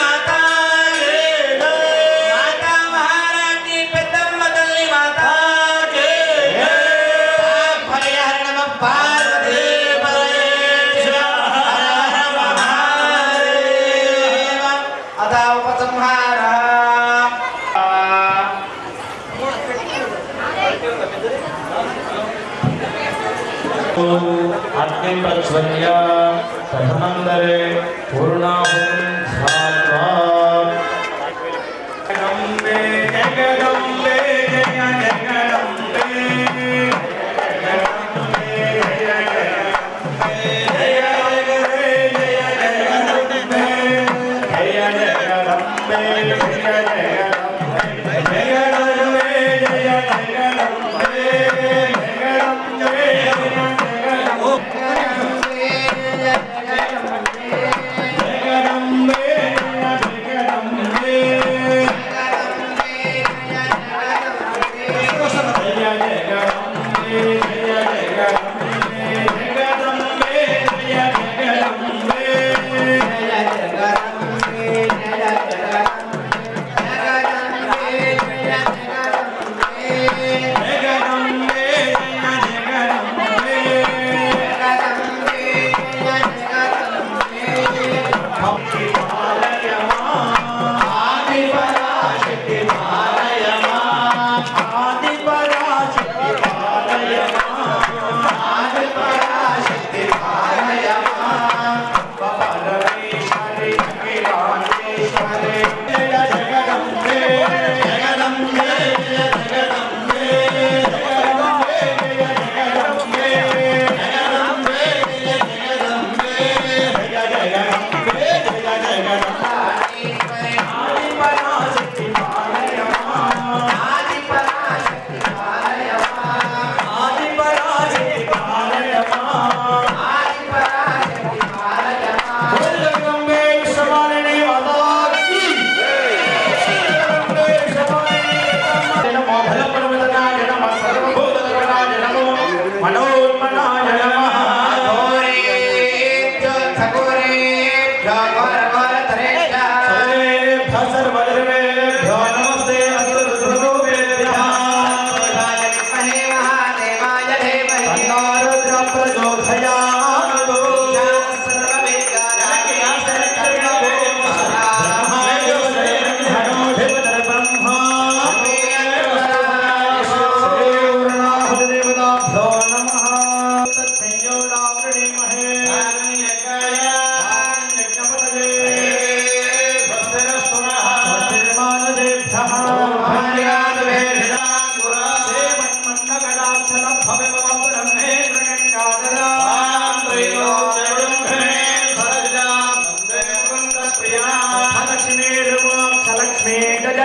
माता अग्निं प्रज्वल्य प्रथमन्दरे पूर्णाहुतिं ध्यात्वा जगदम्बे जगदम्बे जय जगदम्बे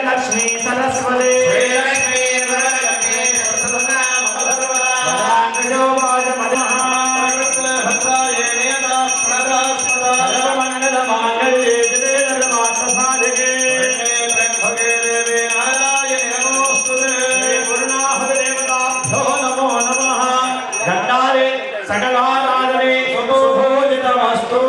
लक्ष्मी सरस्वती सकलाराधने सुभोजितमस्तु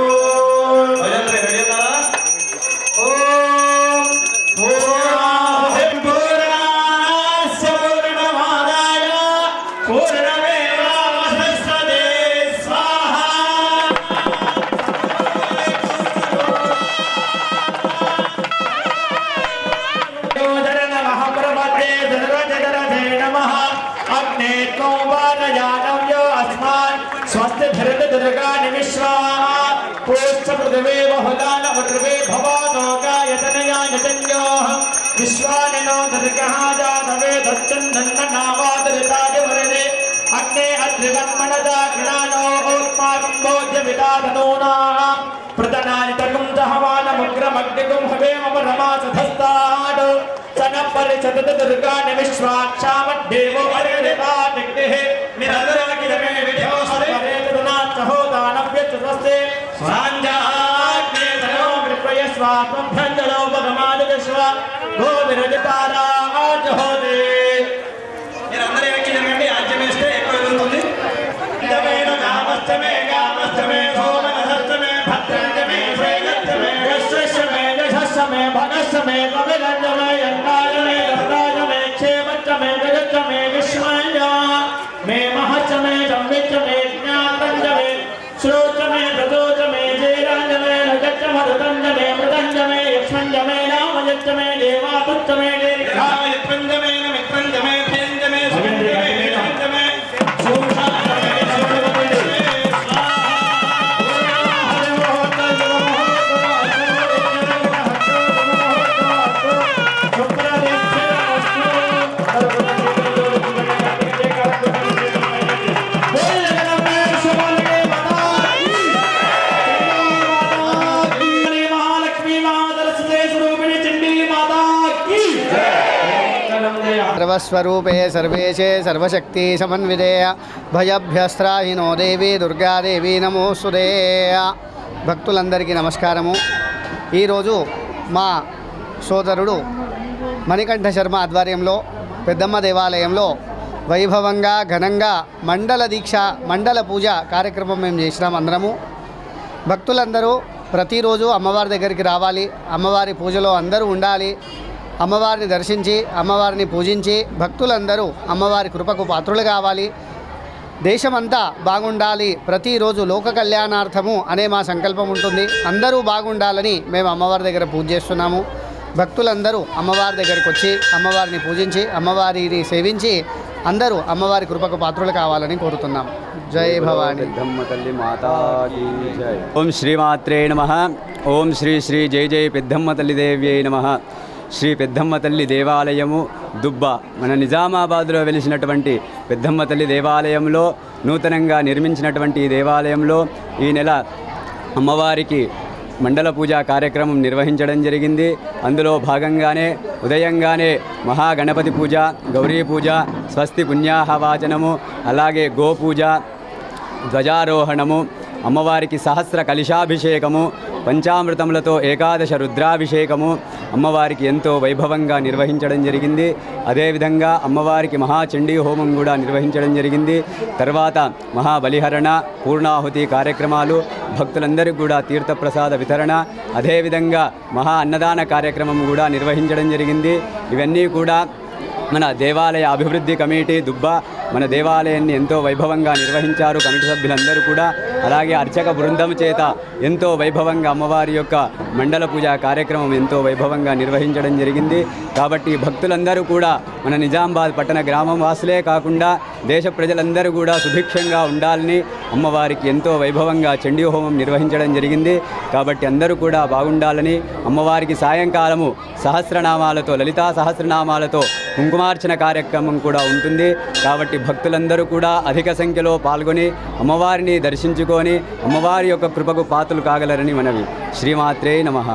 स्वस्ति धरत दुर्गा निविश्वा पुष्ट पृथ्वी बहुलान वृवे भवानो गायतनया यतन्योः विश्वानिनो दुर्गः जातवे दच्चन्दन्ननावादरिताय वरदे अग्ने अद्रिवन्मनदा घृणानो उत्माकं बोध्यविदाधनूनाः प्रतनानि तकुं दहवानमुग्रमग्निकुं हवेमपरमासधस्तात् सनपरिचतत दुर्गा निविश्वाक्षामद्देवो वरदिता निग्निः निरन्तराकिरमे विद्योस्ते होदानव्यचतस्ते स्वाञ्जाग्ने तनो कृपयस्वा त्वभ्यञ्जलो भगमादिश्व गोविरजिताराजहोदे మీరందరూ ఏకీయంగా ఆజ్యం వేస్తే ఎక్కువ ఉంటుంది దమేన గామస్తమే సోమనస్తమే భద్రంజమే శ్రేయస్తమే యశ్వమే యశస్సమే భగస్సమే కవిరంజమే యంకారమే దత్తాజమే క్షేమచ్చమే జగచ్చమే విశ్వయ మే మహచ్చమే సంవిచ్చమే జ్ఞాతంజమే श्रोचमे प्रदोचमे जयराजमे नगच्चमरुतंजमे मृदंजमे यक्ष्मंजमे नामयच्चमे देवापुच्चमे देवायत्पंजमे नमित्रंजमे भेंजमे सुगंजमे भेंजमे सूषाजमे सर्वस्वरूपे सर्वेशे सर्वशक्ति समन्विते भयभ्यस्त्राहिनो देवी దుర్గాదేవి నమోస్తుతే. భక్తులందరికీ నమస్కారము. ఈరోజు మా సోదరుడు మణికంఠ శర్మ ఆధ్వర్యంలో పెద్దమ్మ దేవాలయంలో వైభవంగా ఘనంగా మండల దీక్ష మండల పూజ కార్యక్రమం మేము చేసినాం. అందరము భక్తులందరూ ప్రతిరోజు అమ్మవారి దగ్గరికి రావాలి, అమ్మవారి పూజలో అందరూ ఉండాలి, అమ్మవారిని దర్శించి అమ్మవారిని పూజించి భక్తులందరూ అమ్మవారి కృపకు పాత్రులు కావాలి. దేశమంతా బాగుండాలి, ప్రతిరోజు లోక కళ్యాణార్థము అనే మా సంకల్పం ఉంటుంది. అందరూ బాగుండాలని మేము అమ్మవారి దగ్గర పూజ చేస్తున్నాము. భక్తులందరూ అమ్మవారి దగ్గరికి వచ్చి అమ్మవారిని పూజించి అమ్మవారిని సేవించి అందరూ అమ్మవారి కృపకు పాత్రులు కావాలని కోరుతున్నాం. జై భవానీ. పెద్దమ్మ తల్లి మాతాకి జై. ఓం శ్రీమాత్రే నమః. ఓం శ్రీ శ్రీ జై జై పెద్దమ్మ తల్లి దేవ్యై నమః. శ్రీ పెద్దమ్మ తల్లి దేవాలయము దుబ్బ మన నిజామాబాద్లో వెలిసినటువంటి పెద్దమ్మ తల్లి దేవాలయంలో నూతనంగా నిర్మించినటువంటి ఈ దేవాలయంలో ఈ నెల అమ్మవారికి మండల పూజా కార్యక్రమం నిర్వహించడం జరిగింది. అందులో భాగంగానే ఉదయంగానే మహాగణపతి పూజ, గౌరీ పూజ, స్వస్తి పుణ్యాహవాచనము, అలాగే గోపూజ, ధ్వజారోహణము, అమ్మవారికి సహస్ర కలశాభిషేకము, పంచామృతములతో ఏకాదశ రుద్రాభిషేకము అమ్మవారికి ఎంతో వైభవంగా నిర్వహించడం జరిగింది. అదేవిధంగా అమ్మవారికి మహాచండీ హోమం కూడా నిర్వహించడం జరిగింది. తర్వాత మహాబలిహరణ, పూర్ణాహుతి కార్యక్రమాలు, భక్తులందరికీ కూడా తీర్థప్రసాద వితరణ, అదేవిధంగా మహా అన్నదాన కార్యక్రమం కూడా నిర్వహించడం జరిగింది. ఇవన్నీ కూడా మన దేవాలయ అభివృద్ధి కమిటీ దుబ్బ మన దేవాలయాన్ని ఎంతో వైభవంగా నిర్వహించారు కమిటీ సభ్యులందరూ కూడా. అలాగే అర్చక బృందం చేత ఎంతో వైభవంగా అమ్మవారి యొక్క మండల పూజా కార్యక్రమం ఎంతో వైభవంగా నిర్వహించడం జరిగింది. కాబట్టి భక్తులందరూ కూడా మన నిజామాబాద్ పట్టణ గ్రామం వాసులే కాకుండా దేశ ప్రజలందరూ కూడా సుభిక్షంగా ఉండాలని అమ్మవారికి ఎంతో వైభవంగా చండీ హోమం నిర్వహించడం జరిగింది. కాబట్టి అందరూ కూడా బాగుండాలని అమ్మవారికి సాయంకాలము సహస్రనామాలతో, లలితా సహస్రనామాలతో కుంకుమార్చన కార్యక్రమం కూడా ఉంటుంది. కాబట్టి భక్తులందరూ కూడా అధిక సంఖ్యలో పాల్గొని అమ్మవారిని దర్శించుకొని అమ్మవారి యొక్క కృపకు పాత్రలు కాగలరని మనవి. శ్రీమాత్రే నమః.